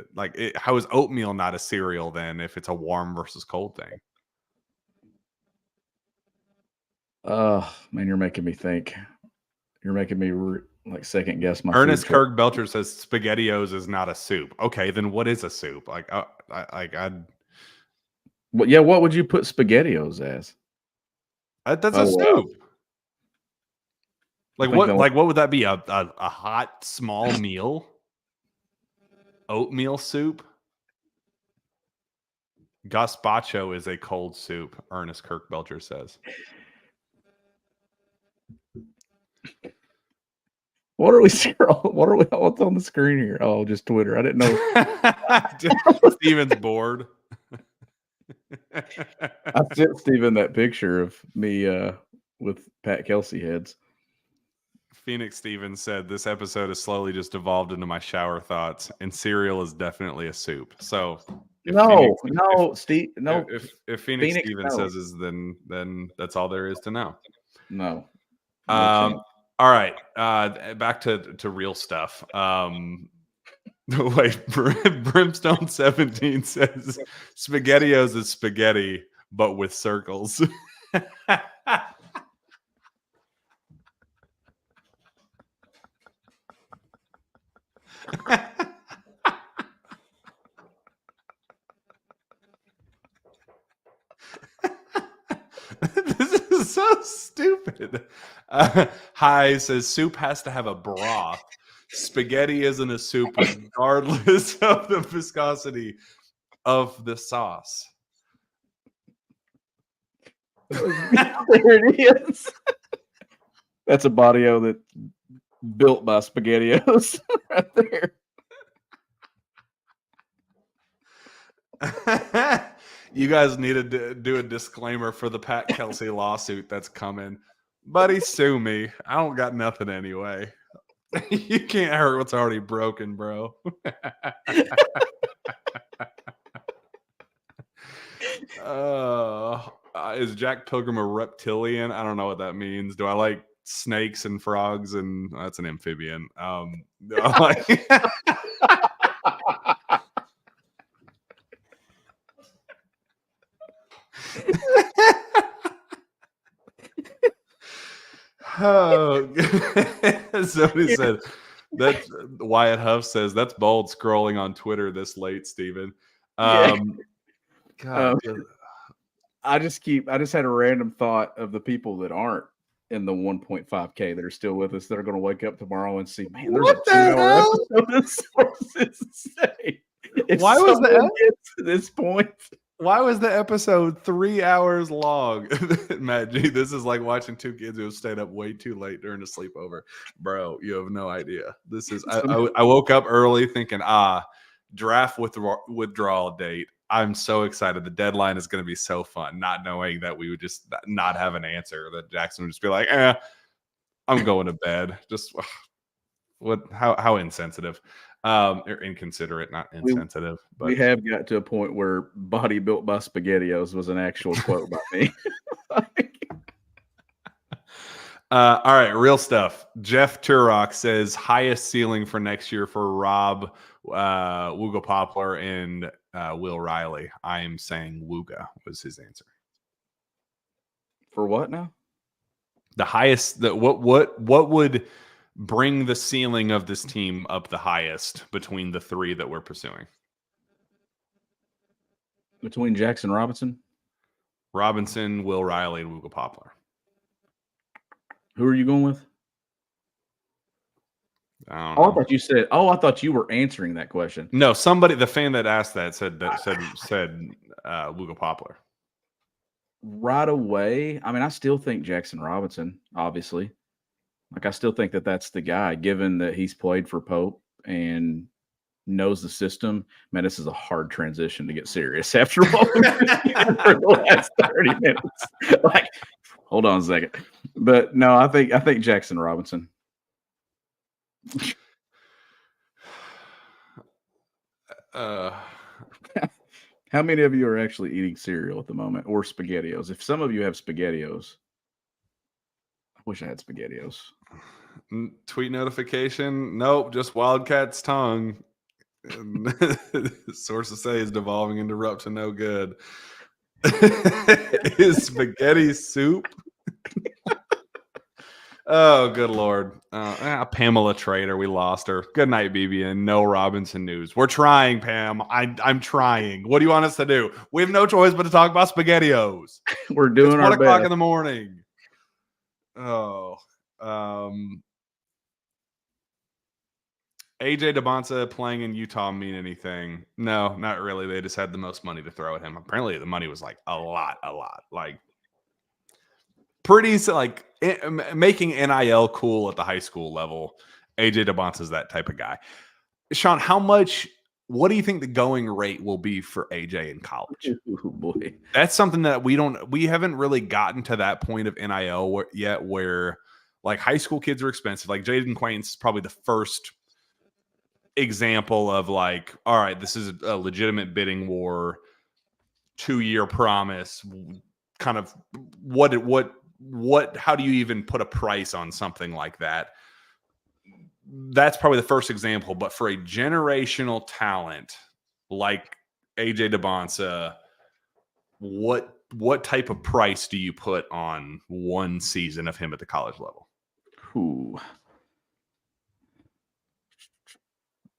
how is oatmeal not a cereal then if it's a warm versus cold thing? Oh man, you're making me think. You're making me like second guess my Ernest food choice. Kirk Belcher says SpaghettiOs is not a soup. Okay, then what is a soup? Well, yeah, what would you put SpaghettiOs as? That's Oh, a wow. soup. I think What would that be? A hot small meal? Oatmeal soup? Gazpacho is a cold soup, Ernest Kirk Belcher says. What are we what's on the screen here? Oh, just Twitter. I didn't know. Steven's bored. I sent Steven that picture of me with Pat Kelsey heads. Phoenix Stevens said this episode has slowly just evolved into my shower thoughts, and cereal is definitely a soup. So If Phoenix Stevens says is then that's all there is to know. No. All right. Back to real stuff. Wait, Brimstone 17 says SpaghettiOs is spaghetti, but with circles. This is so stupid. Hi says soup has to have a broth. Spaghetti isn't a soup regardless of the viscosity of the sauce. There it is. That's a bodio that built by SpaghettiOs right there. You guys need to do a disclaimer for the Pat Kelsey lawsuit that's coming. Buddy, sue me. I don't got nothing anyway. You can't hurt what's already broken, bro. Is Jack Pilgrim a reptilian? I don't know what that means. Do I like snakes and frogs? And that's an amphibian. Oh, somebody said that's Wyatt Huff says that's bold scrolling on Twitter this late, Steven. God, I just had a random thought of the people that aren't in the 1.5K that are still with us that are going to wake up tomorrow and see, man, there's what a 2-hour episode of Sources say. Why was that to this point? Why was the episode 3 hours long? Matt G, this is like watching two kids who have stayed up way too late during a sleepover. Bro, you have no idea. This is I woke up early thinking, draft withdrawal date. I'm so excited. The deadline is going to be so fun, not knowing that we would just not have an answer, that Jackson would just be like, I'm going to bed. Just how insensitive. Or inconsiderate, not insensitive. But we have got to a point where "body built by SpaghettiOs" was an actual quote by me. All right, real stuff. Jeff Turok says highest ceiling for next year for Rob, Wooga Poplar, and Will Riley. I am saying Wooga was his answer. For what now? The highest. What would bring the ceiling of this team up the highest between the three that we're pursuing? Between Jackson Robinson, Will Riley, and Wooga Poplar. Who are you going with? I don't know. I thought you were answering that question. No, the fan that asked that said Wooga Poplar. Right away. I mean, I still think Jackson Robinson, obviously. Like, I still think that that's the guy, given that he's played for Pope and knows the system. Man, this is a hard transition to get serious after all for the last 30 minutes. Like, hold on a second. But no, I think Jackson Robinson. How many of you are actually eating cereal at the moment, or SpaghettiOs? If some of you have SpaghettiOs, I wish I had SpaghettiOs. Tweet notification. Nope, just Wildcat's tongue. And sources say is devolving into up to no good. Is spaghetti soup? Oh, good Lord. Pamela Trader, we lost her. Good night, BBN. No Robinson news. We're trying, Pam. I'm trying. What do you want us to do? We have no choice but to talk about SpaghettiOs. We're doing It's our 1 o'clock best. in the morning. Oh. AJ DeBonsa playing in Utah mean anything? No, not really. They just had the most money to throw at him. Apparently, the money was like a lot. Like pretty like making NIL cool at the high school level. AJ DeBonsa is that type of guy. Sean, what do you think the going rate will be for AJ in college? Oh, boy. That's something that we haven't really gotten to that point of NIL yet where like high school kids are expensive. Like Jaden Quaint's probably the first example of like, all right, this is a legitimate bidding war, 2-year promise, kind of how do you even put a price on something like that? That's probably the first example. But for a generational talent like AJ DeBonsa, what type of price do you put on one season of him at the college level? Ooh.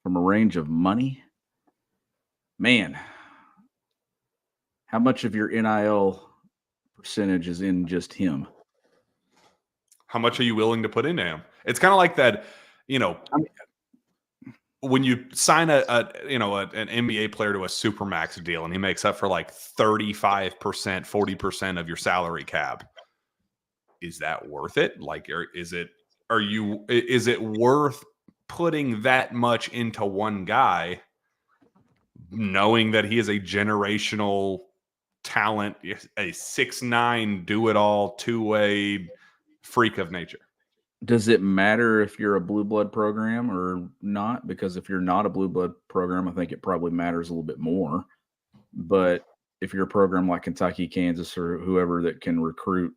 From a range of money, man, how much of your NIL percentage is in just him? How much are you willing to put into him? It's kind of like that, when you sign an NBA player to a supermax deal and he makes up for like 35%, 40% of your salary cap. Is that worth it? Like, is it worth putting that much into one guy, knowing that he is a generational talent, a 6'9", do-it-all, two-way freak of nature? Does it matter if you're a blue blood program or not? Because if you're not a blue blood program, I think it probably matters a little bit more. But if you're a program like Kentucky, Kansas, or whoever that can recruit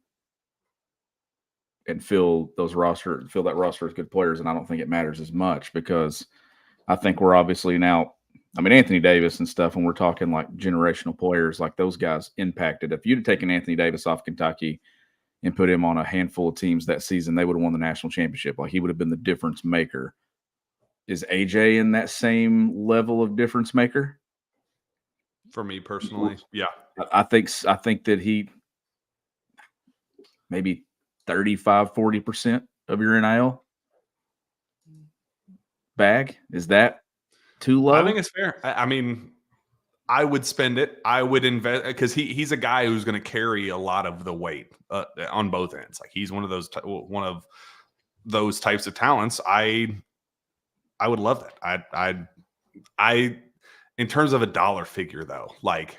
and fill that roster with good players, and I don't think it matters as much, because I think we're obviously now, Anthony Davis and stuff, and we're talking like generational players, like those guys impacted. If you'd have taken Anthony Davis off Kentucky and put him on a handful of teams that season, they would have won the national championship. Like, he would have been the difference maker. Is AJ in that same level of difference maker? For me personally, yeah. I think that he maybe 35, 40% of your NIL bag. Is that too low? I think it's fair. I would spend it. I would invest, because he's a guy who's going to carry a lot of the weight on both ends. Like, he's one of those types of talents. I would love that. I in terms of a dollar figure though, like,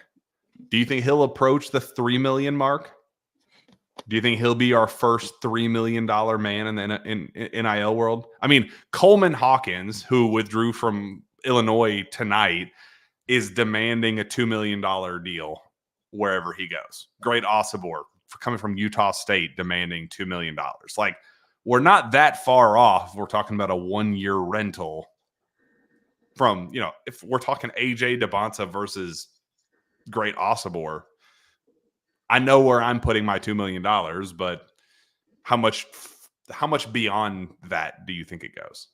do you think he'll approach the 3 million mark? Do you think he'll be our first $3 million man in NIL world? Coleman Hawkins, who withdrew from Illinois tonight, is demanding a $2 million deal wherever he goes. Great Osibor, coming from Utah State, demanding $2 million. Like, we're not that far off. We're talking about a 1-year rental from, if we're talking AJ DeBonsa versus Great Osibor. I know where I'm putting my $2 million, but how much beyond that do you think it goes?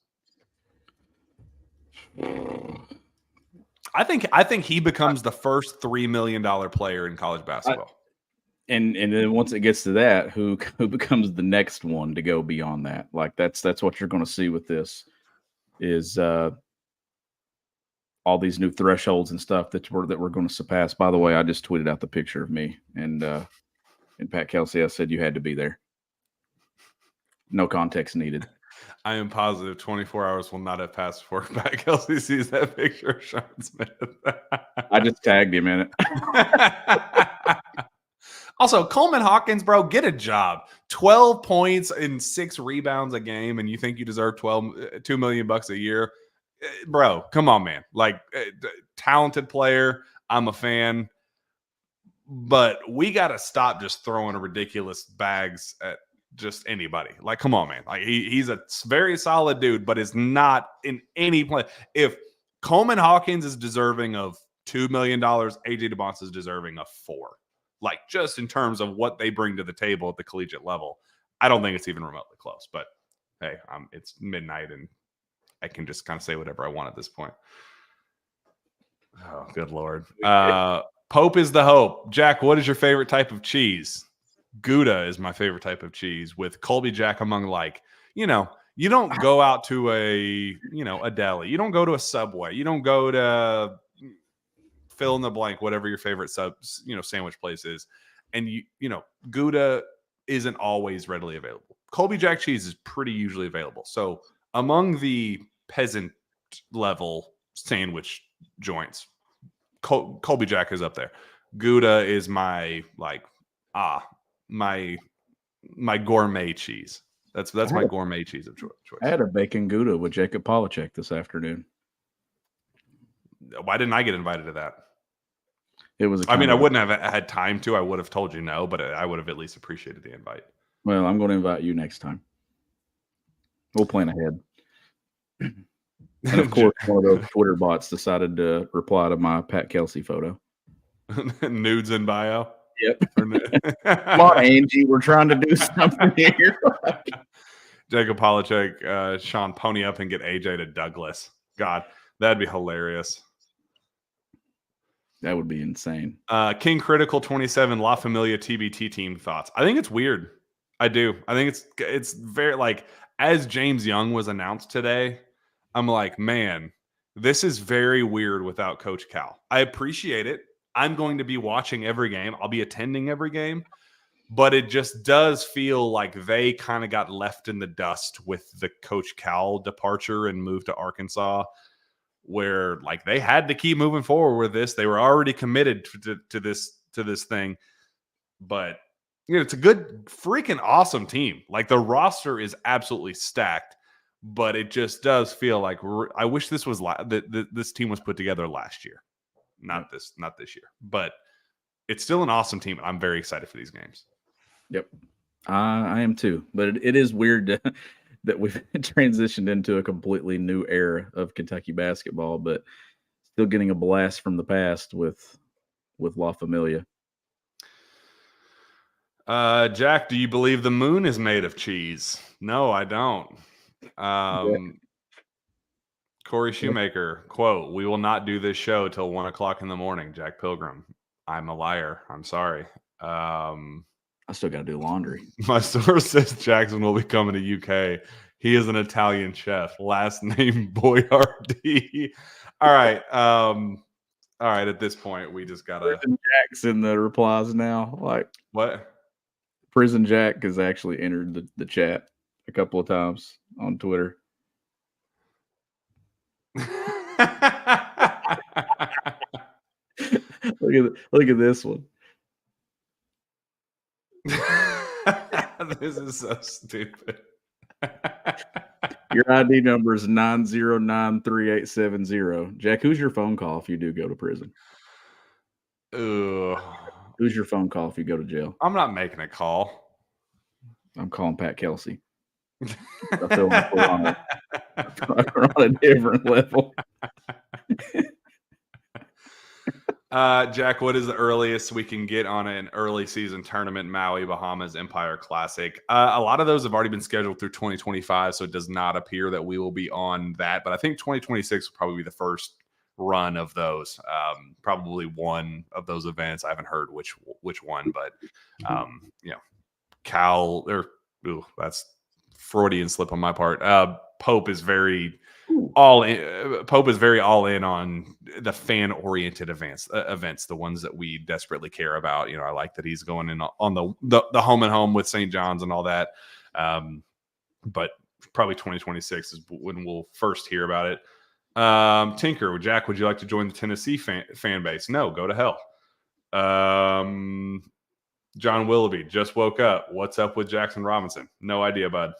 I think he becomes the first $3 million player in college basketball. And then once it gets to that, who becomes the next one to go beyond that? Like, that's what you're going to see with this, is all these new thresholds and stuff that we're going to surpass. By the way, I just tweeted out the picture of me and Pat Kelsey. I said you had to be there. No context needed. I am positive 24 hours will not have passed before Pat Kelsey sees that picture of Sean Smith. I just tagged him in it. Also, Coleman Hawkins, bro, get a job. 12 points and 6 rebounds a game, and you think you deserve $2 million a year? Bro, come on, man. Like, talented player. I'm a fan. But we got to stop just throwing ridiculous bags at just anybody. Like, come on, man. Like, he's a very solid dude, but is not in any play. If Coleman Hawkins is deserving of $2 million. AJ DeBonce is deserving of $4 million. Like, just in terms of what they bring to the table at the collegiate level, I don't think it's even remotely close. But hey, it's midnight and I can just kind of say whatever I want at this point. Oh, good Lord. Pope is the hope. Jack, what is your favorite type of cheese? Gouda is my favorite type of cheese, with Colby Jack among, like, you don't go out to a deli. You don't go to a Subway. You don't go to fill in the blank, whatever your favorite sandwich place is. And Gouda isn't always readily available. Colby Jack cheese is pretty usually available. So among the peasant level sandwich joints, Colby Jack is up there. Gouda is my gourmet cheese. That's my gourmet cheese of choice. I had a bacon Gouda with Jacob Polachek this afternoon. Why didn't I get invited to that? It was. I wouldn't have had time to. I would have told you no, but I would have at least appreciated the invite. Well, I'm going to invite you next time. We'll plan ahead. And of course, one of those Twitter bots decided to reply to my Pat Kelsey photo. Nudes in bio. Yep. Come on, Angie. We're trying to do something here. Jacob Polachek, Sean, pony up and get AJ to Douglas. God, that'd be hilarious. That would be insane. King Critical 27, La Familia TBT team thoughts. I think it's weird. I do. I think it's very, like, as James Young was announced today, I'm like, man, this is very weird without Coach Cal. I appreciate it. I'm going to be watching every game. I'll be attending every game. But it just does feel like they kind of got left in the dust with the Coach Cal departure and move to Arkansas, where, like, they had to keep moving forward with this. They were already committed to this thing. But it's a good, freaking awesome team. Like, the roster is absolutely stacked, but it just does feel like I wish this was this team was put together last year, not this year. But it's still an awesome team, and I'm very excited for these games. Yep, I am too. But it is weird that we've transitioned into a completely new era of Kentucky basketball, but still getting a blast from the past with La Familia. Jack, do you believe the moon is made of cheese? No, I don't. Corey Shoemaker, quote, "We will not do this show till 1 o'clock in the morning." Jack Pilgrim, I'm a liar. I'm sorry. I still got to do laundry. My source says Jackson will be coming to UK. He is an Italian chef. Last name Boyardee. All right. All right. At this point, we just got to. Prison Jack's in the replies now. Like, what? Prison Jack has actually entered the chat a couple of times on Twitter. Look at this one. This is so stupid. Your ID number is 9093870. Jack, who's your phone call if you do go to prison? Ugh. Who's your phone call if you go to jail? I'm not making a call. I'm calling Pat Kelsey. I feel like we're on a different level. Jack, what is the earliest we can get on an early season tournament? Maui, Bahamas, Empire Classic. A lot of those have already been scheduled through 2025, so it does not appear that we will be on that. But I think 2026 will probably be the first run of those. Probably one of those events. I haven't heard which one, but Cal that's Freudian slip on my part. Pope is very all in on the fan-oriented events, the ones that we desperately care about. I like that he's going in on the home and home with St. John's and all that. But probably 2026 is when we'll first hear about it. Tinker, Jack, would you like to join the Tennessee fan base? No, go to hell. John Willoughby just woke up. What's up with Jackson Robinson? No idea, bud.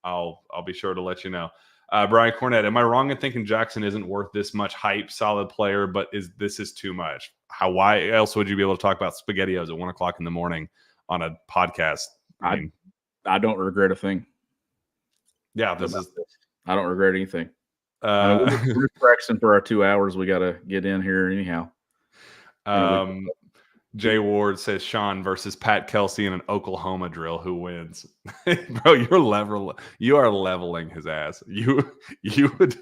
I'll be sure to let you know. Brian Cornett, am I wrong in thinking Jackson isn't worth this much hype? Solid player, but this is too much. Why else would you be able to talk about SpaghettiOs at 1 o'clock in the morning on a podcast? I don't regret a thing. Yeah, I don't regret anything. I mean, we're just practicing for our 2 hours. We got to get in here anyhow. Jay Ward says Sean versus Pat Kelsey in an Oklahoma drill. Who wins? Bro, you are leveling his ass. You would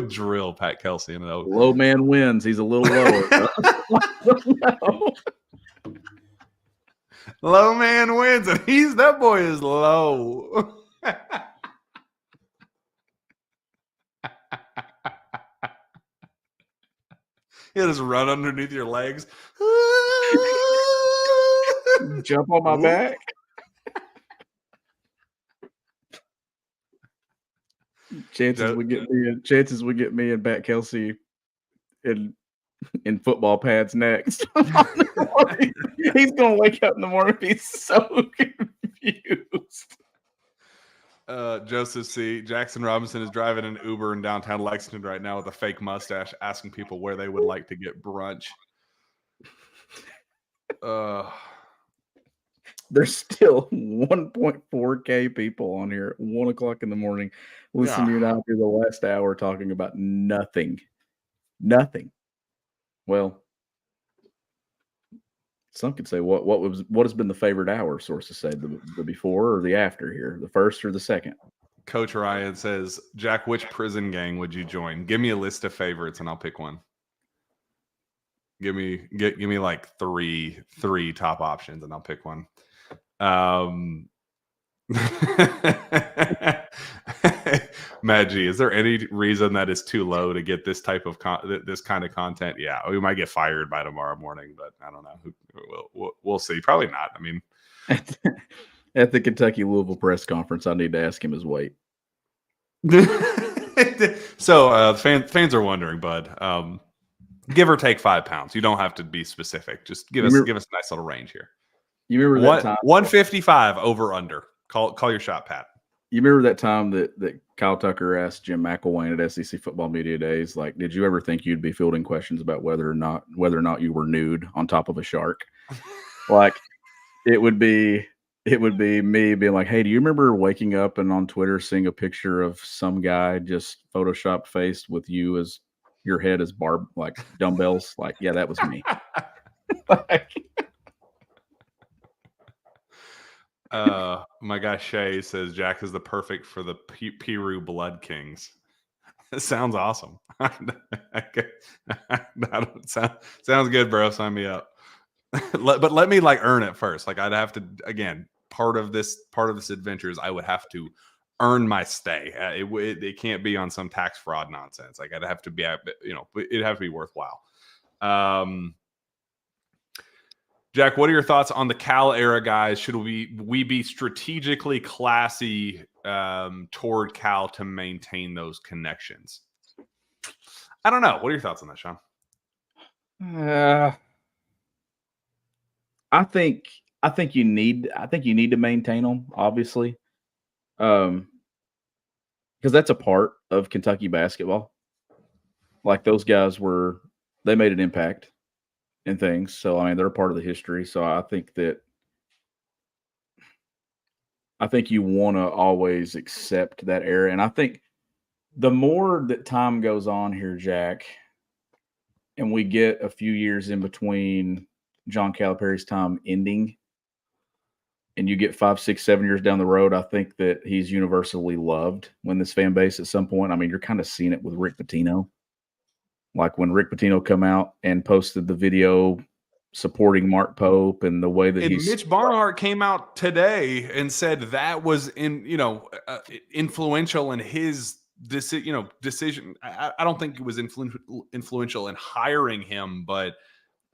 drill Pat Kelsey in an Oklahoma. Low man wins. He's a little lower. Low man wins, and that boy is low. He'll just run underneath your legs. Jump on my back. Chances we get me and Pat Kelsey in football pads next. He's gonna wake up in the morning and be so confused. Joseph C. Jackson Robinson is driving an Uber in downtown Lexington right now with a fake mustache, asking people where they would like to get brunch. There's still 1.4K people on here at 1 o'clock in the morning listening to you now through the last hour talking about nothing. Well, some could say what has been the favorite hour? Sources say the before or the after here, the first or the second. Coach Ryan says, Jack, which prison gang would you join? Give me a list of favorites and I'll pick one. Give me like three top options and I'll pick one. Maggie, is there any reason that is too low to get this type of this kind of content? Yeah, we might get fired by tomorrow morning, but I don't know. We'll see. Probably not. I mean, at the Kentucky Louisville press conference, I need to ask him his weight. So fans are wondering, bud. Give or take 5 pounds. You don't have to be specific. Just give us a nice little range here. You remember that time? 155 over under. Call your shot, Pat. You remember that time that Kyle Tucker asked Jim McElwain at SEC Football Media Days, like, did you ever think you'd be fielding questions about whether or not you were nude on top of a shark? Like, it would be me being like, hey, do you remember waking up and on Twitter seeing a picture of some guy just Photoshop faced with you as your head as like dumbbells? Like, yeah, that was me. My guy Shay says Jack is the perfect for the Piru Blood Kings. It sounds awesome. Sounds good, bro. Sign me up. But let me like earn it first. Like I'd have to, again, part of this adventure is I would have to earn my stay. It can't be on some tax fraud nonsense. Like I'd have to be, it'd have to be worthwhile. Jack, what are your thoughts on the Cal era guys? Should we be strategically classy toward Cal to maintain those connections? I don't know. What are your thoughts on that, Sean? I think you need to maintain them, obviously, because that's a part of Kentucky basketball. Like those guys they made an impact and things. So, I mean, they're a part of the history. So I think you want to always accept that era. And I think the more that time goes on here, Jack, and we get a few years in between John Calipari's time ending and you get 5, 6, 7 years down the road, I think that he's universally loved when this fan base at some point. I mean, you're kind of seeing it with Rick Pitino. Like when Rick Pitino come out and posted the video supporting Mark Pope and the way that Mitch Barnhart came out today and said that was influential in his decision. I don't think it was influential in hiring him, but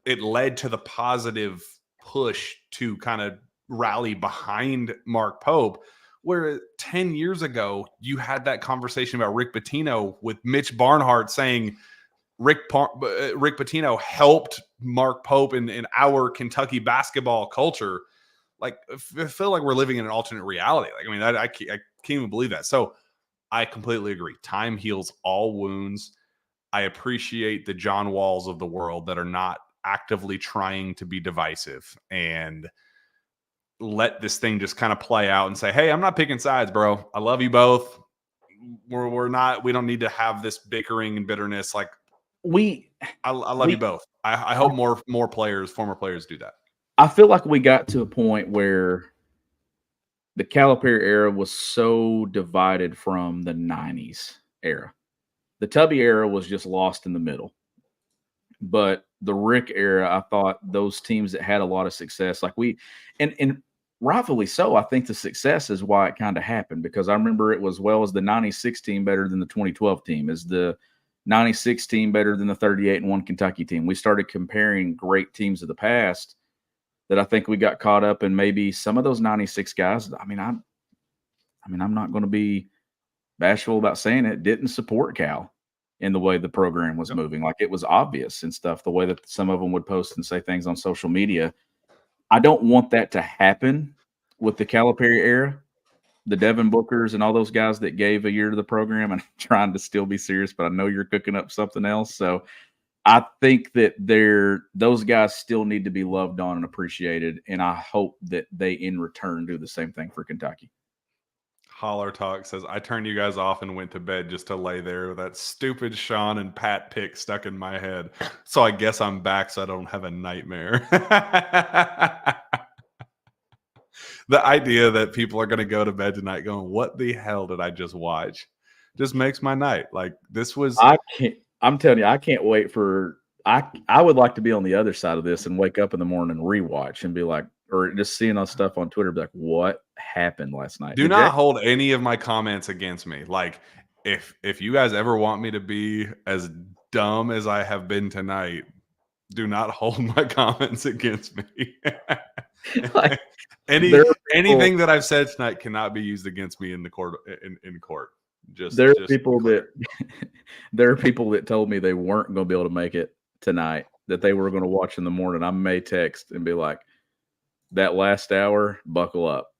it led to the positive push to kind of rally behind Mark Pope. Where 10 years ago, you had that conversation about Rick Pitino with Mitch Barnhart saying, Rick Pitino helped Mark Pope in our Kentucky basketball culture. Like, I feel like we're living in an alternate reality. Like, I mean, I can't even believe that. So I completely agree. Time heals all wounds. I appreciate the John Walls of the world that are not actively trying to be divisive and let this thing just kind of play out and say, hey, I'm not picking sides, bro. I love you both. we don't need to have this bickering and bitterness. Like I love we- you both. I hope more former players do that. I feel like we got to a point where the Calipari era was so divided from the 90s era. The Tubby era was just lost in the middle. But the Rick era, I thought those teams that had a lot of success, like and rightfully so, I think the success is why it kind of happened, because I remember it was, well, is the 96 team better than the 2012 team? Is the 96 team better than the 38-1 Kentucky team? We started comparing great teams of the past that I think we got caught up in. Maybe some of those 96 guys, I'm not going to be bashful about saying it, didn't support Cal in the way the program was moving. Like, it was obvious and stuff, the way that some of them would post and say things on social media. I don't want that to happen with the Calipari era, the Devin Bookers and all those guys that gave a year to the program. And I'm trying to still be serious, but I know you're cooking up something else. So I think that those guys still need to be loved on and appreciated. And I hope that they in return do the same thing for Kentucky. Holler Talk says, I turned you guys off and went to bed just to lay there with that stupid Sean and Pat pick stuck in my head. So I guess I'm back so I don't have a nightmare. The idea that people are going to go to bed tonight going, what the hell did I just watch? Just makes my night. Like, this was... I'm telling you, I can't wait for... I would like to be on the other side of this and wake up in the morning and rewatch and be like, or just seeing us stuff on Twitter, be like, what happened last night? Do not hold any of my comments against me. Like, if you guys ever want me to be as dumb as I have been tonight, do not hold my comments against me. Like, anything that I've said tonight cannot be used against me in the court. In court, there are people that told me they weren't going to be able to make it tonight, that they were going to watch in the morning. I may text and be like, that last hour, buckle up.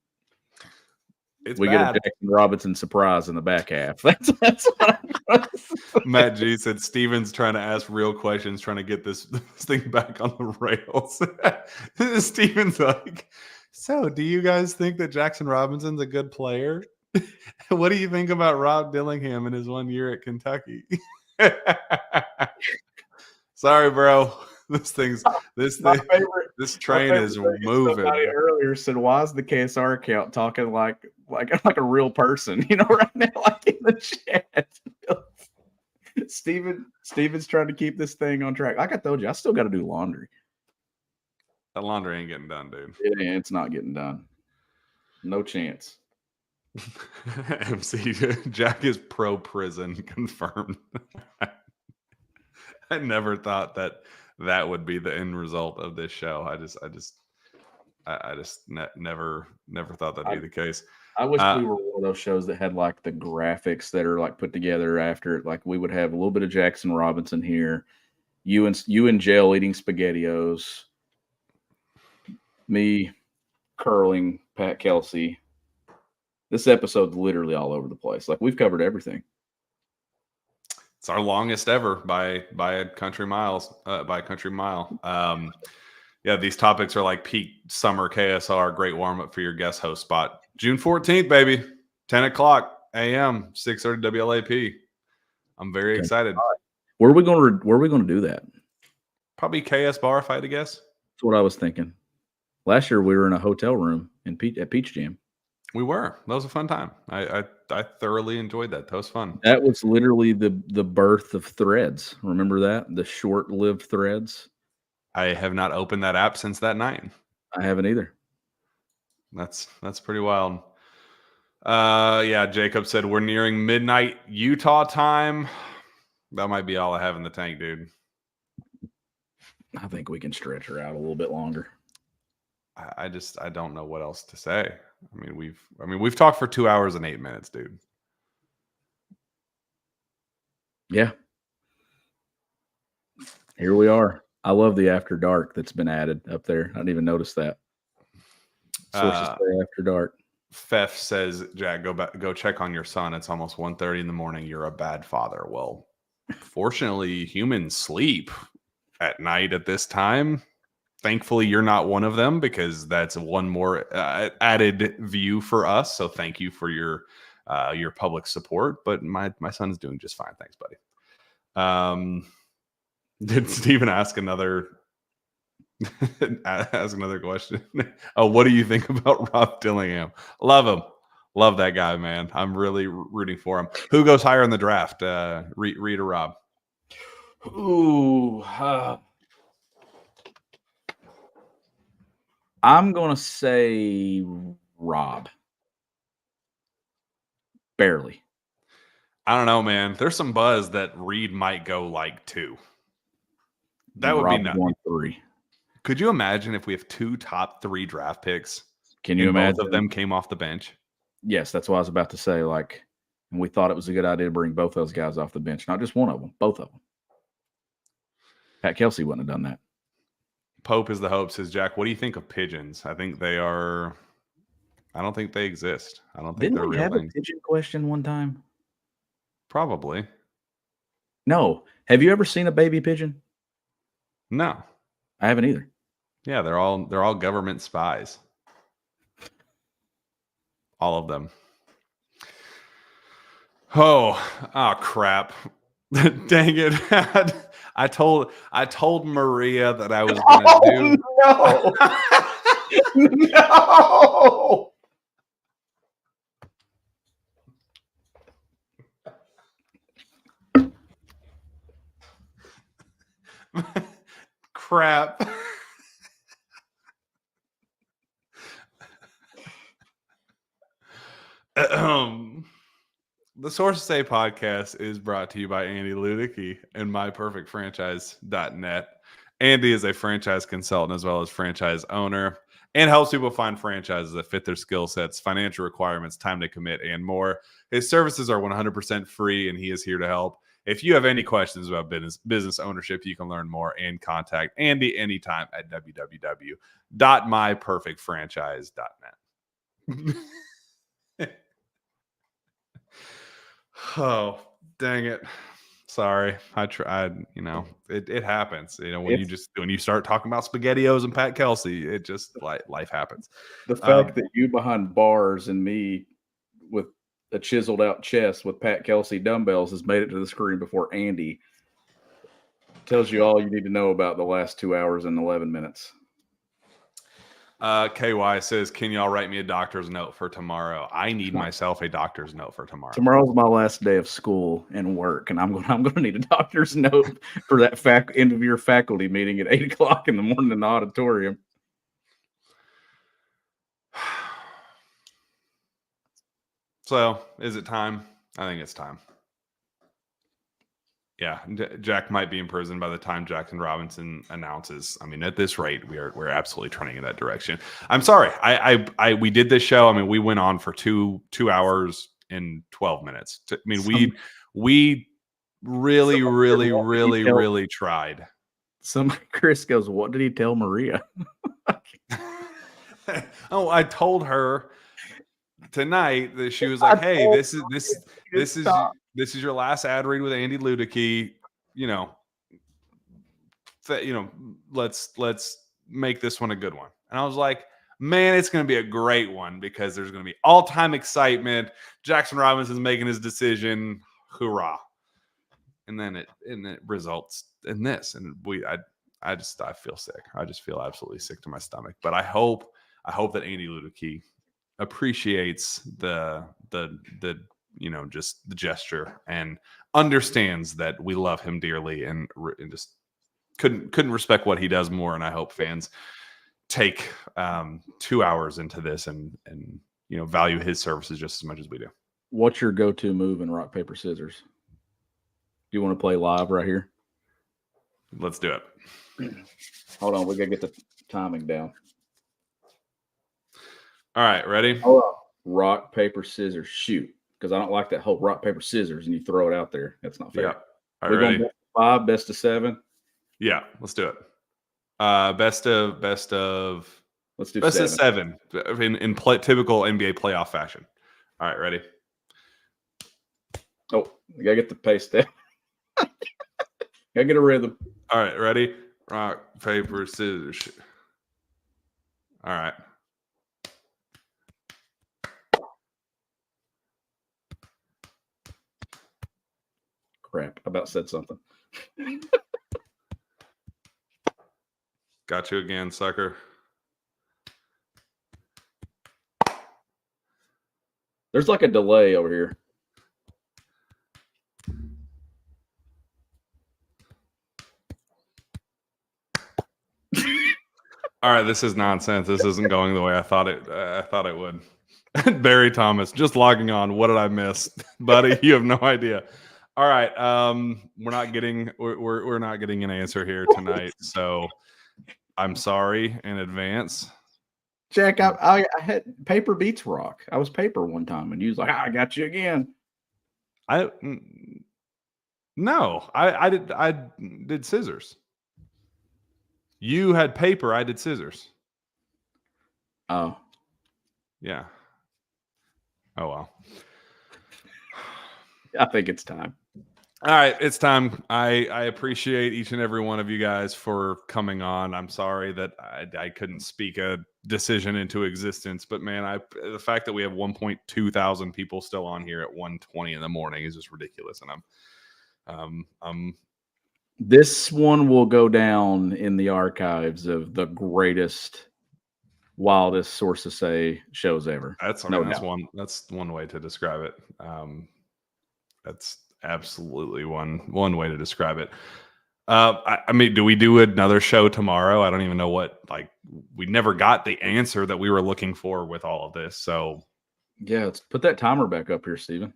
We get a Jackson Robinson surprise in the back half. That's what I'm Matt G said Steven's trying to ask real questions, trying to get this thing back on the rails. Steven's like, so do you guys think that Jackson Robinson's a good player? What do you think about Rob Dillingham in his 1 year at Kentucky? Sorry, bro. This train is moving. Somebody earlier said, "Why is the KSR account talking like a real person?" You know, right now, like in the chat. Steven's trying to keep this thing on track. Like I told you, I still got to do laundry. That laundry ain't getting done, dude. It's not getting done. No chance. MC Jack is pro prison confirmed. I never thought that would be the end result of this show. I just never thought that'd be the case. I wish we were one of those shows that had like the graphics that are like put together after it. Like we would have a little bit of Jackson Robinson here, you in jail eating SpaghettiOs, me curling Pat Kelsey. This episode's literally all over the place. Like we've covered everything. It's our longest ever by a country mile. Yeah, these topics are like peak summer KSR. Great warm up for your guest host spot. June 14th, baby, 10 o'clock a.m. 6:30 WLAP. I'm very excited. Where are we going to do that? Probably KS Bar, if I had to guess. That's what I was thinking. Last year we were in a hotel room at Peach Jam. We were. That was a fun time. I thoroughly enjoyed that. That was fun. That was literally the birth of Threads. Remember that? The short-lived Threads. I have not opened that app since that night. I haven't either. That's pretty wild. Yeah, Jacob said we're nearing midnight Utah time. That might be all I have in the tank, dude. I think we can stretch her out a little bit longer. I don't know what else to say. We've talked for 2 hours and 8 minutes, dude. Yeah. Here we are. I love the After Dark that's been added up there. I didn't even notice that. Sources say After Dark. Fef says, Jack, go check on your son. It's almost 1:30 in the morning. You're a bad father. Well, fortunately, humans sleep at night at this time. Thankfully, you're not one of them because that's one more added view for us. So thank you for your your public support, but my son is doing just fine. Thanks, buddy. Did Steven ask another question? Oh, what do you think about Rob Dillingham? Love him. Love that guy, man. I'm really rooting for him. Who goes higher in the draft? Reed or Rob? Ooh. I'm going to say Rob. Barely. I don't know, man. There's some buzz that Reed might go like 2. That would be nuts. 1-3. Could you imagine if we have 2 top 3 draft picks? Can you imagine? Both of them came off the bench. Yes, that's what I was about to say. Like, and we thought it was a good idea to bring both those guys off the bench, not just one of them, both of them. Pat Kelsey wouldn't have done that. Pope is the hope, says Jack. What do you think of pigeons? I think they are. I don't think they exist. I don't think they're real have things. A pigeon question one time? Probably. No. Have you ever seen a baby pigeon? No. I haven't either. Yeah, they're all government spies. All of them. Oh crap. Dang it. I told Maria that I was going to do. No. No. Crap. The Sources Say podcast is brought to you by Andy Ludicky and MyPerfectFranchise.net. Andy is a franchise consultant as well as franchise owner and helps people find franchises that fit their skill sets, financial requirements, time to commit, and more. His services are 100% free, and he is here to help. If you have any questions about business ownership, you can learn more and contact Andy anytime at www.myperfectfranchise.net. Oh, dang it. Sorry. I tried, it happens. When you start talking about SpaghettiOs and Pat Kelsey, it just life happens. The fact that you behind bars and me with a chiseled out chest with Pat Kelsey dumbbells has made it to the screen before Andy tells you all you need to know about the last 2 hours and 11 minutes. KY says, can y'all write me a doctor's note for tomorrow? I need myself a doctor's note for tomorrow. Tomorrow's my last day of school and work, and I'm going to need a doctor's note for that end of year faculty meeting at 8:00 in the morning in the auditorium. So, is it time? I think it's time. Yeah, Jack might be in prison by the time Jackson Robinson announces. I mean, at this rate, we're absolutely trending in that direction. I'm sorry. We did this show. I mean, we went on for two hours and 12 minutes. I mean, we really tried. Chris goes, what did he tell Maria? Oh, I told her tonight that she was like, "Hey, this is your last ad read with Andy Ludicky. Let's make this one a good one." And I was like, "Man, it's going to be a great one because there's going to be all-time excitement. Jackson Robinson's making his decision. Hoorah!" And then it results in this, and I feel sick. I just feel absolutely sick to my stomach. But I hope that Andy Ludicky appreciates the just the gesture and understands that we love him dearly and just couldn't respect what he does more. And I hope fans take 2 hours into this and value his services just as much as we do. What's your go-to move in rock, paper, scissors? Do you want to play live right here? Let's do it. Hold on, we gotta get the timing down. All right, ready? Hold on. Rock, paper, scissors, shoot. Because I don't like that whole rock, paper, scissors, and you throw it out there. That's not fair. Yeah. All right, we're ready? going best of 5, best of 7. Yeah, let's do it. Best of. Let's do best 7. of 7 in typical NBA playoff fashion. All right, ready? Oh, you gotta get the pace down. Gotta get a rhythm. All right, ready? Rock, paper, scissors. Shoot. All right. Crap, I about said something. Got you again, sucker. There's like a delay over here. All right, this is nonsense. This isn't going the way I thought it would. Barry Thomas just logging on. What did I miss, buddy? You have no idea. All right, we're not getting an answer here tonight, so I'm sorry in advance. Jack, I had paper beats rock. I was paper one time, and you was like, I got you again. I did scissors. You had paper. I did scissors. Oh, yeah. Oh well. I think it's time. All right, it's time. I appreciate each and every one of you guys for coming on. I'm sorry that I couldn't speak a decision into existence, but man, the fact that we have 1.2 thousand people still on here at 1:20 in the morning is just ridiculous, and I'm This one will go down in the archives of the greatest, wildest Source to Say shows ever. That's one way to describe it. That's absolutely one way to describe it. I mean, do we do another show tomorrow? I don't even know what. Like, we never got the answer that we were looking for with all of this. So yeah, let's put that timer back up here, Steven.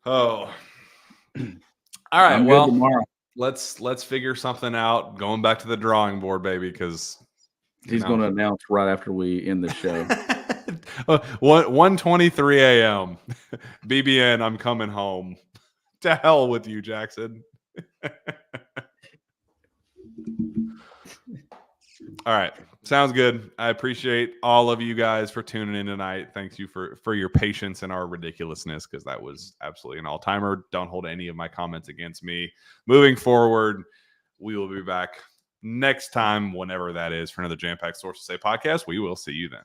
Oh, all right. Well, let's figure something out. Going back to the drawing board, baby, because he's going to announce right after we end the show. 1:23 a.m. BBN, I'm coming home. To hell with you, Jackson. All right. Sounds good. I appreciate all of you guys for tuning in tonight. Thank you for your patience and our ridiculousness, because that was absolutely an all-timer. Don't hold any of my comments against me. Moving forward, we will be back next time, whenever that is, for another Jam Packed Source to Say podcast. We will see you then.